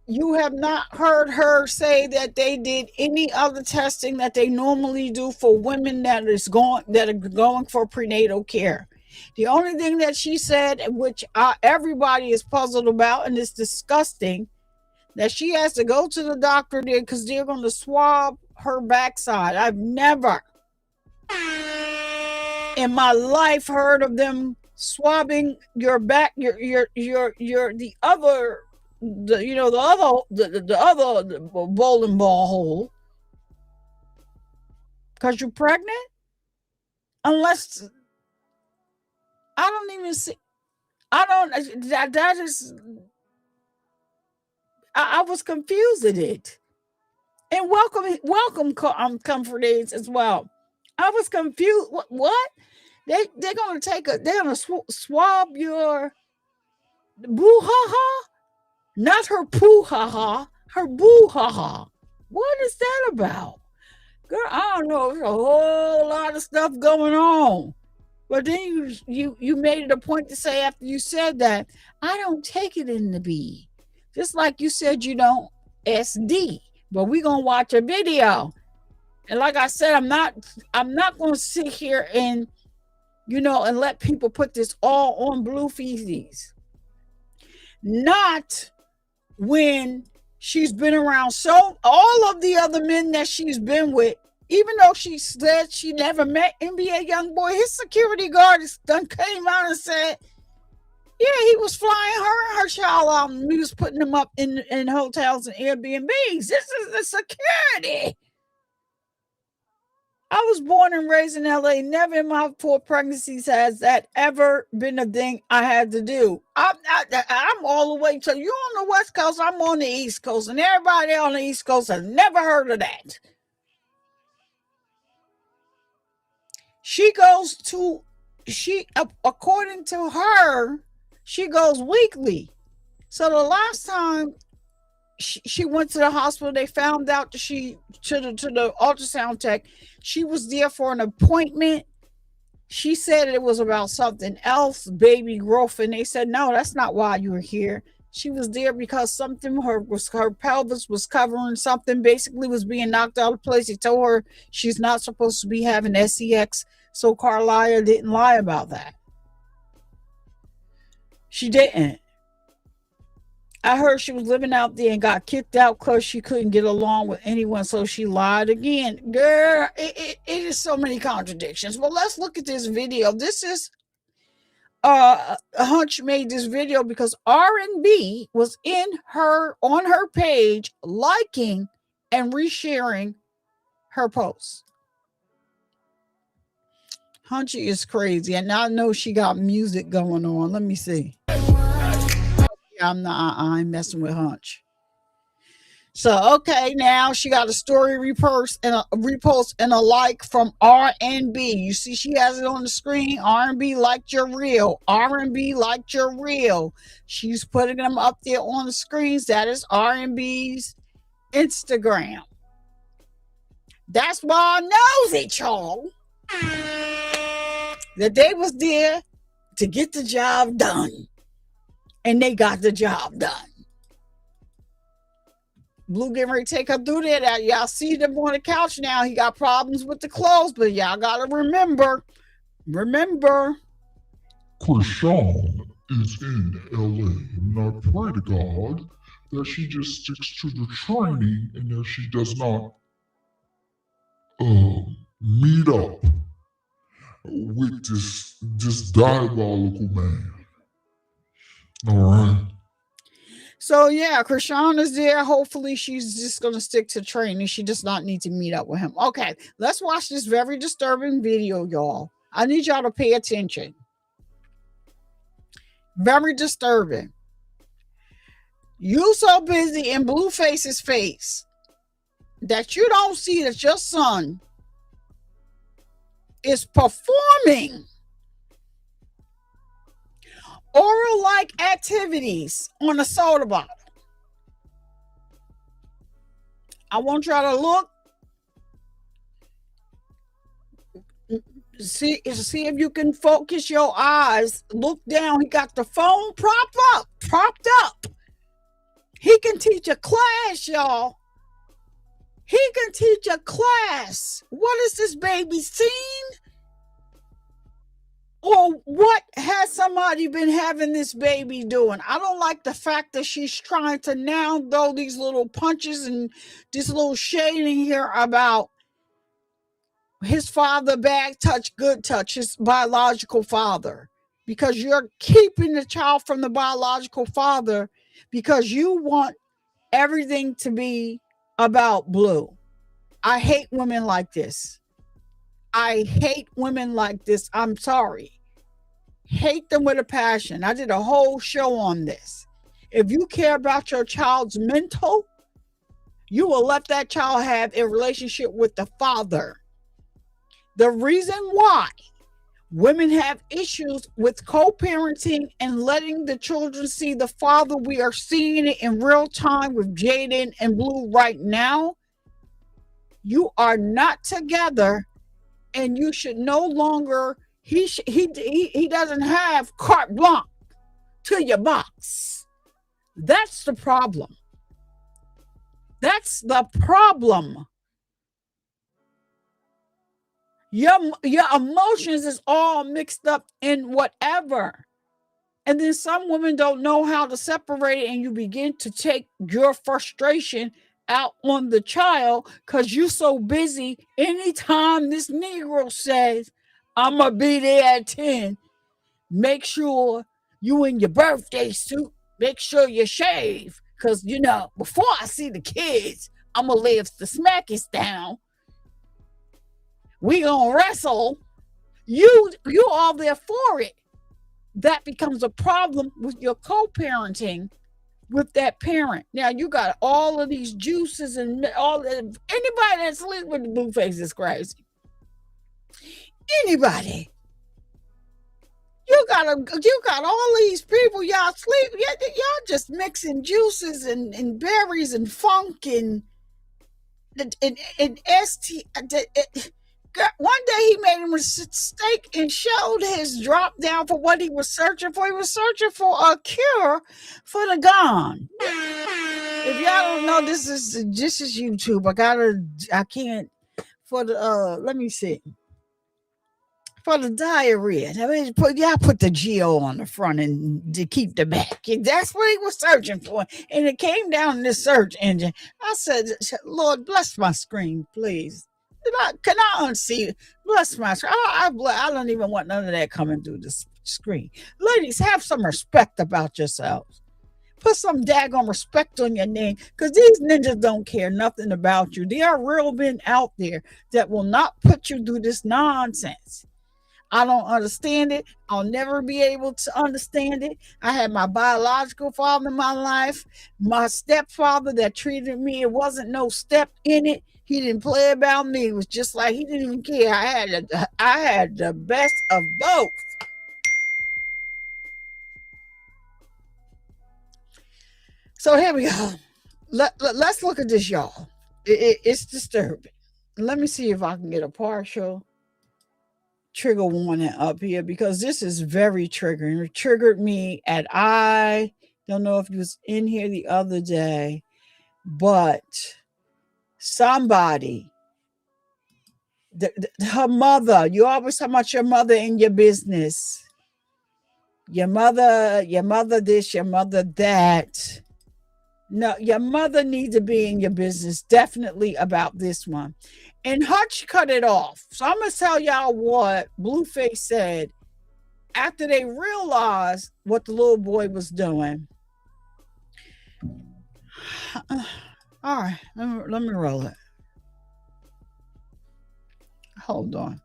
You have not heard her say that they did any other testing that they normally do for women that are going for prenatal care. The only thing that she said, which everybody is puzzled about, and it's disgusting, that she has to go to the doctor there because they're going to swab her backside. I've never in my life heard of them swabbing your back, your the other the other bowling ball hole because you're pregnant. Unless I don't even see, I don't. That is. I was confused at it. And welcome, comfort aids as well. I was confused. What? They're gonna they're gonna swab your boo ha ha, not her poo ha ha, her boo ha ha. What is that about, girl? I don't know. There's a whole lot of stuff going on. But then you made it a point to say after you said that, I don't take it in the B. Just like you said you don't SD. But we're gonna watch a video. And like I said, I'm not gonna sit here and and let people put this all on Blueface. Not when she's been around all of the other men that she's been with, even though she said she never met NBA Youngboy, his security guard came out and said, yeah, he was flying her and her child out, and he was putting them up in hotels and Airbnbs. This is the security. I was born and raised in LA. Never in my 4 pregnancies has that ever been a thing I had to do. I'm all the way to you on the West Coast. I'm on the East Coast, and everybody on the East Coast has never heard of that. According to her, she goes weekly. So the last time she went to the hospital, they found out that to the ultrasound tech, she was there for an appointment. She said it was about something else, baby growth, and they said, no, that's not why you were here. She was there because something, her pelvis was covering something, basically was being knocked out of place. They told her she's not supposed to be having SEX, so Carlisle didn't lie about that. She didn't. I heard she was living out there and got kicked out because she couldn't get along with anyone, so she lied again. Girl, it is so many contradictions. Well, let's look at this video. This is Hunch made this video because R&B was on her page, liking and resharing her posts. Hunchy is crazy, and I know she got music going on. Let me see. I'm messing with Hunch. So, okay, now she got a story repost and a like from R&B. You see, she has it on the screen. R&B liked your reel. R&B liked your reel. She's putting them up there on the screens. That is R&B's Instagram. That's why I knows it, y'all. That they was there to get the job done. And they got the job done. Blue getting ready to take her through there. Y'all see them on the couch now. He got problems with the clothes, but y'all gotta remember. Krishan is in LA, and I pray to God that she just sticks to the training and that she does not meet up with this diabolical man. All right. So yeah, Krishan is there. Hopefully she's just going to stick to training. She does not need to meet up with him. Okay, let's watch this very disturbing video, y'all. I need y'all to pay attention. Very disturbing. You so busy in Blueface's face that you don't see that your son is performing oral-like activities on a soda bottle. I want y'all to look. See if you can focus your eyes. Look down. He got the phone propped up. He can teach a class, y'all. He can teach a class. What is this baby seen? Or what has somebody been having this baby doing? I don't like the fact that she's trying to now throw these little punches and this little shading here about his father, bad touch, good touch, his biological father. Because you're keeping the child from the biological father because you want everything to be about Blue. I hate women like this. I hate women like this. I'm sorry. Hate them with a passion. I did a whole show on this. If you care about your child's mental, you will let that child have a relationship with the father. The reason why women have issues with co-parenting and letting the children see the father, we are seeing it in real time with Jaden and Blue right now. You are not together, and you should no longer, he doesn't have carte blanche to your box. That's the problem. That's the problem. Your emotions is all mixed up in whatever. And then some women don't know how to separate it, and you begin to take your frustration out on the child because you're so busy. Anytime this Negro says, I'm going to be there at 10, make sure you in your birthday suit, make sure you shave. Because, you know, before I see the kids, I'm going to lay the smackies down. We going to wrestle. You all there for it. That becomes a problem with your co-parenting with that parent. Now, you got all of these juices and all that. Anybody that sleeps with the Blueface is crazy. Anybody. You got all these people, y'all sleep. Y'all just mixing juices and berries and funk and ST. One day he made a mistake and showed his drop down for what he was searching for. He was searching for a cure for the gone. If y'all don't know, this is YouTube. I can't for the let me see. For the diarrhea. I mean, put the Geo on the front and to keep the back. That's what he was searching for. And it came down in the search engine. I said, Lord, bless my screen, please. Can I unsee it? Bless my screen. I don't even want none of that coming through the screen. Ladies, have some respect about yourselves. Put some daggone respect on your name, because these ninjas don't care nothing about you. There are real men out there that will not put you through this nonsense. I don't understand it. I'll never be able to understand it. I had my biological father in my life, my stepfather that treated me. It wasn't no step in it. He didn't play about me. It was just like he didn't even care. I had the best of both. So here we go. Let's look at this, y'all. It's disturbing. Let me see if I can get a partial trigger warning up here, because this is very triggering. It triggered me I don't know if you was in here the other day, but somebody, her mother, you always talk about your mother in your business. Your mother this, your mother that. No, your mother needs to be in your business, definitely about this one. And Hutch cut it off. So I'm going to tell y'all what Blueface said after they realized what the little boy was doing. All right, let me roll it. Hold on.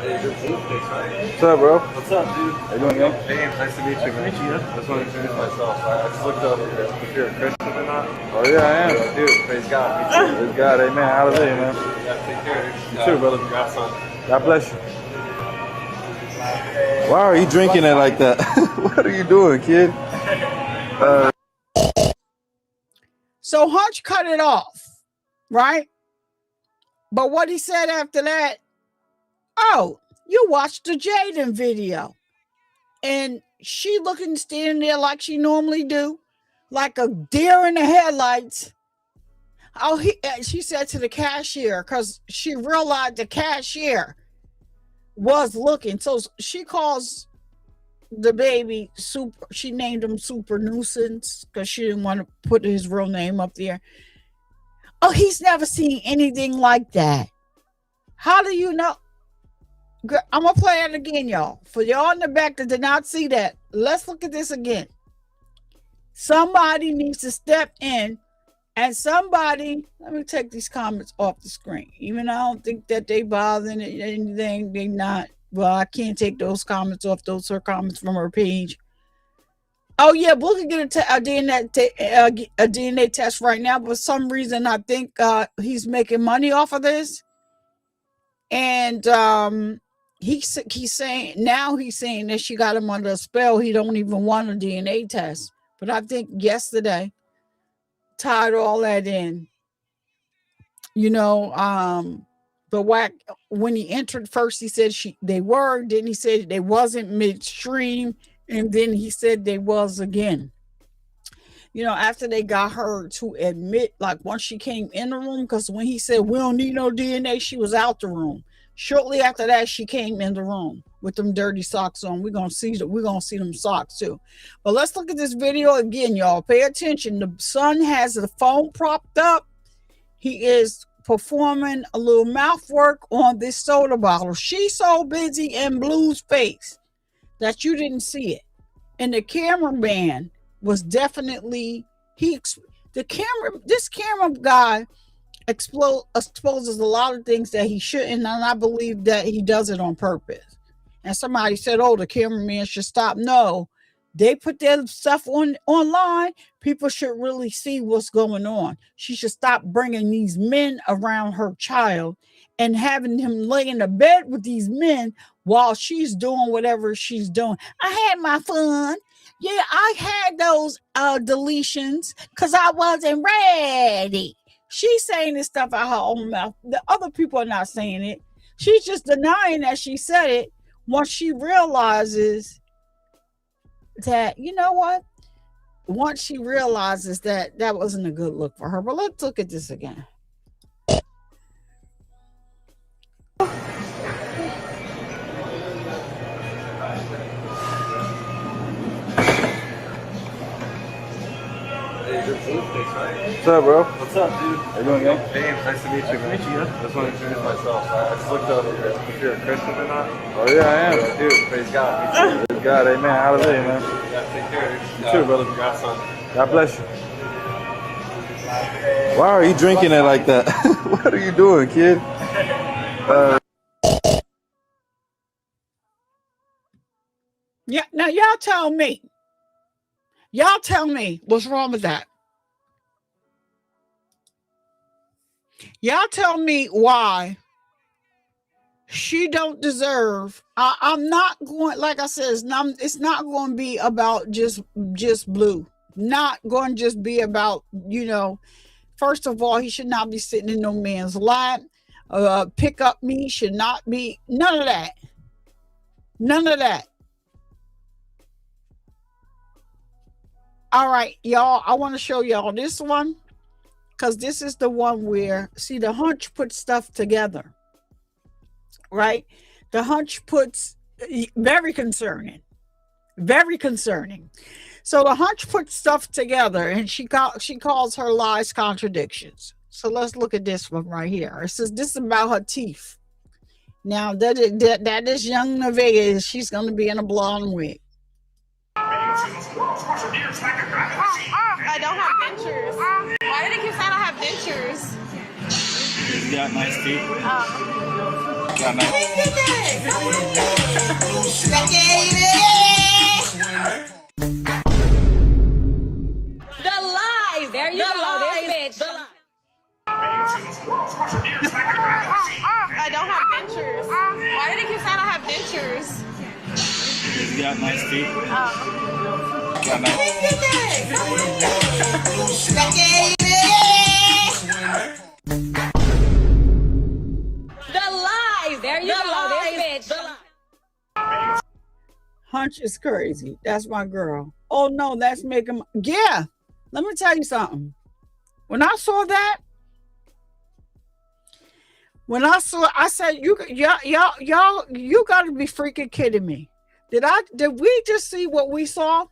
What's up, bro? What's up, dude? How you doing, man? Hey, nice to meet you. Nice to meet you. I just want to introduce myself. I just looked up if you're a Christian or not. Oh, yeah, I am. Dude, praise God. Me too. Praise God, amen. Hallelujah, man. Yeah, take care. You too, brother. Congrats on. God bless you. Why are you drinking it like that? What are you doing, kid? So Hutch cut it off, right? But what he said after that, oh, you watched the Jaden video. And she looking, standing there like she normally do, like a deer in the headlights. Oh, she said to the cashier, because she realized the cashier was looking. So she calls the baby Super. She named him Super Nuisance because she didn't want to put his real name up there. Oh, he's never seen anything like that. How do you know? I'm gonna play it again, y'all. For y'all in the back that did not see that, let's look at this again. Somebody needs to step in, and somebody, let me take these comments off the screen. Even I don't think that they bothering anything. They not. Well, I can't take those comments off. Those are comments from her page. Oh yeah, Blue can get a DNA test right now. But for some reason, I think he's making money off of this, and he's saying that she got him under a spell. He don't even want a DNA test. But I think yesterday tied all that in. You know, the Wack, when he entered first, he said they were. Then he said they wasn't midstream, and then he said they was again. You know, after they got her to admit, like once she came in the room, because when he said we don't need no DNA, she was out the room. Shortly after that, she came in the room with them dirty socks on. We're gonna see them socks too. But let's look at this video again, y'all. Pay attention. The son has the phone propped up. He is performing a little mouth work on this soda bottle. She's so busy in Blue's face that you didn't see it. And the cameraman was definitely this camera guy exposes a lot of things that he shouldn't, and I believe that he does it on purpose. And somebody said, oh, the cameraman should stop. No, they put their stuff online. People should really see what's going on. She should stop bringing these men around her child and having him lay in the bed with these men while she's doing whatever she's doing. I had my fun. Yeah, I had those deletions because I wasn't ready. She's saying this stuff out her own mouth. The other people are not saying it. She's just denying that she said it once she realizes that, you know what? Once she realizes that that wasn't a good look for her. But let's look at this again. What's up, bro? What's up, dude? How you doing, gang? Hey, nice to meet you, man. I just want to introduce myself. I just looked up if you're a Christian or not. Oh, yeah, I am. Dude, praise God. Praise God, amen. Hallelujah, man. Yeah, take care. You too, brother. Congrats on. God bless you. Why are you drinking it like that? What are you doing, kid? Yeah, now y'all tell me. Y'all tell me what's wrong with that. Y'all tell me why she don't deserve. I'm not going, like I said, it's not going to be about just Blue. Not going to just be about, you know, first of all, he should not be sitting in no man's lap. Pick up me should not be, none of that. None of that. All right, y'all, I want to show y'all this one because this is the one where, see, the hunch puts stuff together, right? The hunch puts, very concerning, very concerning. So the hunch puts stuff together, and she calls her lies contradictions. So let's look at this one right here. It says this is about her teeth. Now that is young Nevaeh. She's going to be in a blonde wig. I don't have dentures. Why did they keep saying I have dentures? You got nice teeth. Got nice. The lies. There you go. This bitch. I don't have dentures. Why did they keep saying I have dentures? You got nice teeth. Got nice. The lies. There you go. This bitch. Hunch is crazy. That's my girl. Oh no, that's making. Yeah, let me tell you something. When I saw that, I said, y'all, you got to be freaking kidding me. Did we just see what we saw?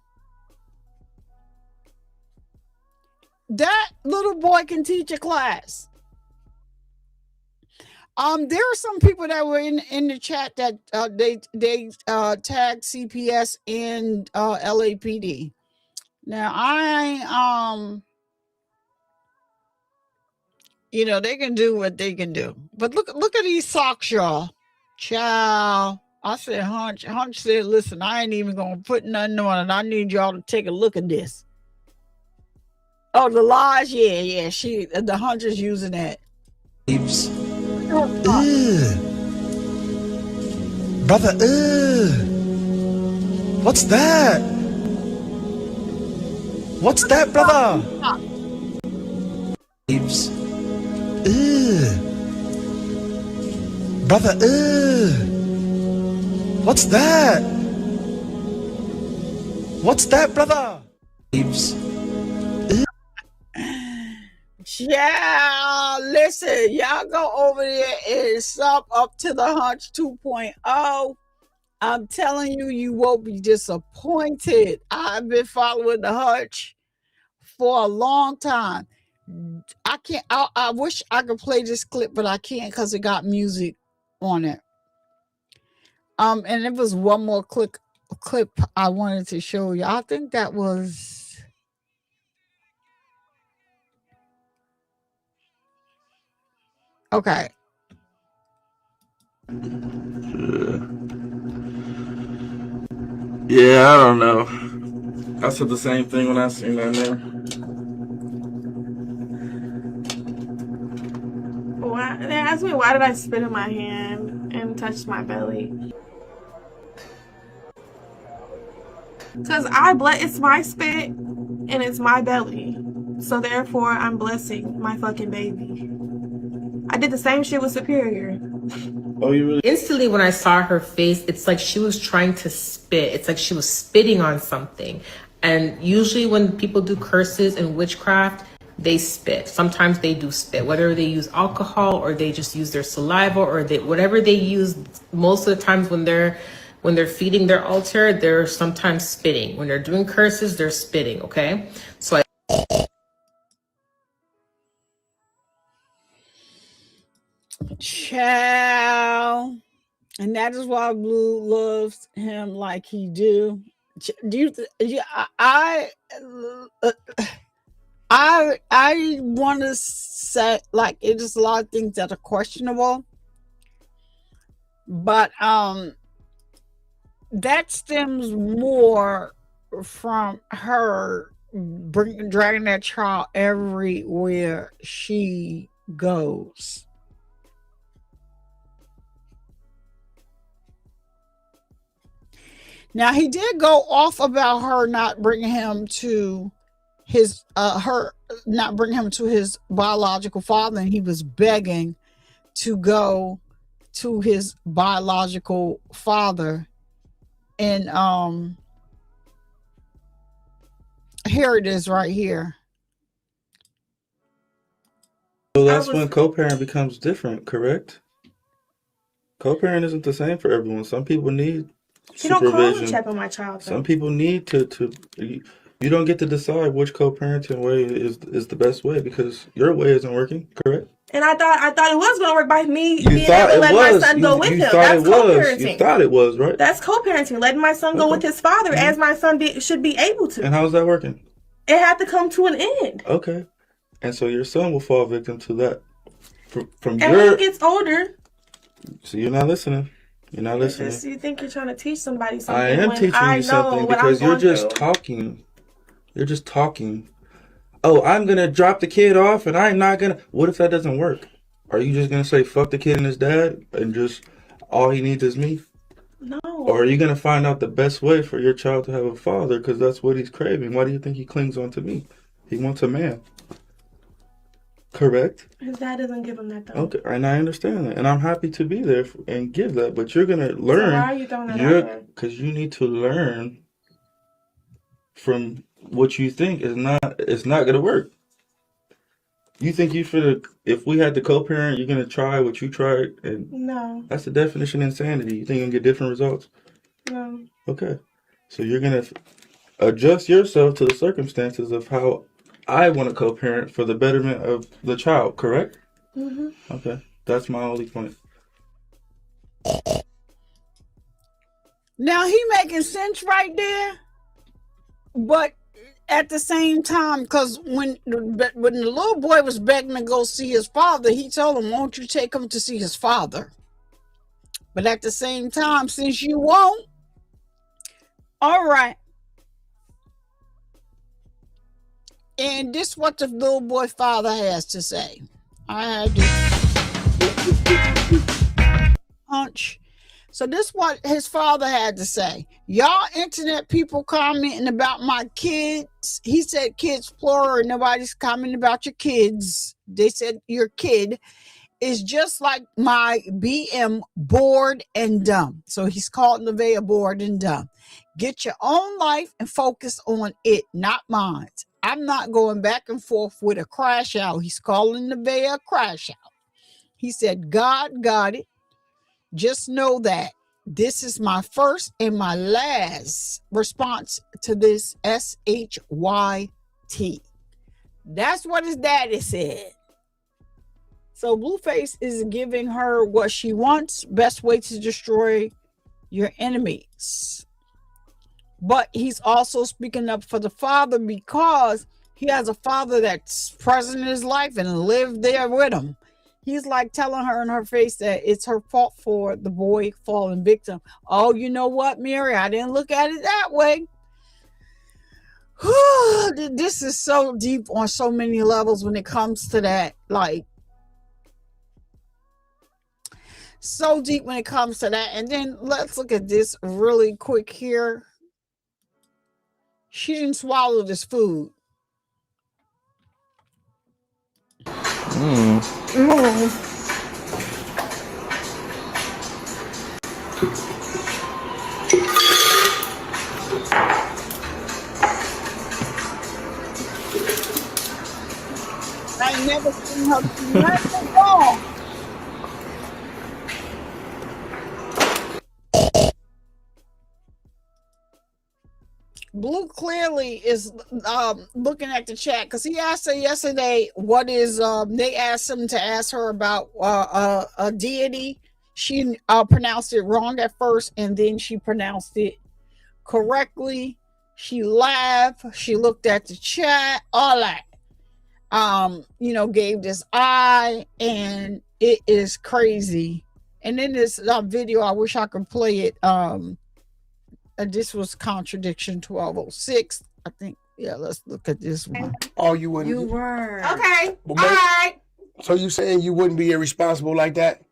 That little boy can teach a class. There are some people that were in the chat that they tagged CPS and LAPD. Now they can do what they can do. But look at these socks, y'all. Child. I said, Hunch said, listen, I ain't even gonna put nothing on it. I need y'all to take a look at this. Oh, the lies, yeah. The Hunch is using that. Brother, what's that? What's that, brother? Brother, what's that? What's that, brother? Yeah, listen, y'all go over there and sub up to the Hunch 2.0. I'm telling you, you won't be disappointed. I've been following the Hunch for a long time. I can't. I wish I could play this clip, but I can't because it got music on it. And it was one more clip I wanted to show you. I think that was. Okay. Yeah, I don't know. I said the same thing when I seen that there. They asked me why did I spit in my hand and touch my belly. Because it's my spit and it's my belly. So therefore I'm blessing my fucking baby. I did the same shit with Superior. Oh, you really? Instantly when I saw her face, it's like she was trying to spit. It's like she was spitting on something. And usually when people do curses and witchcraft, they spit. Sometimes they do spit, whether they use alcohol or they just use their saliva or whatever they use. Most of the times when they're feeding their altar, they're sometimes spitting. When they're doing curses, they're spitting, okay? So Child. And that is why Blue loves him like he do. I want to say, like, it is a lot of things that are questionable, but that stems more from her dragging that child everywhere she goes. Now he did go off about her not bringing him to his biological father, and he was begging to go to his biological father. And here it is right here. So that's when co-parent becomes different, correct? Co-parent isn't the same for everyone. Some people need You don't call supervision. and check on my child, though. Some people need to you don't get to decide which co-parenting way is the best way because your way isn't working, correct? And I thought it was gonna work by me You being thought able to it let my was. son go with You him. thought That's it was. co-parenting. You thought it was, right? That's co-parenting, letting my son go with his father as my son should be able to. And how's that working? It had to come to an end. Okay. And so your son will fall victim to that. From And when he gets older. So you're not listening. You're not listening. You think you're trying to teach somebody something. I am teaching you something because you're just talking. You're just talking. Oh, I'm going to drop the kid off and I'm not going to. What if that doesn't work? Are you just going to say fuck the kid and his dad and just all he needs is me? No. Or are you going to find out the best way for your child to have a father because that's what he's craving? Why do you think he clings on to me? He wants a man. Correct? His dad doesn't give him that, though. Okay, and I understand that. And I'm happy to be there and give that. But you're going to learn. So why are you throwing that out there? Because you need to learn from what you think it's not going to work. You think if we had the co-parent, you're going to try what you tried? And No. that's the definition of insanity. You think you're going to get different results? No. Okay. So you're going to adjust yourself to the circumstances of how I want to co-parent for the betterment of the child, correct? Mm-hmm. Okay. That's my only point. Now he making sense right there, but at the same time, because when the little boy was begging to go see his father, he told him, "Won't you take him to see his father?" But at the same time, since you won't, all right. And this is what the little boy father has to say. I had to hunch. So this is what his father had to say. Y'all internet people commenting about my kids. He said kids plural, and nobody's commenting about your kids. They said your kid is just like my BM, bored and dumb. So he's called Nevaeh bored and dumb. Get your own life and focus on it, not mine. I'm not going back and forth with a crash out. He's calling Nevaeh a crash out. He said, God got it. Just know that this is my first and my last response to this SHYT. That's what his daddy said. So Blueface is giving her what she wants. Best way to destroy your enemies. But he's also speaking up for the father because he has a father that's present in his life and lived there with him. He's like telling her in her face that it's her fault for the boy falling victim. Oh, you know what, Mary? I didn't look at it that way. This is so deep on so many levels when it comes to that. Like, so deep when it comes to that. And then let's look at this really quick here. She didn't swallow this food. I ain't never seen her do nothing wrong. Blue clearly is looking at the chat because he asked her yesterday what is they asked him to ask her about a deity. She pronounced it wrong at first and then she pronounced it correctly. She laughed, she looked at the chat, all that. Gave this eye, and it is crazy. And in this video, I wish I could play it. This was contradiction 1206, I think. Yeah, let's look at this one. Oh, you wouldn't. You were. Okay. Well, all right. So you saying you wouldn't be irresponsible like that?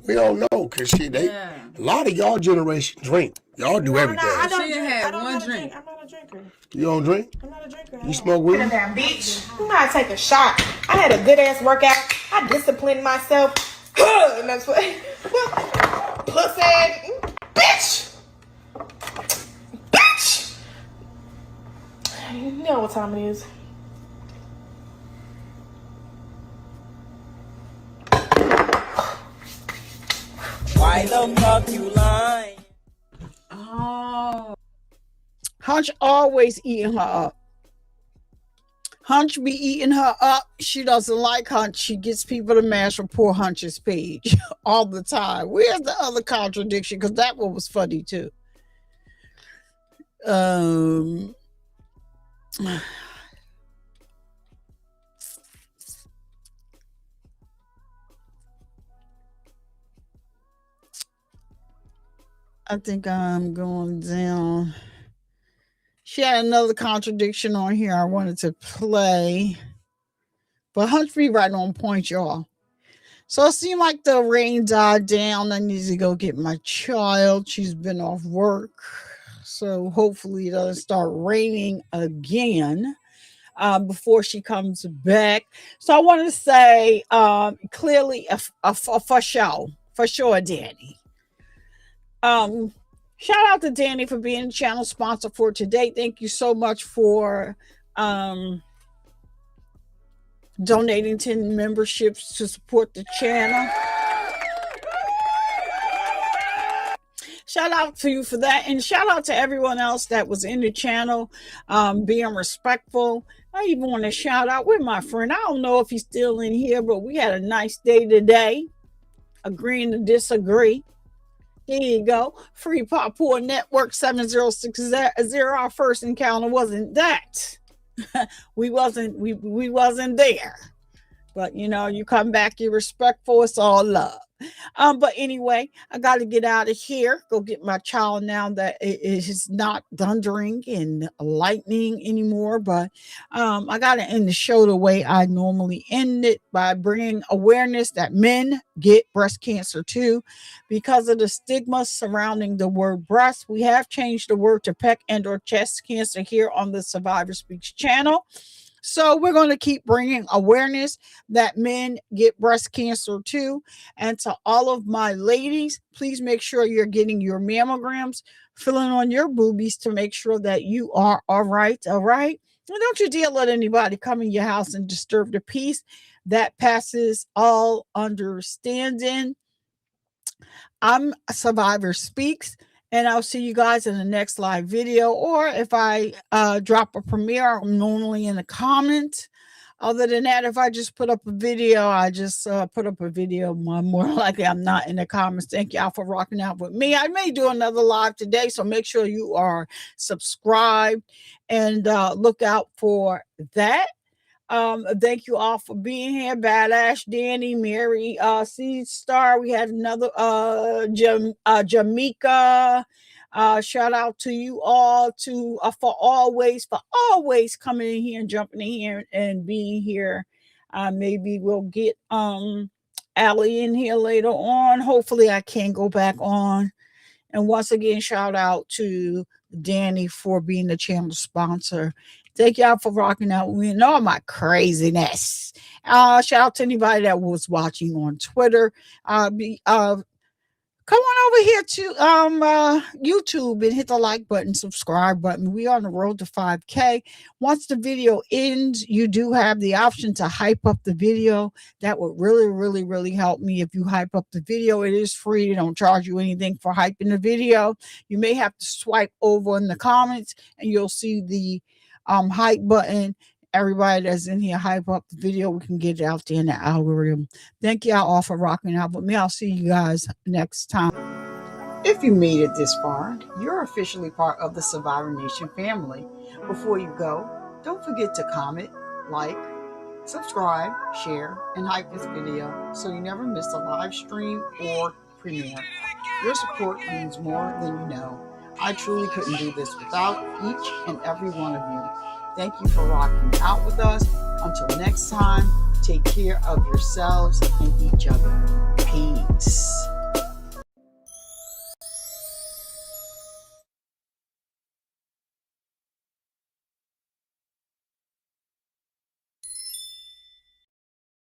We don't know, cause a lot of y'all generation drink. Y'all do everything. I don't had one drink. I'm not a drinker. You don't drink? I'm not a drinker. You smoke weed? Damn bitch. You gotta take a shot. I had a good ass workout. I disciplined myself. And that's what. Pussy. Bitch. Bitch. You know what time it is. Why the fuck you lying? Oh. Hunch always eating her up. Hunch be eating her up. She doesn't like Hunch. She gets people to mash for poor Hunch's page all the time. Where's the other contradiction? Because that one was funny too. I think I'm going down. She had another contradiction on here I wanted to play. But Hunch be right on point, y'all. So it seemed like the rain died down. I need to go get my child. She's been off work. So hopefully it doesn't start raining again before she comes back. So I want to say clearly for sure, Danny. Shout out to Danny for being channel sponsor for today. Thank you so much for donating 10 memberships to support the channel. Shout out to you for that. And shout out to everyone else that was in the channel being respectful. I even want to shout out with my friend. I don't know if he's still in here, but we had a nice day today. agreeing to disagree. There you go. Free Papua Network 7060. Our first encounter wasn't that. we wasn't there. But you know, you come back, you're respectful, it's all love. But anyway, I got to get out of here. Go get my child now that it is not thundering and lightning anymore. But I got to end the show the way I normally end it, by bringing awareness that men get breast cancer too. Because of the stigma surrounding the word breast, we have changed the word to peck and/or chest cancer here on the Survivor Speaks channel. So we're going to keep bringing awareness that men get breast cancer too. And to all of my ladies, please make sure you're getting your mammograms, filling on your boobies to make sure that you are all right. All right. And don't you dare let anybody come in your house and disturb the peace. That passes all understanding. I'm Survivor Speaks. And I'll see you guys in the next live video. Or if I drop a premiere, I'm normally in the comments. Other than that, if I just put up a video, I just put up a video. More likely I'm not in the comments. Thank y'all for rocking out with me. I may do another live today, so make sure you are subscribed and look out for that. Thank you all for being here. Badass Danny, Mary, Seed Star. We had another Jamaica. Shout out to you all for always coming in here and jumping in here and being here. Maybe we'll get Allie in here later on. Hopefully I can go back on. And once again, shout out to Danny for being the channel sponsor. Thank y'all for rocking out with me and all my craziness. Shout out to anybody that was watching on Twitter. Come on over here to YouTube and hit the like button, subscribe button. We are on the road to 5K. Once the video ends, you do have the option to hype up the video. That would really, really, really help me if you hype up the video. It is free. They don't charge you anything for hyping the video. You may have to swipe over in the comments and you'll see the hype button. Everybody that's in here, hype up the video. We can get it out there in the algorithm. Thank y'all all for rocking out with me. I'll see you guys next time. If you made it this far, you're officially part of the Survivor Nation family. Before you go, don't forget to comment, like, subscribe, share, and hype this video so you never miss a live stream or premiere. Your support means more than you know. I truly couldn't do this without each and every one of you. Thank you for rocking out with us. Until next time, take care of yourselves and